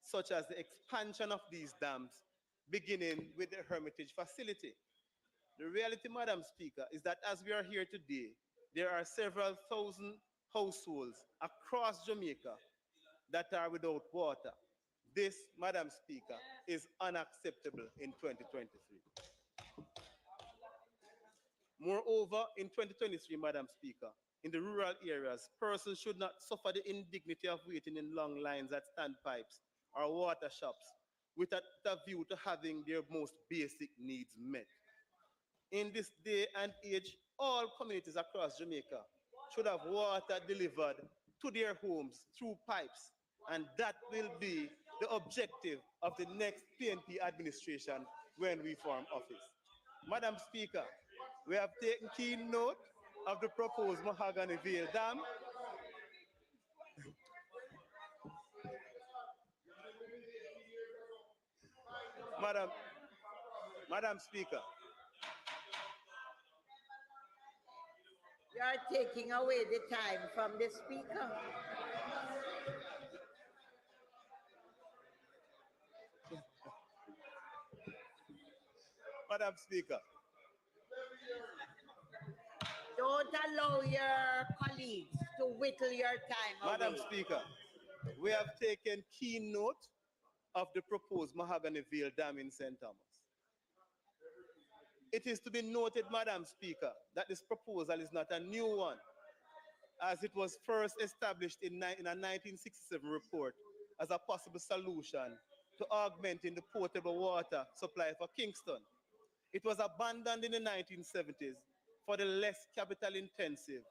such as the expansion of these dams, beginning with the Hermitage facility. The reality, Madam Speaker, is that as we are here today, there are several thousand households across Jamaica that are without water. This, Madam Speaker, is unacceptable in 2023. Moreover, in 2023, Madam Speaker, in the rural areas, persons should not suffer the indignity of waiting in long lines at standpipes or water shops with a view to having their most basic needs met. In this day and age, all communities across Jamaica should have water delivered to their homes through pipes, and that will be the objective of the next PNP administration when we form office. Madam Speaker, we have taken keen note of the proposed Mahogany Vale Dam. Madam, Madam Speaker, You are taking away the time from the speaker. Madam Speaker, Don't allow your colleagues to whittle your time Madam away. Speaker, we have taken keen note of the proposed Mahogany Vale Dam in St. Thomas. It is to be noted, Madam Speaker, that this proposal is not a new one, as it was first established in a 1967 report as a possible solution to augmenting the potable water supply for Kingston. It was abandoned in the 1970s for the less capital intensive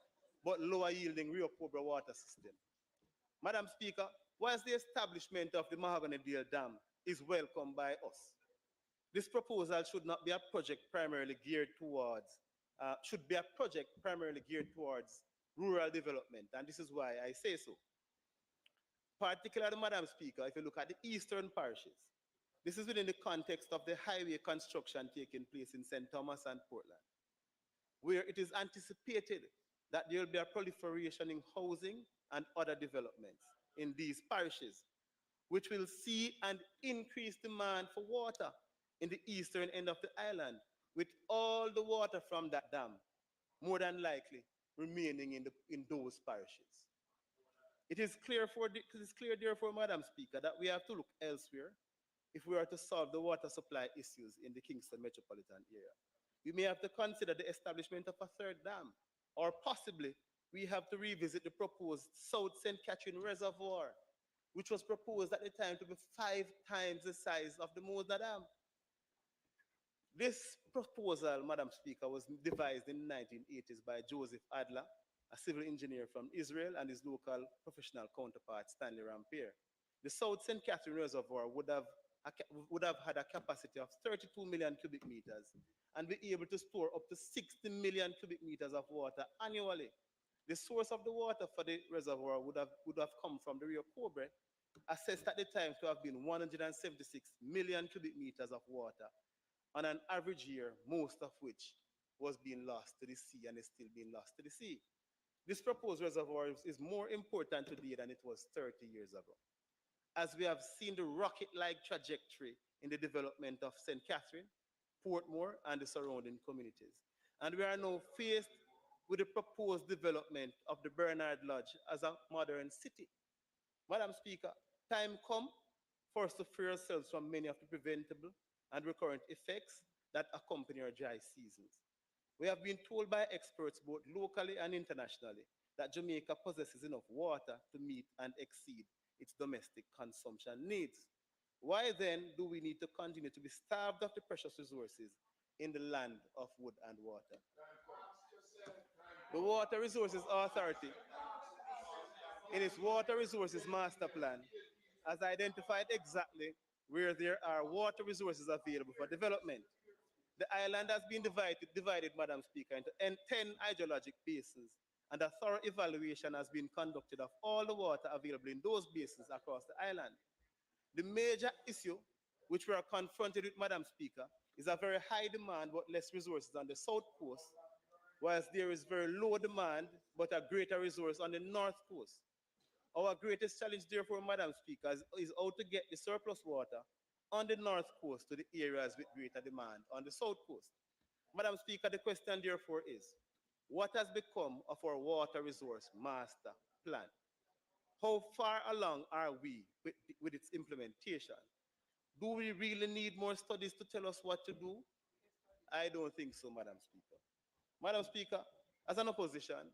but lower yielding Rio Cobra water system. Madam Speaker, whilst the establishment of the Mahogany Dale Dam is welcomed by us, this proposal should not be a project primarily geared towards, should be a project primarily geared towards rural development, and this is why I say so. Particularly, Madam Speaker, if you look at the eastern parishes, this is within the context of the highway construction taking place in St. Thomas and Portland, where it is anticipated that there will be a proliferation in housing and other developments in these parishes, which will see an increased demand for water in the eastern end of the island, with all the water from that dam more than likely remaining in those parishes. It is clear, therefore, Madam Speaker, that we have to look elsewhere if we are to solve the water supply issues in the Kingston metropolitan area. We may have to consider the establishment of a third dam, or possibly we have to revisit the proposed South St. Catherine Reservoir, which was proposed at the time to be 5 times the size of the Mosna Dam. This proposal, Madam Speaker, was devised in the 1980s by Joseph Adler, a civil engineer from Israel, and his local professional counterpart, Stanley Rampier. The South St. Catherine Reservoir would have had a capacity of 32 million cubic meters and be able to store up to 60 million cubic meters of water annually. The source of the water for the reservoir would have come from the Rio Cobre, assessed at the time to have been 176 million cubic meters of water on an average year, most of which was being lost to the sea and is still being lost to the sea. This proposed reservoir is more important today than it was 30 years ago, as we have seen the rocket-like trajectory in the development of St. Catherine, Portmore, and the surrounding communities. And we are now faced with the proposed development of the Bernard Lodge as a modern city. Madam Speaker, time come for us to free ourselves from many of the preventable and recurrent effects that accompany our dry seasons. We have been told by experts both locally and internationally that Jamaica possesses enough water to meet and exceed its domestic consumption needs. Why then do we need to continue to be starved of the precious resources in the land of wood and water? The Water Resources Authority, in its Water Resources Master Plan, has identified exactly where there are water resources available for development. The island has been divided, Madam Speaker, into 10 hydrologic basins and a thorough evaluation has been conducted of all the water available in those basins across the island. The major issue which we are confronted with, Madam Speaker, is a very high demand but less resources on the south coast, whilst there is very low demand but a greater resource on the north coast. Our greatest challenge, therefore, Madam Speaker, is how to get the surplus water on the north coast to the areas with greater demand on the south coast. Madam Speaker, the question, therefore, is what has become of our water resource master plan? How far along are we with its implementation? Do we really need more studies to tell us what to do? I don't think so, Madam Speaker. Madam Speaker, as an opposition,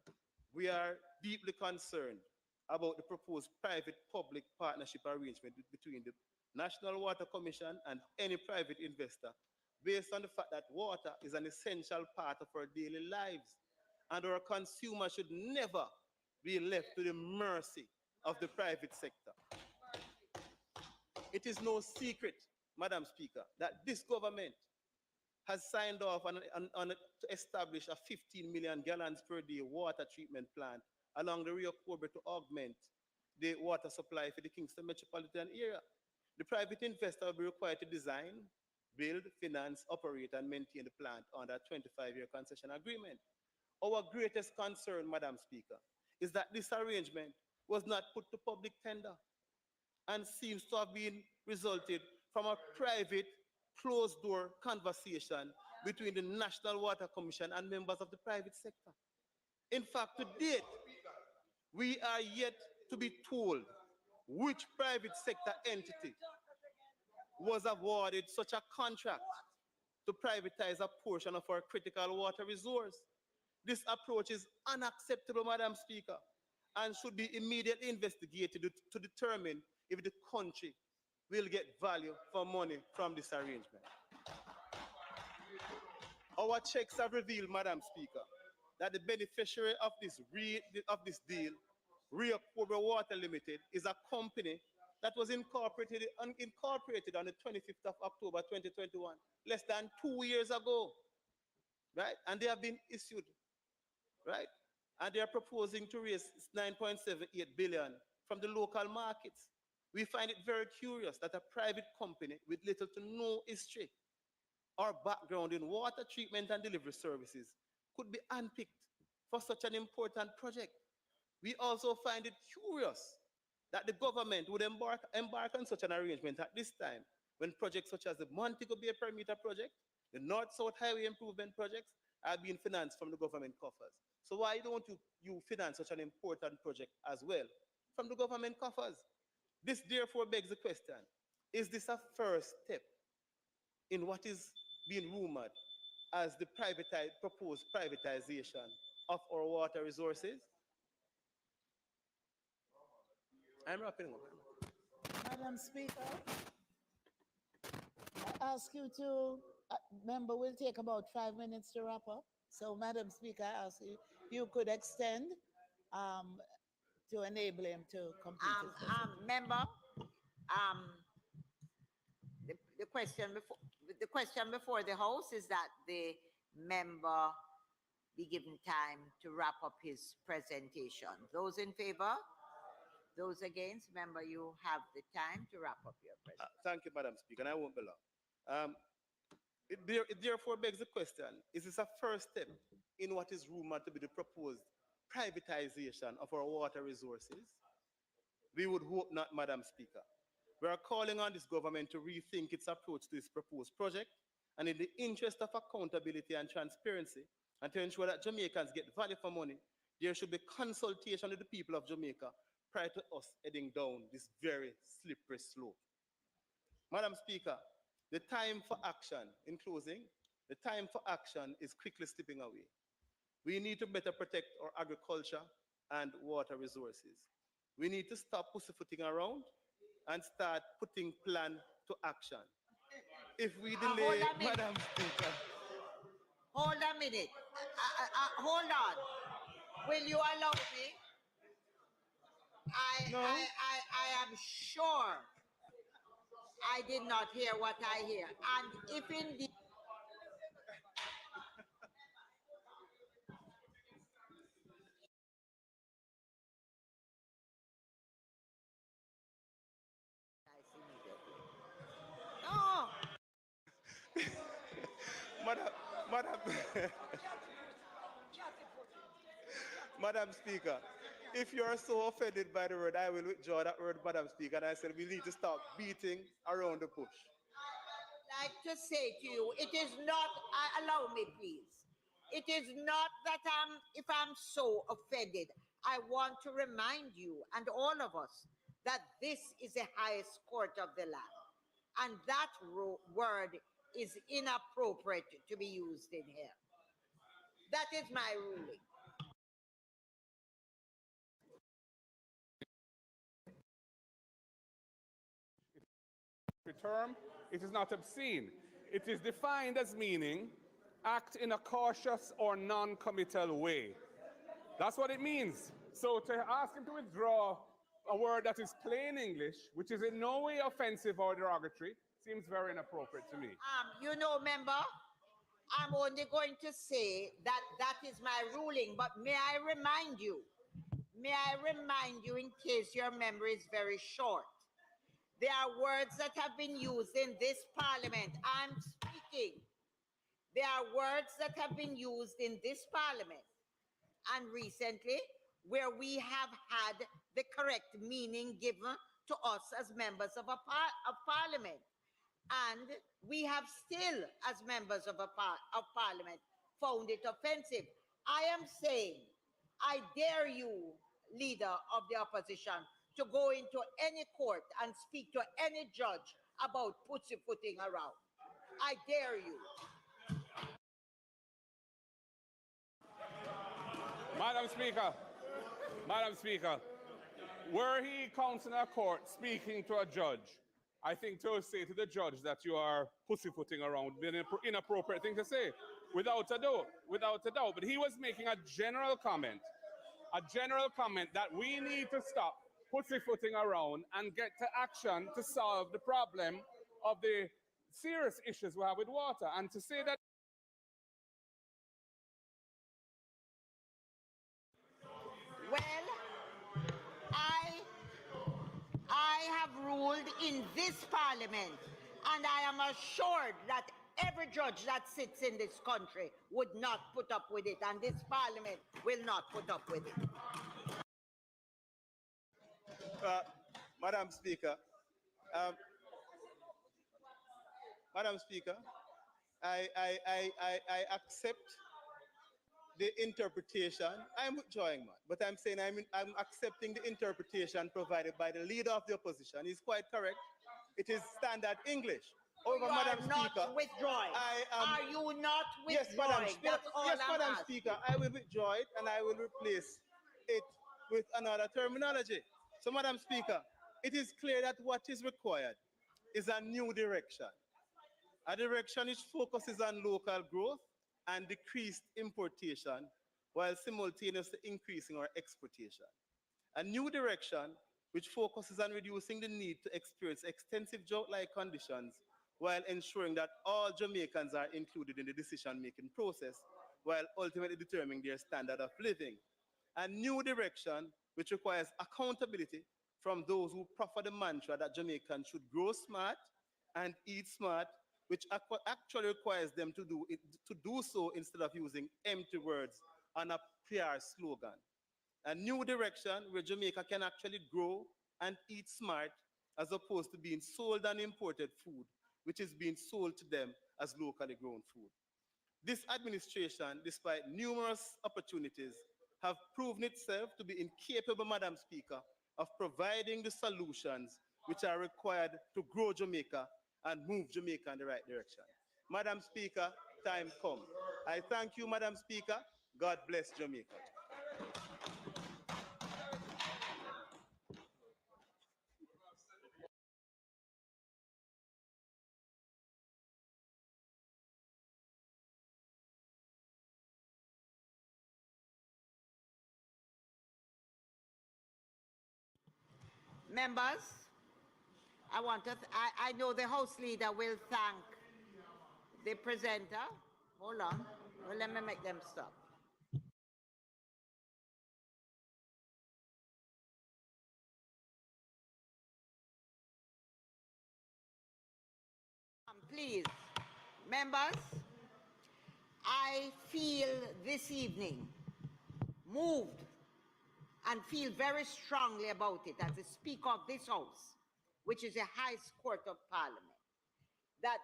we are deeply concerned about the proposed private-public partnership arrangement between the National Water Commission and any private investor, based on the fact that water is an essential part of our daily lives, and our consumers should never be left to the mercy of the private sector. It is no secret, Madam Speaker, that this government has signed off to establish a 15 million gallons per day water treatment plant along the Rio Cobre to augment the water supply for the Kingston metropolitan area. The private investor will be required to design, build, finance, operate, and maintain the plant under a 25-year concession agreement. Our greatest concern, Madam Speaker, is that this arrangement was not put to public tender and seems to have been resulted from a private, closed-door conversation between the National Water Commission and members of the private sector. In fact, to date, we are yet to be told which private sector entity was awarded such a contract to privatize a portion of our critical water resource. This approach is unacceptable, Madam Speaker, and should be immediately investigated to determine if the country will get value for money from this arrangement. Our checks have revealed, Madam Speaker, that the beneficiary of this deal, Rio Cobre Water Limited, is a company that was incorporated on the 25th of October 2021, less than 2 years ago, right? And they have been issued, right? And they are proposing to raise 9.78 billion from the local markets. We find it very curious that a private company with little to no history or background in water treatment and delivery services could be unpicked for such an important project. We also find it curious that the government would embark on such an arrangement at this time when projects such as the Montego Bay Perimeter Project, the North-South Highway Improvement Projects are being financed from the government coffers. So why don't you finance such an important project as well from the government coffers? This therefore begs the question, is this a first step in what is being rumored as the proposed privatization of our water resources? I'm wrapping up. Madam Speaker, I ask you to, member will take about 5 minutes to wrap up. So, Madam Speaker, I ask you if you could extend to enable him to complete his question. Member, the question before the House is that the member be given time to wrap up his presentation. Those in favor? Those against? Member, you have the time to wrap up your presentation. Thank you, Madam Speaker, and I won't be long. It therefore begs the question, is this a first step in what is rumored to be the proposed privatization of our water resources? We would hope not, Madam Speaker. We are calling on this government to rethink its approach to this proposed project, and in the interest of accountability and transparency, and to ensure that Jamaicans get value for money, there should be consultation with the people of Jamaica prior to us heading down this very slippery slope. Madam Speaker, the time for action, in closing, the time for action is quickly slipping away. We need to better protect our agriculture and water resources. We need to stop pussyfooting around and start putting plan to action. If we delay, Madam Speaker. Hold a minute. Hold on. Will you allow me? I am sure I did not hear what I hear. And if indeed Madam, Madam Speaker, if you are so offended by the word, I will withdraw that word, Madam Speaker. And I said we need to stop beating around the bush. Like to say to you, it is not, allow me please. It is not that if I'm so offended, I want to remind you and all of us that this is the highest court of the land. And that word is inappropriate to be used in here. That is my ruling. Term, it is not obscene. It is defined as meaning act in a cautious or non-committal way. That's what it means. So to ask him to withdraw a word that is plain English, which is in no way offensive or derogatory, seems very inappropriate to me. You know, member, I'm only going to say that that is my ruling, but may I remind you in case your memory is very short, there are words that have been used in this parliament. I'm speaking. There are words that have been used in this parliament and recently where we have had the correct meaning given to us as members of parliament. And we have still, as members of parliament, found it offensive. I am saying, I dare you, leader of the opposition, to go into any court and speak to any judge about pussyfooting around. I dare you. Madam Speaker, were he counseling a court speaking to a judge, I think to say to the judge that you are pussyfooting around would be an inappropriate thing to say, without a doubt. But he was making a general comment that we need to stop pussyfooting around and get to action to solve the problem of the serious issues we have with water. And to say that Well, I have ruled in this parliament, and I am assured that every judge that sits in this country would not put up with it, and this parliament will not put up with it. Madam Speaker, Madam Speaker, I accept the interpretation. I'm withdrawing, man, but I'm saying I'm accepting the interpretation provided by the leader of the opposition. He's quite correct. It is standard English. However, Madam Speaker, withdrawing. Are you not withdrawing? Yes, Madam. That's all yes, I'm Madam asking. Speaker, I will withdraw it and I will replace it with another terminology. So, Madam Speaker, it is clear that what is required is a new direction. A direction which focuses on local growth and decreased importation while simultaneously increasing our exportation. A new direction which focuses on reducing the need to experience extensive drought-like conditions while ensuring that all Jamaicans are included in the decision-making process while ultimately determining their standard of living. A new direction which requires accountability from those who proffer the mantra that Jamaicans should grow smart and eat smart, which actually requires them to do so instead of using empty words on a PR slogan. A new direction where Jamaica can actually grow and eat smart as opposed to being sold and imported food, which is being sold to them as locally grown food. This administration, despite numerous opportunities, have proven itself to be incapable, Madam Speaker, of providing the solutions which are required to grow Jamaica and move Jamaica in the right direction. Madam Speaker, time come. I thank you, Madam Speaker. God bless Jamaica. Members, I want to, I know the House Leader will thank the presenter. Hold on. Well, let me make them stop. Please, members, I feel this evening moved and feel very strongly about it as the Speaker of this House, which is the highest court of Parliament, that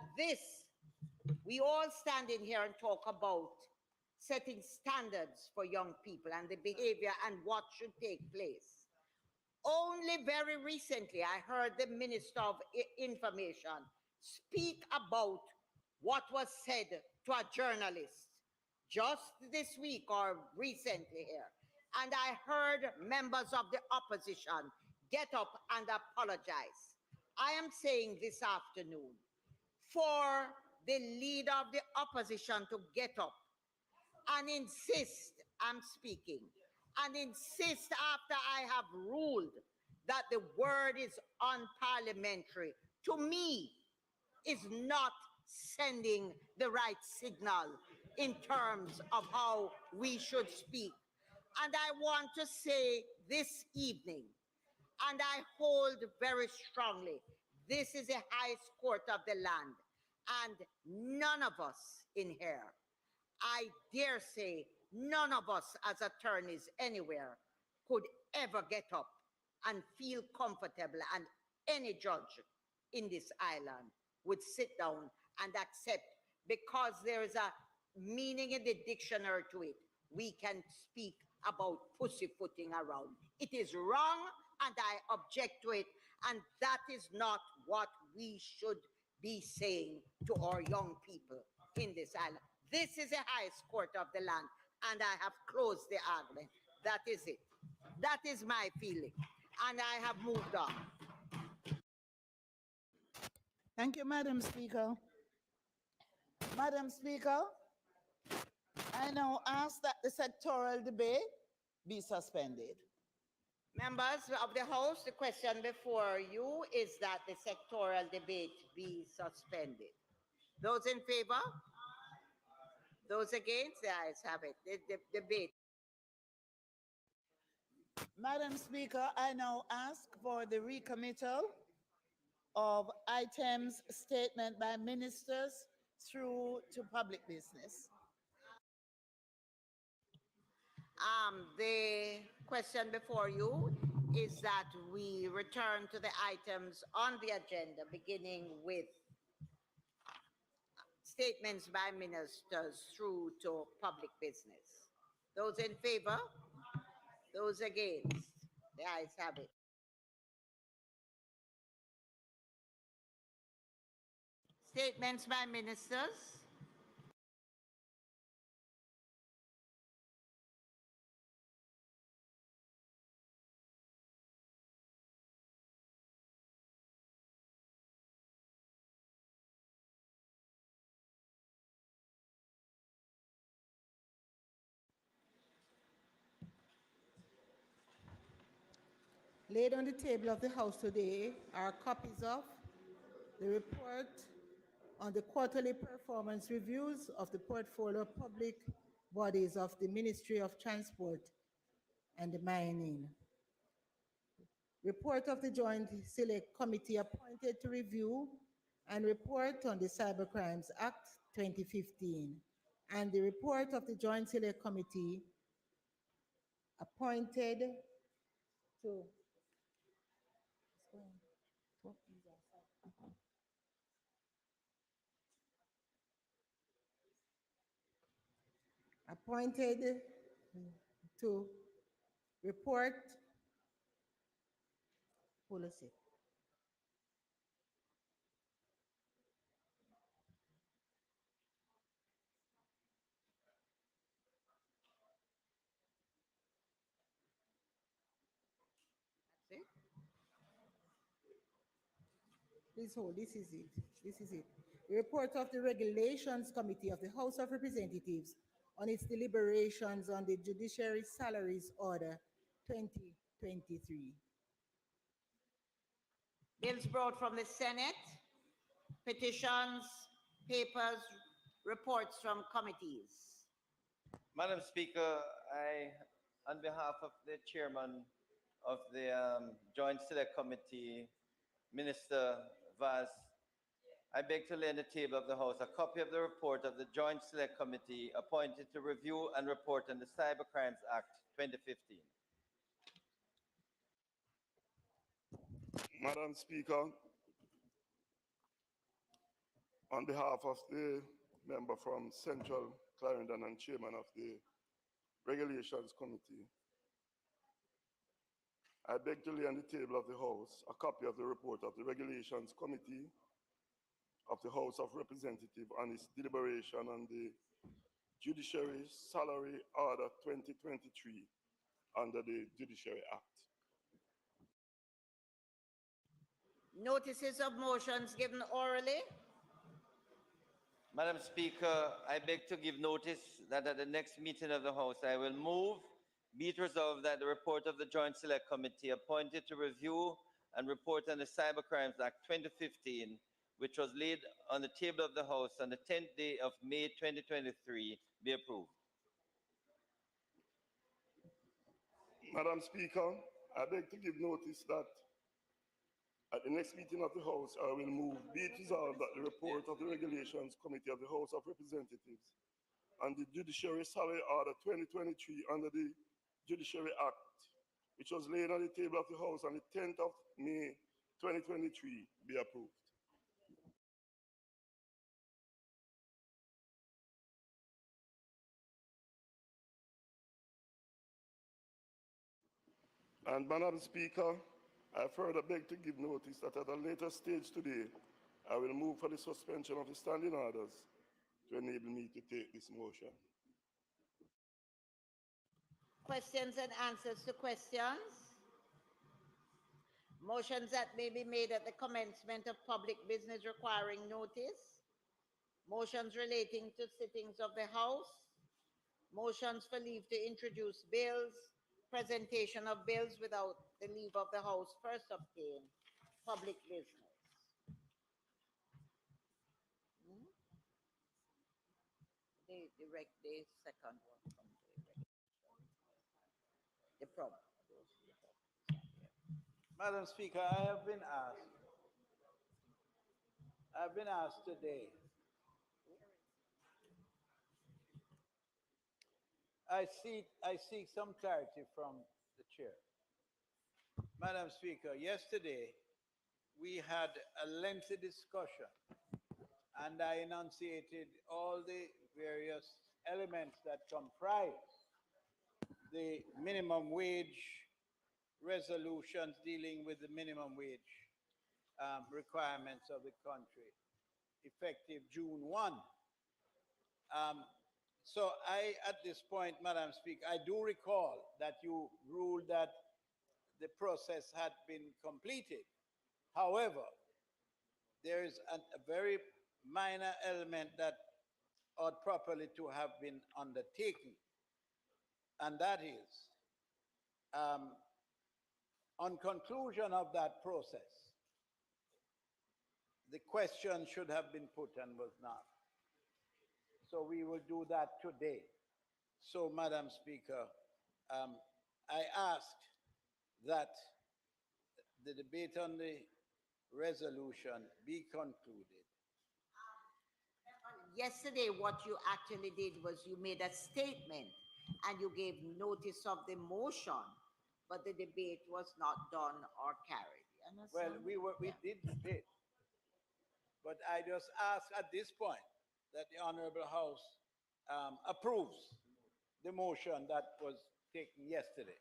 we all stand in here and talk about setting standards for young people and the behavior and what should take place. Only very recently, I heard the Minister of Information speak about what was said to a journalist just this week or recently here. And I heard members of the opposition get up and apologize. I am saying this afternoon for the leader of the opposition to get up and insist, I'm speaking, and insist after I have ruled that the word is unparliamentary, to me, is not sending the right signal in terms of how we should speak. And I want to say this evening, and I hold very strongly, this is the highest court of the land, and none of us in here, I dare say, none of us as attorneys anywhere could ever get up and feel comfortable, and any judge in this island would sit down and accept, because there is a meaning in the dictionary to it. We can speak about pussyfooting around. It is wrong, and I object to it, and that is not what we should be saying to our young people in this island. This is the highest court of the land, and I have closed the argument. That is it. That is my feeling, and I have moved on. Thank you, Madam Speaker. Madam Speaker, I now ask that the sectoral debate be suspended. Members of the House, the question before you is that the sectoral debate be suspended. Those in favor? Those against? The ayes have it. The debate. Madam Speaker, I now ask for the recommittal of items statement by ministers through to public business. The question before you is that we return to the items on the agenda, beginning with statements by ministers through to public business. Those in favor? Those against? The ayes have it. Statements by ministers. Laid on the table of the House today are copies of the report on the quarterly performance reviews of the portfolio of public bodies of the Ministry of Transport and Mining, report of the Joint Select Committee appointed to review and report on the Cybercrimes Act 2015, and the report of the Joint Select Committee appointed to report policy. Please hold, this is it. This is it. The report of the Regulations Committee of the House of Representatives on its deliberations on the Judiciary Salaries Order 2023. Bills brought from the Senate, petitions, papers, reports from committees. Madam Speaker, on behalf of the chairman of the Joint Select Committee, Minister Vaz, I beg to lay on the table of the House a copy of the report of the Joint Select Committee appointed to review and report on the Cybercrimes Act 2015. Madam Speaker, on behalf of the member from Central Clarendon and chairman of the Regulations Committee, I beg to lay on the table of the House a copy of the report of the Regulations Committee of the House of Representatives on its deliberation on the Judiciary Salary Order 2023 under the Judiciary Act. Notices of motions given orally. Madam Speaker, I beg to give notice that at the next meeting of the House, I will move, be it resolved that the report of the Joint Select Committee appointed to review and report on the Cybercrimes Act 2015, which was laid on the table of the House on the 10th day of May 2023, be approved. Madam Speaker, I beg to give notice that at the next meeting of the House, I will move, be it resolved that the report of the Regulations Committee of the House of Representatives and the Judiciary Salary Order 2023 under the Judiciary Act, which was laid on the table of the House on the 10th of May 2023, be approved. And Madam Speaker, I further beg to give notice that at a later stage today, I will move for the suspension of the standing orders to enable me to take this motion. Questions and answers to questions. Motions that may be made at the commencement of public business requiring notice. Motions relating to sittings of the House. Motions for leave to introduce bills. Presentation of bills without the leave of the House first obtained. Public business. The second one from the problem. Madam Speaker, I've been asked today. I seek some clarity from the chair. Madam Speaker, yesterday we had a lengthy discussion and I enunciated all the various elements that comprise the minimum wage resolutions dealing with the minimum wage requirements of the country, effective June 1. So at this point, Madam Speaker, I do recall that you ruled that the process had been completed. However, there is a very minor element that ought properly to have been undertaken, and that is, on conclusion of that process, the question should have been put and was not. So we will do that today. So, Madam Speaker, I asked that the debate on the resolution be concluded. Yesterday, what you actually did was you made a statement and you gave notice of the motion, but the debate was not done or carried. Well, we did debate, but I just ask at this point that the Honorable House approves the motion that was taken yesterday.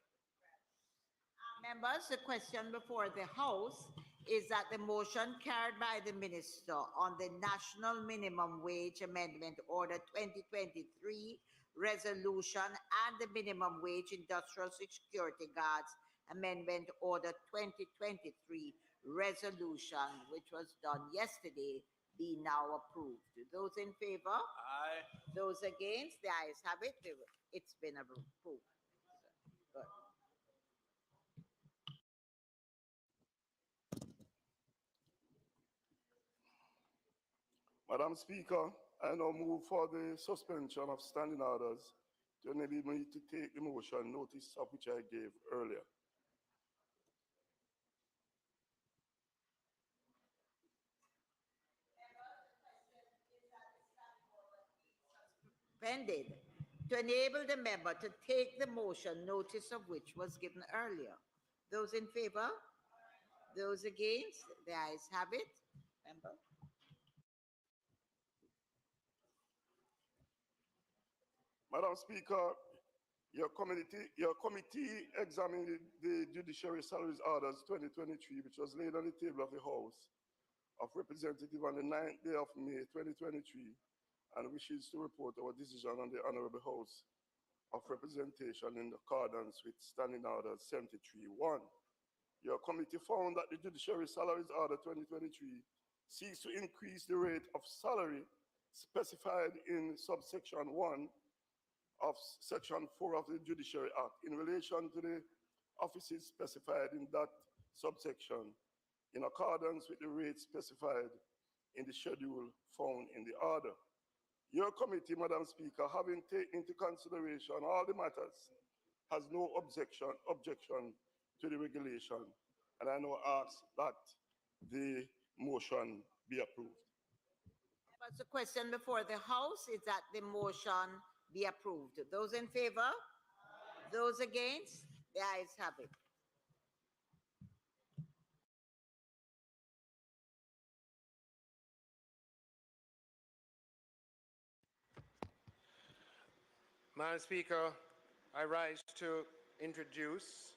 Members, the question before the House is that the motion carried by the Minister on the National Minimum Wage Amendment Order 2023 resolution and the Minimum Wage Industrial Security Guards Amendment Order 2023 resolution, which was done yesterday, be now approved. Those in favor? Aye. Those against? The ayes have it. It's been approved. Good. Madam Speaker, I now move for the suspension of standing orders to enable me to take the motion, notice of which I gave earlier. pending to enable the member to take the motion, notice of which was given earlier. Those in favor? Those against? The ayes have it. Member. Madam Speaker, your committee examined the Judiciary Salaries Orders 2023, which was laid on the table of the House of Representatives on the 9th day of May 2023, and wishes to report our decision on the Honorable House of Representation in accordance with Standing Order 73-1. Your committee found that the Judiciary Salaries Order 2023 seeks to increase the rate of salary specified in subsection 1 of Section 4 of the Judiciary Act in relation to the offices specified in that subsection in accordance with the rates specified in the schedule found in the order. Your committee, Madam Speaker, having taken into consideration all the matters, has no objection to the regulation, and I now ask that the motion be approved. What's the question before the House is that the motion be approved. Those in favor? Those against? The ayes have it. Madam Speaker, I rise to introduce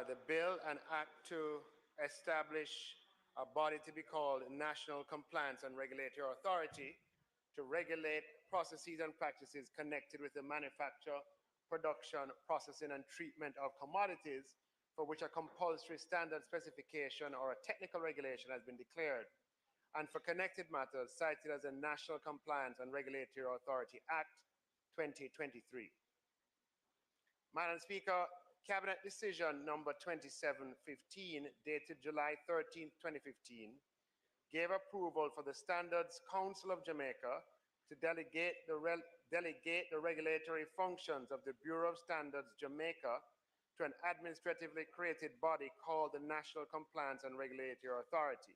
the bill and act to establish a body to be called National Compliance and Regulatory Authority to regulate processes and practices connected with the manufacture, production, processing, and treatment of commodities for which a compulsory standard specification or a technical regulation has been declared, and for connected matters cited as the National Compliance and Regulatory Authority Act 2023. Madam Speaker, Cabinet Decision number 2715, dated July 13, 2015, gave approval for the Standards Council of Jamaica to delegate the regulatory functions of the Bureau of Standards Jamaica to an administratively created body called the National Compliance and Regulatory Authority.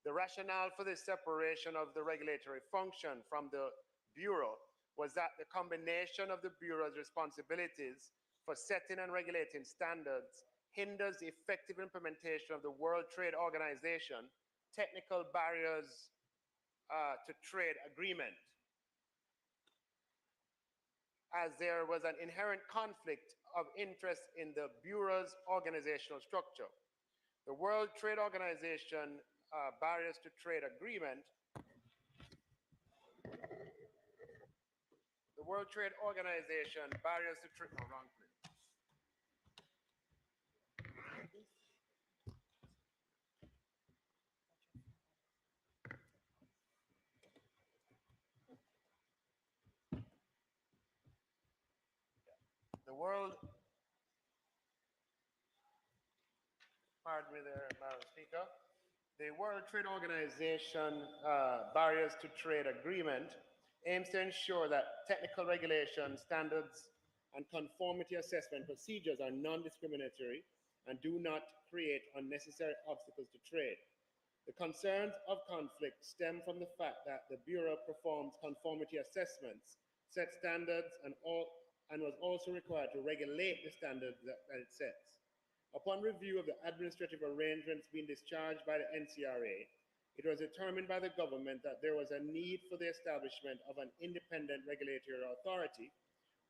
The rationale for this separation of the regulatory function from the Bureau was that the combination of the Bureau's responsibilities for setting and regulating standards hinders the effective implementation of the World Trade Organization technical barriers to trade agreement, as there was an inherent conflict of interest in the Bureau's organizational structure. The World Trade Organization barriers to trade agreement The World Trade Organization barriers to trade. No, wrong place. The World, pardon me there, Madam Speaker. The World Trade Organization barriers to trade agreement aims to ensure that technical regulation standards and conformity assessment procedures are non-discriminatory and do not create unnecessary obstacles to trade. The concerns of conflict stem from the fact that the Bureau performs conformity assessments, sets standards, and was also required to regulate the standards that it sets. Upon review of the administrative arrangements being discharged by the NCRA, it was determined by the government that there was a need for the establishment of an independent regulatory authority,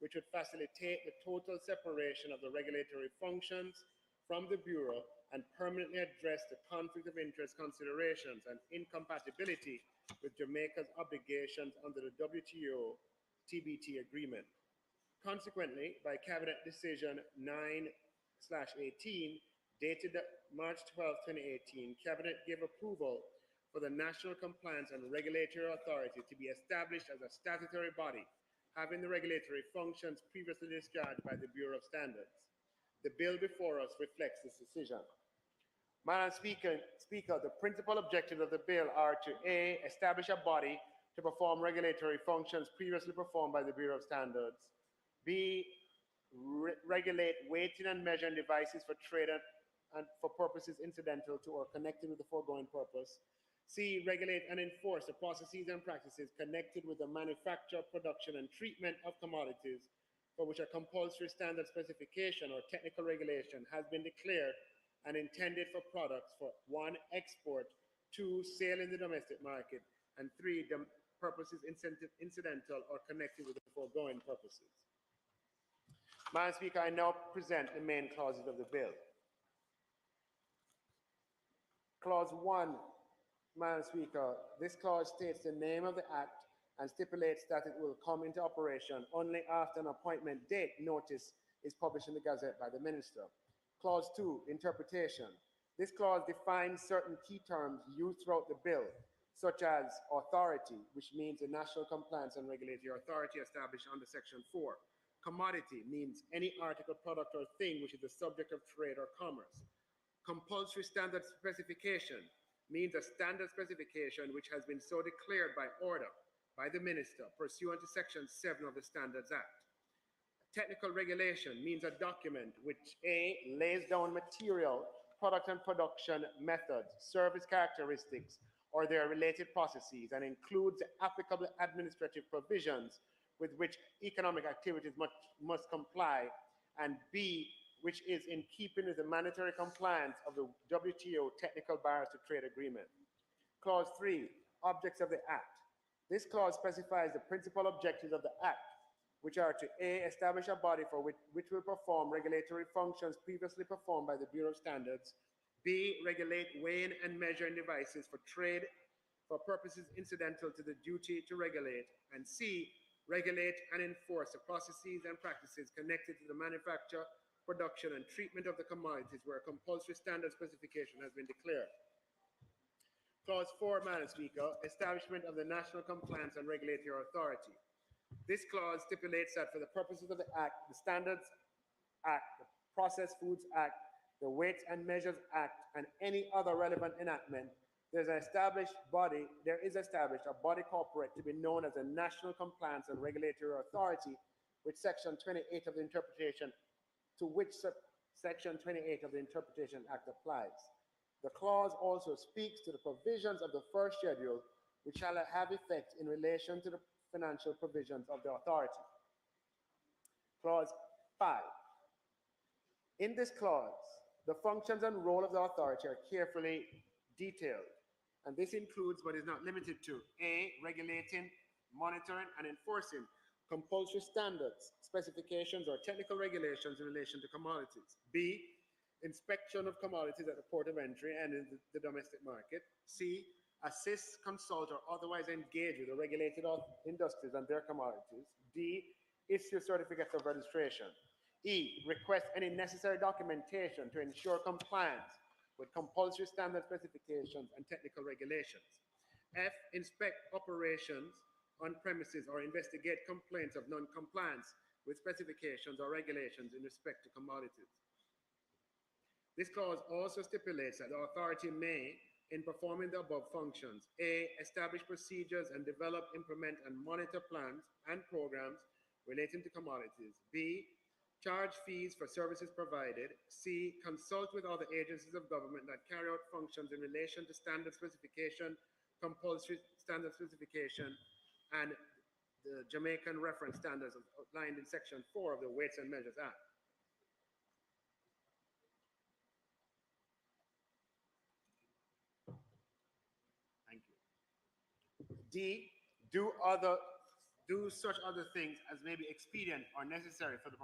which would facilitate the total separation of the regulatory functions from the Bureau and permanently address the conflict of interest considerations and incompatibility with Jamaica's obligations under the WTO TBT agreement. Consequently, by Cabinet Decision 9/18, dated March 12, 2018, Cabinet gave approval for the National Compliance and Regulatory Authority to be established as a statutory body, having the regulatory functions previously discharged by the Bureau of Standards. The bill before us reflects this decision. Madam Speaker, the principal objectives of the bill are to A, establish a body to perform regulatory functions previously performed by the Bureau of Standards, B, regulate weighting and measuring devices for trade and for purposes incidental to or connected with the foregoing purpose, C, regulate and enforce the processes and practices connected with the manufacture, production, and treatment of commodities for which a compulsory standard specification or technical regulation has been declared and intended for products for one, export, two, sale in the domestic market, and three, the purposes incidental or connected with the foregoing purposes. Madam Speaker, I now present the main clauses of the bill. Clause 1, Madam Speaker, this clause states the name of the act and stipulates that it will come into operation only after an appointment date notice is published in the Gazette by the Minister. Clause 2, interpretation. This clause defines certain key terms used throughout the bill, such as authority, which means the national compliance and regulatory authority established under Section 4. Commodity means any article, product, or thing which is the subject of trade or commerce. Compulsory standard specification means a standard specification which has been so declared by order by the Minister pursuant to Section 7 of the Standards Act. Technical regulation means a document which A, lays down material, product and production methods, service characteristics, or their related processes, and includes applicable administrative provisions with which economic activities must comply, and B, which is in keeping with the mandatory compliance of the WTO Technical Barriers to Trade Agreement. Clause 3, objects of the Act. This clause specifies the principal objectives of the Act, which are to A, establish a body for which will perform regulatory functions previously performed by the Bureau of Standards, B, regulate weighing and measuring devices for trade for purposes incidental to the duty to regulate, and C, regulate and enforce the processes and practices connected to the manufacture, production, and treatment of the commodities where a compulsory standard specification has been declared. Clause 4, Madam Speaker, establishment of the National Compliance and Regulatory Authority. This clause stipulates that for the purposes of the Act, the Standards Act, the Processed Foods Act, the Weights and Measures Act, and any other relevant enactment, there is established a body corporate to be known as the National Compliance and Regulatory Authority, which Section 28 of the Interpretation Act applies. The clause also speaks to the provisions of the first schedule, which shall have effect in relation to the financial provisions of the authority. Clause 5. In this clause, the functions and role of the authority are carefully detailed, and this includes but is not limited to A, regulating, monitoring, and enforcing compulsory standards, specifications, or technical regulations in relation to commodities. B, inspection of commodities at the port of entry and in the domestic market. C, assist, consult, or otherwise engage with the regulated industries and their commodities. D, issue certificates of registration. E, request any necessary documentation to ensure compliance with compulsory standard specifications and technical regulations. F, inspect operations on premises or investigate complaints of non-compliance with specifications or regulations in respect to commodities. This clause also stipulates that the authority may, in performing the above functions, A, establish procedures and develop, implement, and monitor plans and programs relating to commodities. B, charge fees for services provided. C, consult with other agencies of government that carry out functions in relation to standard specification, compulsory standard specification, and the Jamaican reference standards outlined in Section 4 of the Weights and Measures Act. D, do such other things as may be expedient or necessary for the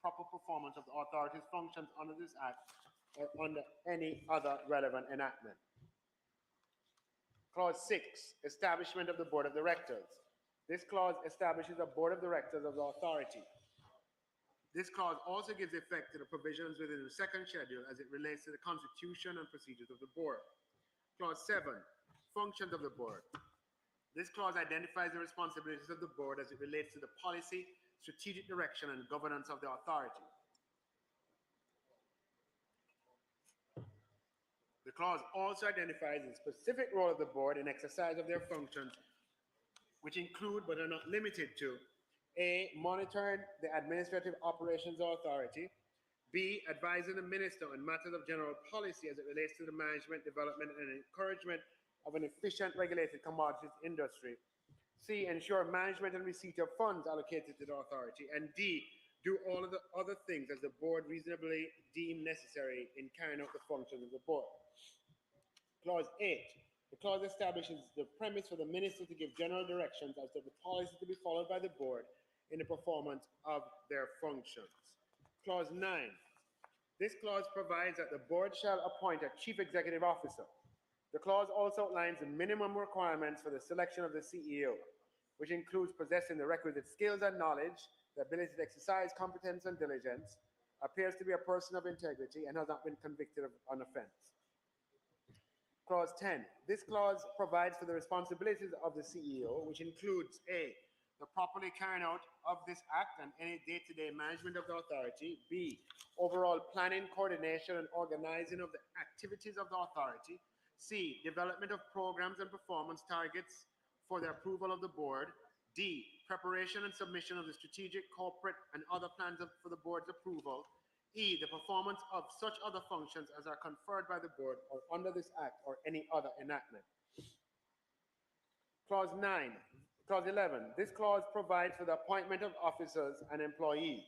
proper performance of the authority's functions under this Act or under any other relevant enactment. Clause 6, establishment of the Board of Directors. This clause establishes a Board of Directors of the authority. This clause also gives effect to the provisions within the second schedule as it relates to the constitution and procedures of the board. Clause 7, functions of the board. This clause identifies the responsibilities of the board as it relates to the policy, strategic direction, and governance of the authority. The clause also identifies the specific role of the board in exercise of their functions, which include but are not limited to A, monitoring the administrative operations of authority, B, advising the minister on matters of general policy as it relates to the management, development, and encouragement of an efficient regulated commodities industry. C, ensure management and receipt of funds allocated to the authority. And D, do all of the other things as the board reasonably deem necessary in carrying out the functions of the board. Clause 8. The clause establishes the premise for the minister to give general directions as to the policy to be followed by the board in the performance of their functions. Clause 9. This clause provides that the board shall appoint a chief executive officer. The clause also outlines the minimum requirements for the selection of the CEO, which includes possessing the requisite skills and knowledge, the ability to exercise competence and diligence, appears to be a person of integrity, and has not been convicted of an offense. Clause 10. This clause provides for the responsibilities of the CEO, which includes A, the properly carrying out of this act and any day-to-day management of the authority. B, overall planning, coordination, and organizing of the activities of the authority. C, development of programs and performance targets for the approval of the board. D, preparation and submission of the strategic, corporate, and other plans for the board's approval. E, the performance of such other functions as are conferred by the board or under this act or any other enactment. Clause 11. This clause provides for the appointment of officers and employees.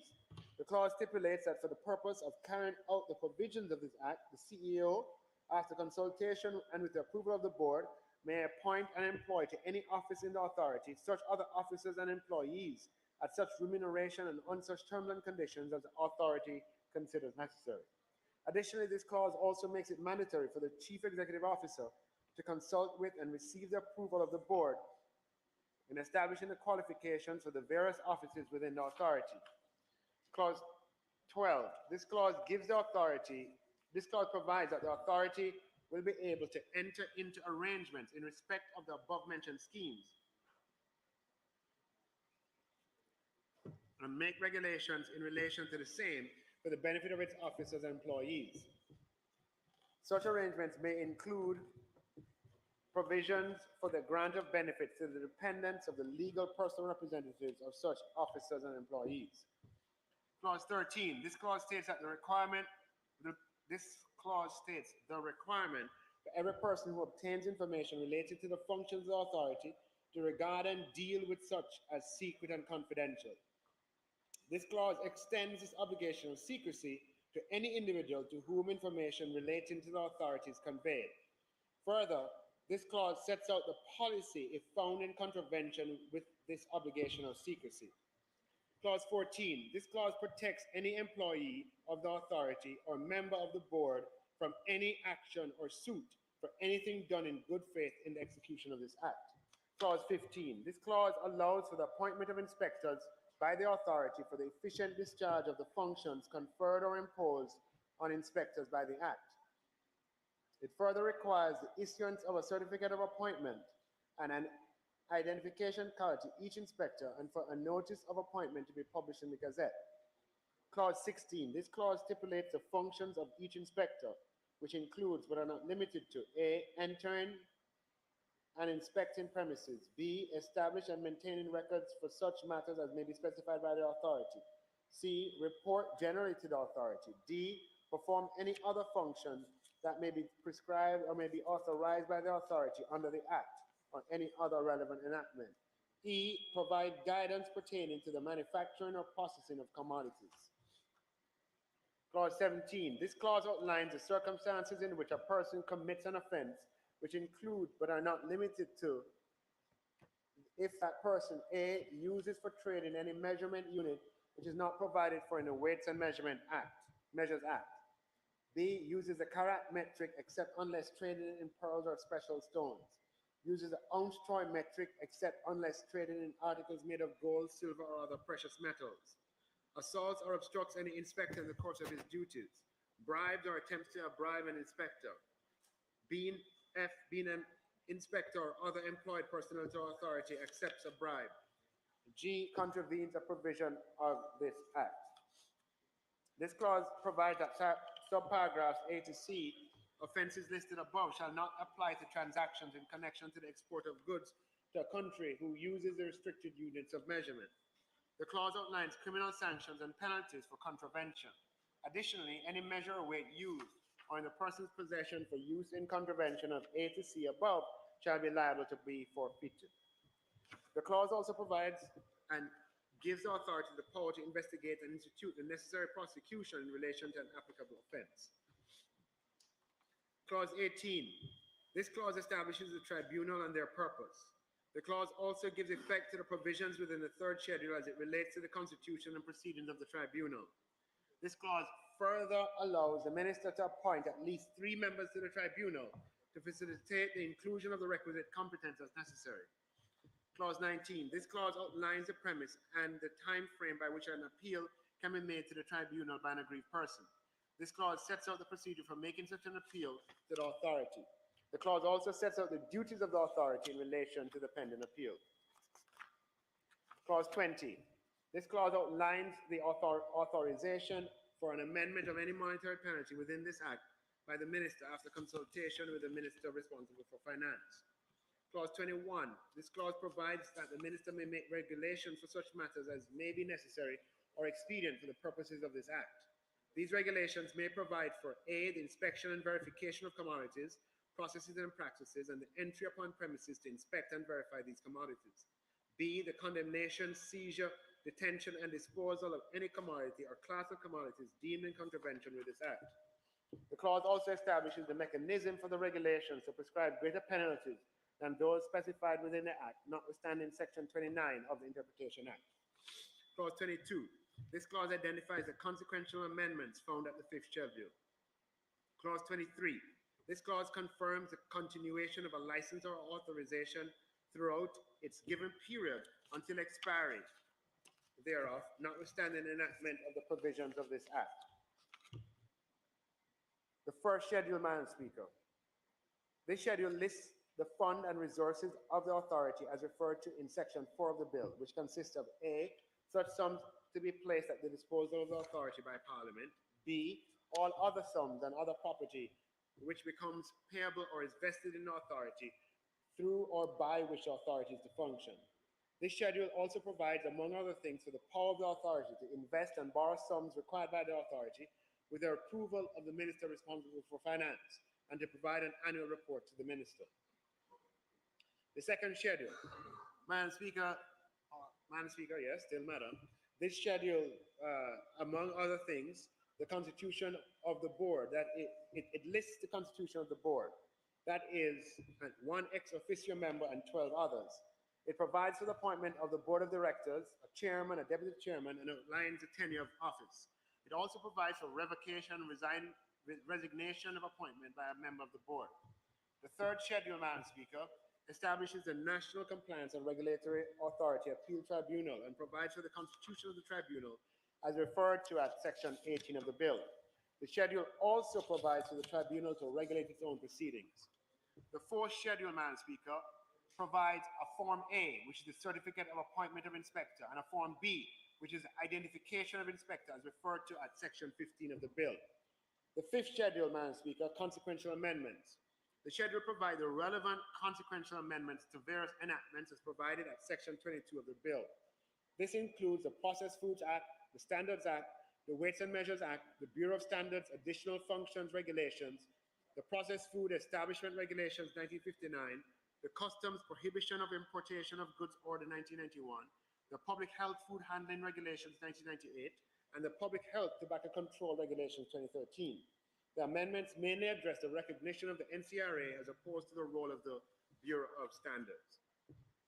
The clause stipulates that for the purpose of carrying out the provisions of this act, the CEO, after consultation and with the approval of the board, may appoint and employ to any office in the authority such other officers and employees at such remuneration and on such terms and conditions as the authority considers necessary. Additionally, this clause also makes it mandatory for the chief executive officer to consult with and receive the approval of the board in establishing the qualifications for the various offices within the authority. Clause 12. This clause provides that the authority will be able to enter into arrangements in respect of the above-mentioned schemes and make regulations in relation to the same for the benefit of its officers and employees. Such arrangements may include provisions for the grant of benefits to the dependents of the legal personal representatives of such officers and employees. Clause 13. This clause states that the requirement for every person who obtains information related to the functions of the authority to regard and deal with such as secret and confidential. This clause extends this obligation of secrecy to any individual to whom information relating to the authority is conveyed. Further, this clause sets out the policy if found in contravention with this obligation of secrecy. Clause 14. This clause protects any employee of the authority or member of the board from any action or suit for anything done in good faith in the execution of this act. Clause 15. This clause allows for the appointment of inspectors by the authority for the efficient discharge of the functions conferred or imposed on inspectors by the act. It further requires the issuance of a certificate of appointment and an identification card to each inspector and for a notice of appointment to be published in the Gazette. Clause 16. This clause stipulates the functions of each inspector, which includes but are not limited to A, entering and inspecting premises, B, establish and maintaining records for such matters as may be specified by the authority, C, report generally to the authority, D, perform any other function that may be prescribed or may be authorized by the authority under the Act or any other relevant enactment, E, provide guidance pertaining to the manufacturing or processing of commodities. Clause 17. This clause outlines the circumstances in which a person commits an offense, which include but are not limited to if that person A, uses for trading any measurement unit which is not provided for in the Weights and Measures Act. B, uses the carat metric except unless traded in pearls or special stones. Uses the ounce troy metric except unless traded in articles made of gold, silver, or other precious metals. Assaults or obstructs any inspector in the course of his duties. Bribes or attempts to bribe an inspector. Being an inspector or other employed personnel to authority accepts a bribe. G, contravenes a provision of this act. This clause provides that subparagraphs A to C, offenses listed above, shall not apply to transactions in connection to the export of goods to a country who uses the restricted units of measurement. The clause outlines criminal sanctions and penalties for contravention. Additionally, any measure or weight used or in the person's possession for use in contravention of A to C above shall be liable to be forfeited. The clause also provides and gives the authority the power to investigate and institute the necessary prosecution in relation to an applicable offense. Clause 18. This clause establishes the tribunal and their purpose. The clause also gives effect to the provisions within the third schedule as it relates to the constitution and proceedings of the tribunal. This clause further allows the minister to appoint at least 3 members to the tribunal to facilitate the inclusion of the requisite competence as necessary. Clause 19. This clause outlines the premise and the time frame by which an appeal can be made to the tribunal by an aggrieved person. This clause sets out the procedure for making such an appeal to the authority. The clause also sets out the duties of the authority in relation to the pending appeal. Clause 20. This clause outlines the authorization for an amendment of any monetary penalty within this act by the minister after consultation with the minister responsible for finance. Clause 21. This clause provides that the minister may make regulations for such matters as may be necessary or expedient for the purposes of this act. These regulations may provide for A, the inspection and verification of commodities, processes and practices, and the entry upon premises to inspect and verify these commodities. B, the condemnation, seizure, detention, and disposal of any commodity or class of commodities deemed in contravention with this act. The clause also establishes the mechanism for the regulations to prescribe greater penalties than those specified within the act, notwithstanding Section 29 of the Interpretation Act. Clause 22. This clause identifies the consequential amendments found at the 5th schedule. Clause 23. This clause confirms the continuation of a license or authorization throughout its given period until expiry thereof, notwithstanding enactment of the provisions of this act. The first schedule, Madam Speaker. This schedule lists the fund and resources of the authority as referred to in Section 4 of the bill, which consists of A, such sums to be placed at the disposal of the authority by Parliament; B, all other sums and other property which becomes payable or is vested in the authority through or by which the authority is to function. This schedule also provides, among other things, for the power of the authority to invest and borrow sums required by the authority with the approval of the minister responsible for finance, and to provide an annual report to the minister. The second schedule. Madam Speaker, yes, still Madam. This schedule, among other things, the constitution of the board, that it lists the constitution of the board. That is 1 ex officio member and 12 others. It provides for the appointment of the board of directors, a chairman, a deputy chairman, and outlines the tenure of office. It also provides for revocation, resignation of appointment by a member of the board. The third schedule, Madam Speaker, establishes the National Compliance and Regulatory Authority Appeal Tribunal and provides for the constitution of the tribunal as referred to at Section 18 of the bill. The schedule also provides for the tribunal to regulate its own proceedings. The fourth schedule, Madam Speaker, provides a Form A, which is the certificate of appointment of inspector, and a Form B, which is identification of inspector as referred to at Section 15 of the bill. The fifth schedule, Madam Speaker, consequential amendments. The schedule provides the relevant consequential amendments to various enactments as provided at Section 22 of the bill. This includes the Processed Foods Act, the Standards Act, the Weights and Measures Act, the Bureau of Standards Additional Functions Regulations, the Processed Food Establishment Regulations 1959, the Customs Prohibition of Importation of Goods Order 1991, the Public Health Food Handling Regulations 1998, and the Public Health Tobacco Control Regulations 2013. The amendments mainly address the recognition of the NCRA as opposed to the role of the Bureau of Standards.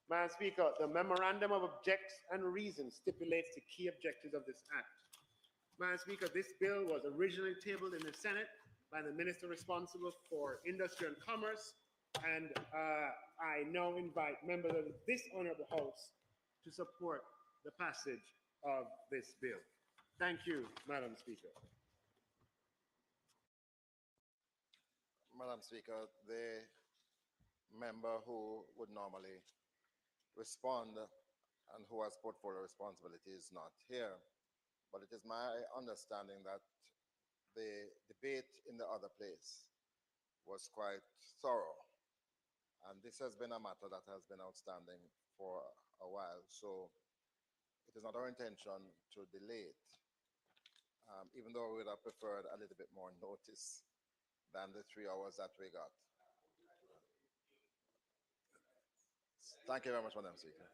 Madam Speaker, the Memorandum of Objects and Reasons stipulates the key objectives of this act. Madam Speaker, this bill was originally tabled in the Senate by the Minister responsible for Industry and Commerce, and I now invite members of this honorable House to support the passage of this bill. Thank you, Madam Speaker. Madam Speaker, the member who would normally respond and who has portfolio responsibility is not here. But it is my understanding that the debate in the other place was quite thorough. And this has been a matter that has been outstanding for a while. So it is not our intention to delay it, even though we would have preferred a little bit more notice than the 3 hours that we got. Thank you very much, Madam Speaker.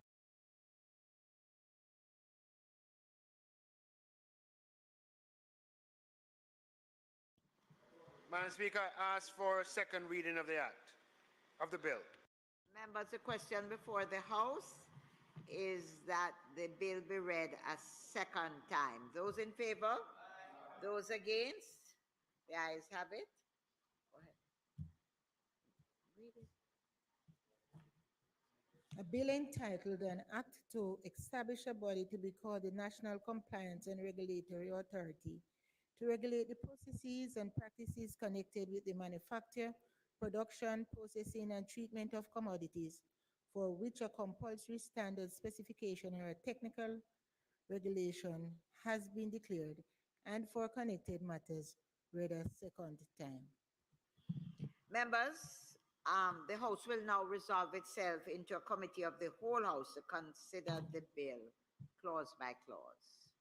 Madam Speaker, I ask for a second reading of the act, of the bill. Members, the question before the House is that the bill be read a second time. Those in favor? Those against? The ayes have it. Go ahead. Read it. A bill entitled An Act to Establish a Body to be called the National Compliance and Regulatory Authority to regulate the processes and practices connected with the manufacture, production, processing, and treatment of commodities for which a compulsory standard specification or a technical regulation has been declared, and for connected matters read a second time. Members, the House will now resolve itself into a committee of the whole House to consider the bill clause by clause.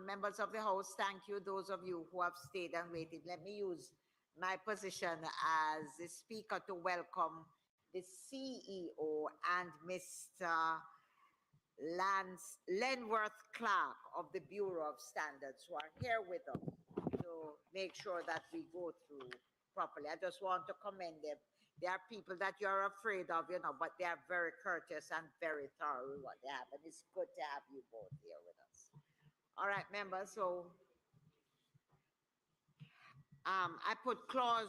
Members of the House, thank you. Those of you who have stayed and waited, let me use my position as the Speaker to welcome the CEO and Mr. Lenworth Clark of the Bureau of Standards, who are here with us to make sure that we go through properly. I just want to commend them. There are people that you're afraid of, but they are very courteous and very thorough with what they have. And it's good to have you both here with us. All right, members, so I put clause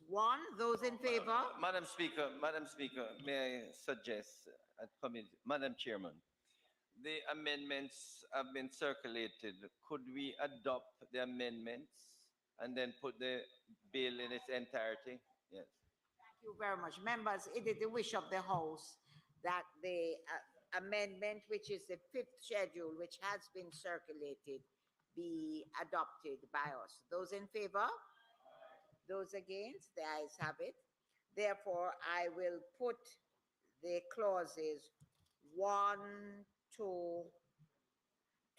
1. Those in favor? Madam Speaker, may I suggest, Madam Chairman, the amendments have been circulated. Could we adopt the amendments and then put the bill in its entirety? Yes. Thank you very much. Members, it is the wish of the House that the amendment, which is the 5th schedule, which has been circulated, be adopted by us. Those in favor? Those against? The ayes have it. Therefore, I will put the clauses 1 to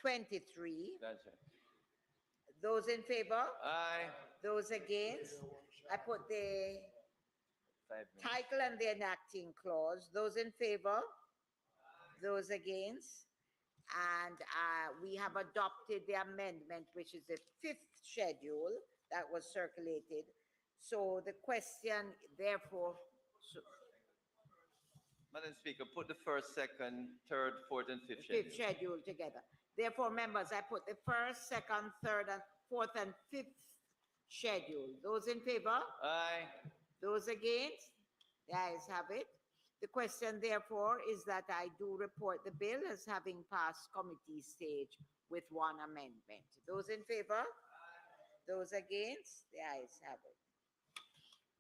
23. That's it. Those in favor? Aye. Those against? I put the 5 minutes. title and the enacting clause. Those in favor? Those against? And we have adopted the amendment, which is the 5th schedule that was circulated. So the question, therefore, Madam Speaker, put the first, second, third, fourth, and fifth fifth schedule. schedule together. Therefore, members, I put the first, second, third, and fourth, and fifth schedule. Those in favor? Aye. Those against? The ayes have it. The question, therefore, is that I do report the bill as having passed committee stage with one amendment. Those in favor? Those against? The ayes have it.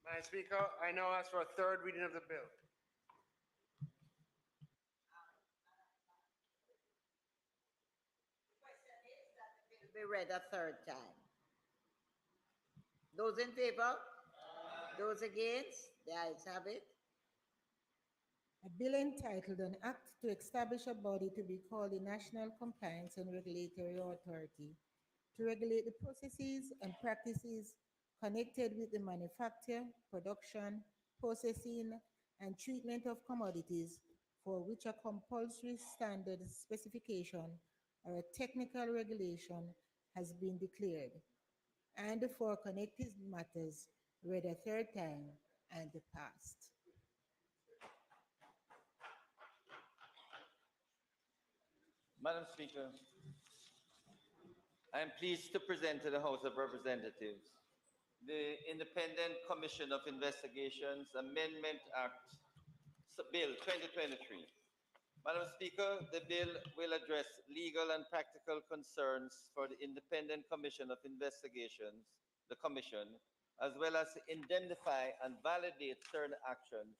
Madam Speaker, I now ask for a third reading of the bill. Be read a third time. Those in favor? Those against? The ayes have it. A bill entitled An Act to Establish a Body to be called the National Compliance and Regulatory Authority to regulate the processes and practices connected with the manufacture, production, processing, and treatment of commodities for which a compulsory standard specification or a technical regulation has been declared, and for connected matters read a third time and passed. Madam Speaker, I am pleased to present to the House of Representatives the Independent Commission of Investigations Amendment Act, Bill 2023. Madam Speaker, the bill will address legal and practical concerns for the Independent Commission of Investigations, the Commission, as well as indemnify and validate certain actions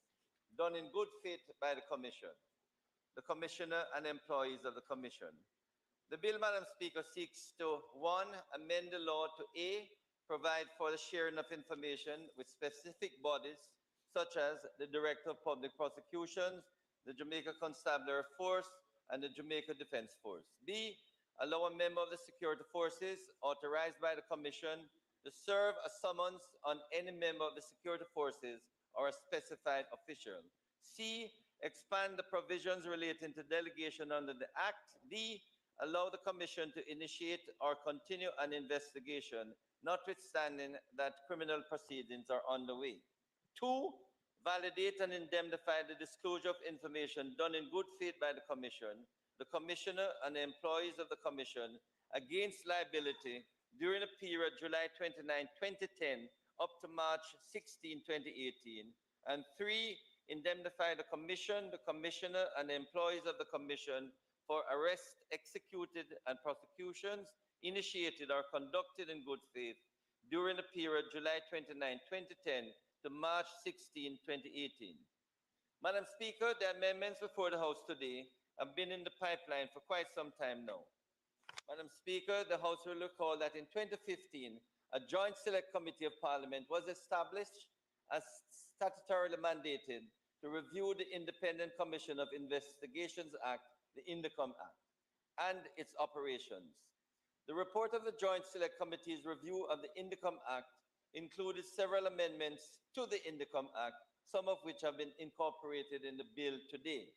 done in good faith by the Commission, the Commissioner, and employees of the Commission. The bill, Madam Speaker, seeks to, 1, amend the law to A, provide for the sharing of information with specific bodies, such as the Director of Public Prosecutions, the Jamaica Constabulary Force, and the Jamaica Defense Force. B, allow a member of the security forces authorized by the Commission to serve a summons on any member of the security forces or a specified official. C, expand the provisions relating to delegation under the Act. D, allow the Commission to initiate or continue an investigation, notwithstanding that criminal proceedings are underway. 2, validate and indemnify the disclosure of information done in good faith by the Commission, the Commissioner, and the employees of the Commission against liability during the period July 29, 2010 up to March 16, 2018. And 3, indemnify the Commission, the Commissioner, and the employees of the Commission for arrests executed and prosecutions initiated or conducted in good faith during the period July 29, 2010 to March 16, 2018. Madam Speaker, the amendments before the House today have been in the pipeline for quite some time now. Madam Speaker, the House will recall that in 2015, a Joint Select Committee of Parliament was established as statutorily mandated to review the Independent Commission of Investigations Act, the INDECOM Act, and its operations. The report of the Joint Select Committee's review of the INDECOM Act included several amendments to the INDECOM Act, some of which have been incorporated in the bill today.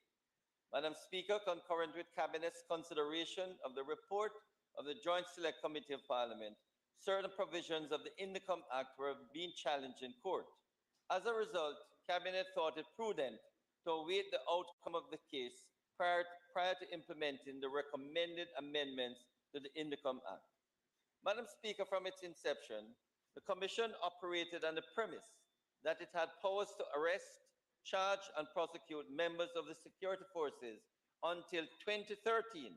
Madam Speaker, concurrent with Cabinet's consideration of the report of the Joint Select Committee of Parliament, certain provisions of the INDECOM Act were being challenged in court. As a result, Cabinet thought it prudent to await the outcome of the case prior to implementing the recommended amendments to the INDECOM Act. Madam Speaker, from its inception, the Commission operated on the premise that it had powers to arrest, charge, and prosecute members of the security forces until 2013,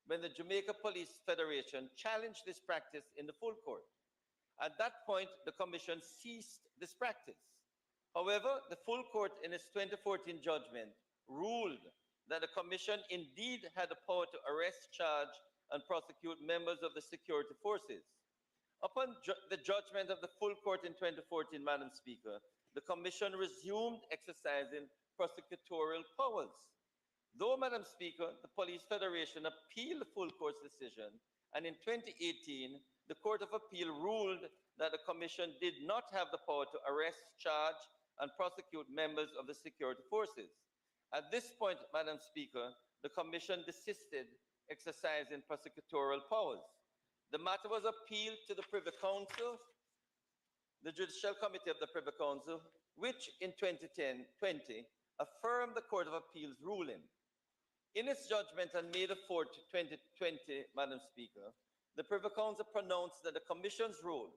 when the Jamaica Police Federation challenged this practice in the full court. At that point, the Commission ceased this practice. However, the full court, in its 2014 judgment, ruled that the Commission indeed had the power to arrest, charge, and prosecute members of the security forces. Upon the judgment of the full court in 2014, Madam Speaker, the Commission resumed exercising prosecutorial powers. Though, Madam Speaker, the Police Federation appealed the full court's decision, and in 2018, the Court of Appeal ruled that the Commission did not have the power to arrest, charge, and prosecute members of the security forces. At this point, Madam Speaker, the Commission desisted exercising prosecutorial powers. The matter was appealed to the Privy Council, the Judicial Committee of the Privy Council, which in 2020 affirmed the Court of Appeal's ruling. In its judgment on May 4, 2020, Madam Speaker, the Privy Council pronounced that the Commission's rule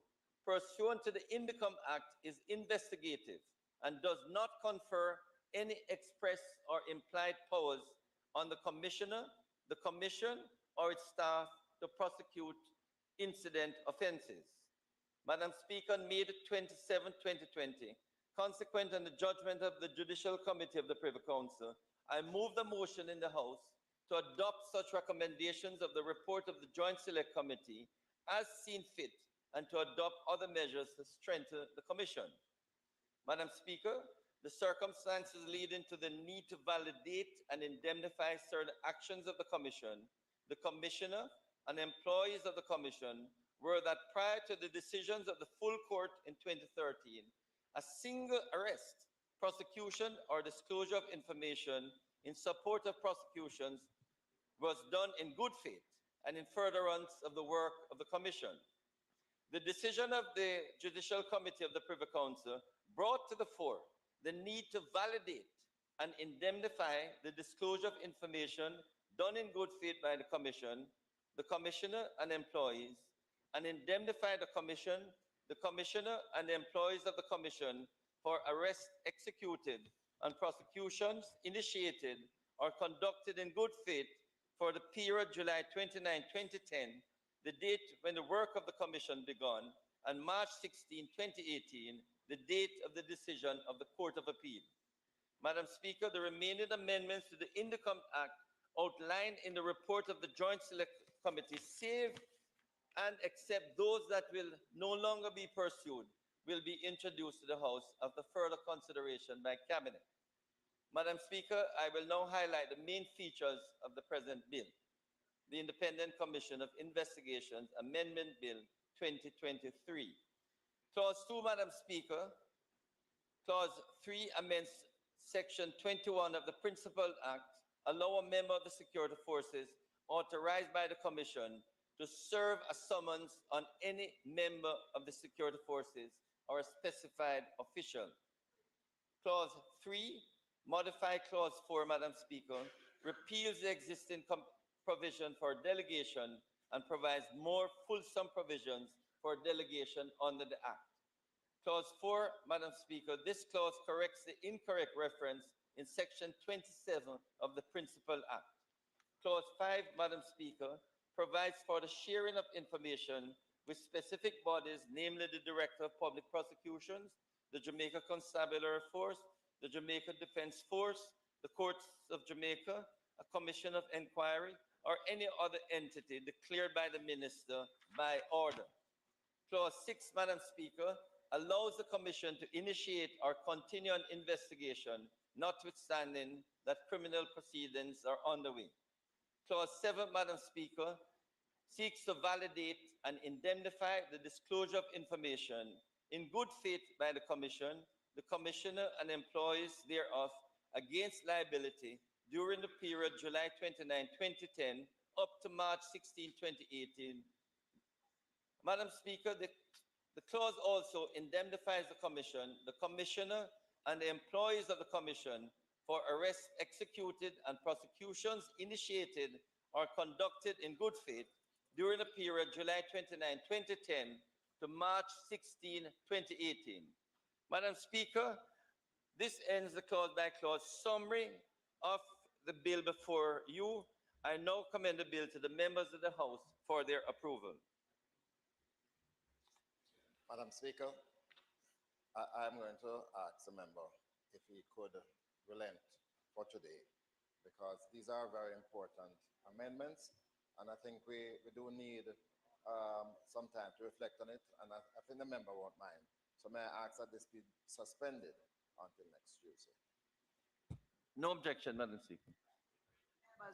pursuant to the INDECOM Act is investigative and does not confer any express or implied powers on the Commissioner, the Commission, or its staff to prosecute incident offences. Madam Speaker, on May 27, 2020, consequent on the judgment of the Judicial Committee of the Privy Council, I move the motion in the House to adopt such recommendations of the report of the Joint Select Committee as seen fit and to adopt other measures to strengthen the Commission. Madam Speaker, the circumstances leading to the need to validate and indemnify certain actions of the Commission, the Commissioner, and employees of the Commission were that prior to the decisions of the full court in 2013, a single arrest, prosecution, or disclosure of information in support of prosecutions was done in good faith and in furtherance of the work of the Commission. The decision of the Judicial Committee of the Privy Council brought to the fore the need to validate and indemnify the disclosure of information done in good faith by the Commission, the Commissioner, and employees, and indemnify the Commission, the Commissioner, and the employees of the Commission for arrests executed and prosecutions initiated or conducted in good faith for the period July 29, 2010, the date when the work of the Commission began, and March 16, 2018, the date of the decision of the Court of Appeal. Madam Speaker, the remaining amendments to the INDECOM Act outlined in the report of the Joint Select Committee, save and except those that will no longer be pursued, will be introduced to the House after further consideration by Cabinet. Madam Speaker, I will now highlight the main features of the present bill, the Independent Commission of Investigations Amendment Bill 2023. Clause 2, Madam Speaker, Clause 3 amends Section 21 of the Principal Act, allow a member of the security forces authorized by the Commission to serve a summons on any member of the security forces or a specified official. Clause 3, modify Clause 4, Madam Speaker, repeals the existing provision for delegation and provides more fulsome provisions for delegation under the Act. Clause 4, Madam Speaker, this clause corrects the incorrect reference in Section 27 of the Principal Act. Clause 5, Madam Speaker, provides for the sharing of information with specific bodies, namely the Director of Public Prosecutions, the Jamaica Constabulary Force, the Jamaica Defense Force, the Courts of Jamaica, a Commission of Inquiry, or any other entity declared by the Minister by order. Clause 6, Madam Speaker, allows the Commission to initiate or continue an investigation, notwithstanding that criminal proceedings are underway. Clause 7, Madam Speaker, seeks to validate and indemnify the disclosure of information in good faith by the Commission, the Commissioner and employees thereof against liability during the period July 29, 2010 up to March 16, 2018. Madam Speaker, the clause also indemnifies the Commission, the Commissioner, and the employees of the Commission for arrests executed and prosecutions initiated or conducted in good faith during the period July 29, 2010 to March 16, 2018. Madam Speaker, this ends the clause-by-clause summary of the bill before you. I now commend the bill to the members of the House for their approval. Madam Speaker, I'm going to ask the member if he could relent for today, because these are very important amendments, and I think we do need some time to reflect on it, and I think the member won't mind. So may I ask that this be suspended until next Tuesday? No objection, Madam Speaker.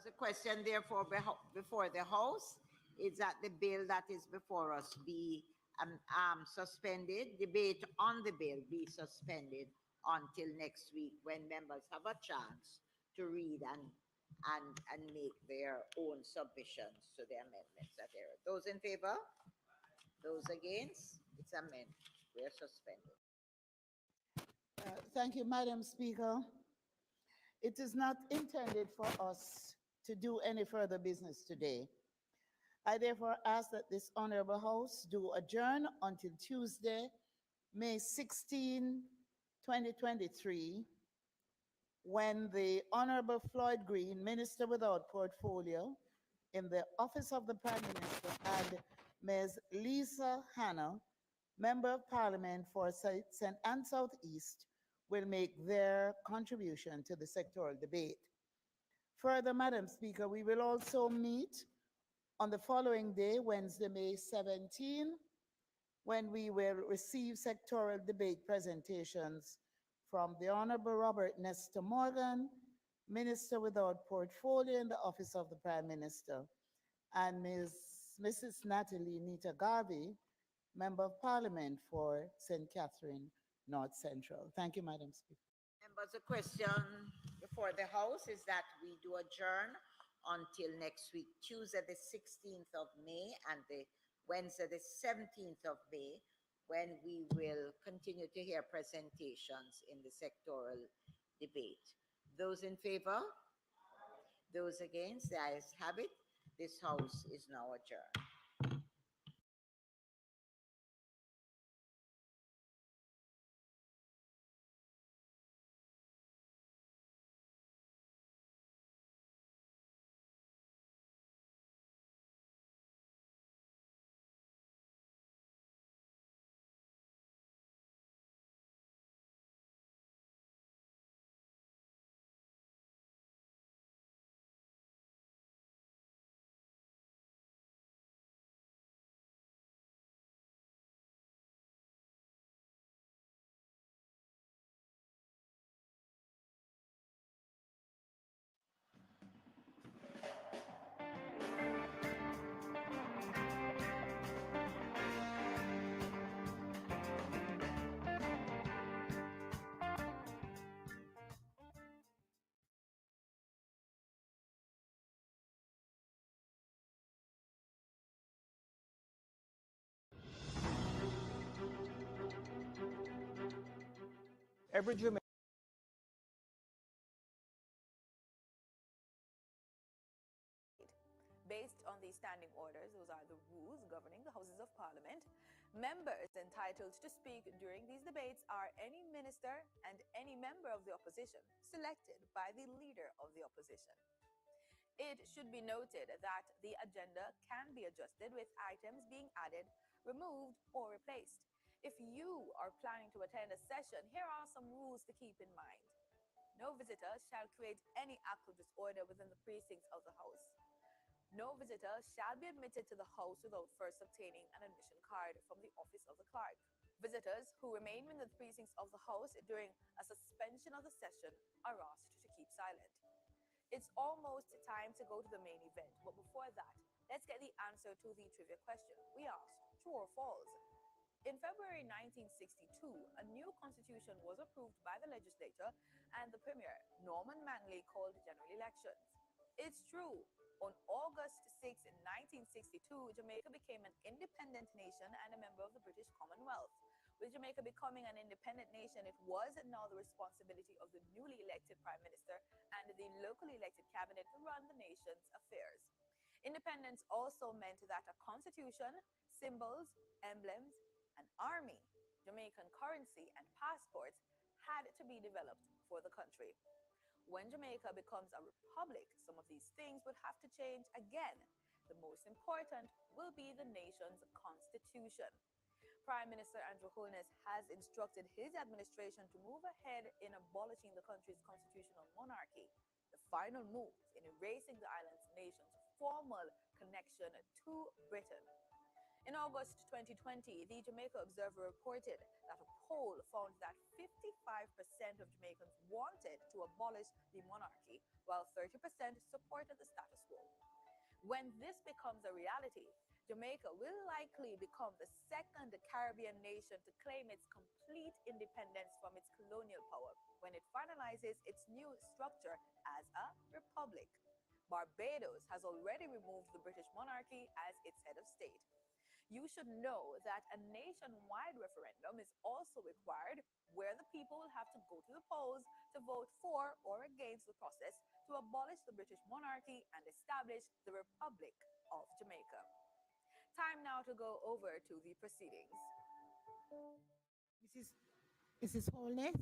The question therefore before the House is that the bill that is before us be suspended, debate on the bill be suspended until next week when members have a chance to read and make their own submissions to the amendments that there are. Those in favor? Those against? It's amended. We are suspended. Thank you, Madam Speaker. It is not intended for us to do any further business today. I therefore ask that this honorable House do adjourn until Tuesday, May 16, 2023, when the Honorable Floyd Green, Minister without portfolio in the Office of the Prime Minister, and Ms. Lisa Hanna, Member of Parliament for St. Anne Southeast, will make their contribution to the sectoral debate. Further, Madam Speaker, we will also meet on the following day, Wednesday, May 17, when we will receive sectoral debate presentations from the Honorable Robert Nestor Morgan, Minister without portfolio in the Office of the Prime Minister, and Mrs. Natalie Nita Garvey, Member of Parliament for St. Catherine North Central. Thank you, Madam Speaker. Members, the question before the House is that we do adjourn until next week, Tuesday the 16th of May and the Wednesday the 17th of May, when we will continue to hear presentations in the sectoral debate. Those in favor? Those against? The ayes have it. This House is now adjourned. Every Jamaican based on the standing orders, those are the rules governing the Houses of Parliament. Members entitled to speak during these debates are any minister and any member of the opposition selected by the leader of the opposition. It should be noted that the agenda can be adjusted with items being added, removed, or replaced. If you are planning to attend a session, here are some rules to keep in mind. No visitor shall create any act of disorder within the precincts of the House. No visitor shall be admitted to the House without first obtaining an admission card from the office of the clerk. Visitors who remain within the precincts of the House during a suspension of the session are asked to keep silent. It's almost time to go to the main event, but before that, let's get the answer to the trivia question. We asked, true or false? In February 1962, a new constitution was approved by the legislature and the premier, Norman Manley, called general elections. It's true. On August 6, 1962, Jamaica became an independent nation and a member of the British Commonwealth. With Jamaica becoming an independent nation, it was now the responsibility of the newly elected Prime Minister and the locally elected cabinet to run the nation's affairs. Independence also meant that a constitution, symbols, emblems, an army, Jamaican currency, and passports had to be developed for the country. When Jamaica becomes a republic, some of these things would have to change again. The most important will be the nation's constitution. Prime Minister Andrew Holness has instructed his administration to move ahead in abolishing the country's constitutional monarchy, the final move in erasing the island's nation's formal connection to Britain. In August 2020, the Jamaica Observer reported that a poll found that 55% of Jamaicans wanted to abolish the monarchy, while 30% supported the status quo. When this becomes a reality, Jamaica will likely become the second Caribbean nation to claim its complete independence from its colonial power when it finalizes its new structure as a republic. Barbados has already removed the British monarchy as its head of state. You should know that a nationwide referendum is also required, where the people will have to go to the polls to vote for or against the process to abolish the British monarchy and establish the Republic of Jamaica. Time now to go over to the proceedings. Mrs. Holness,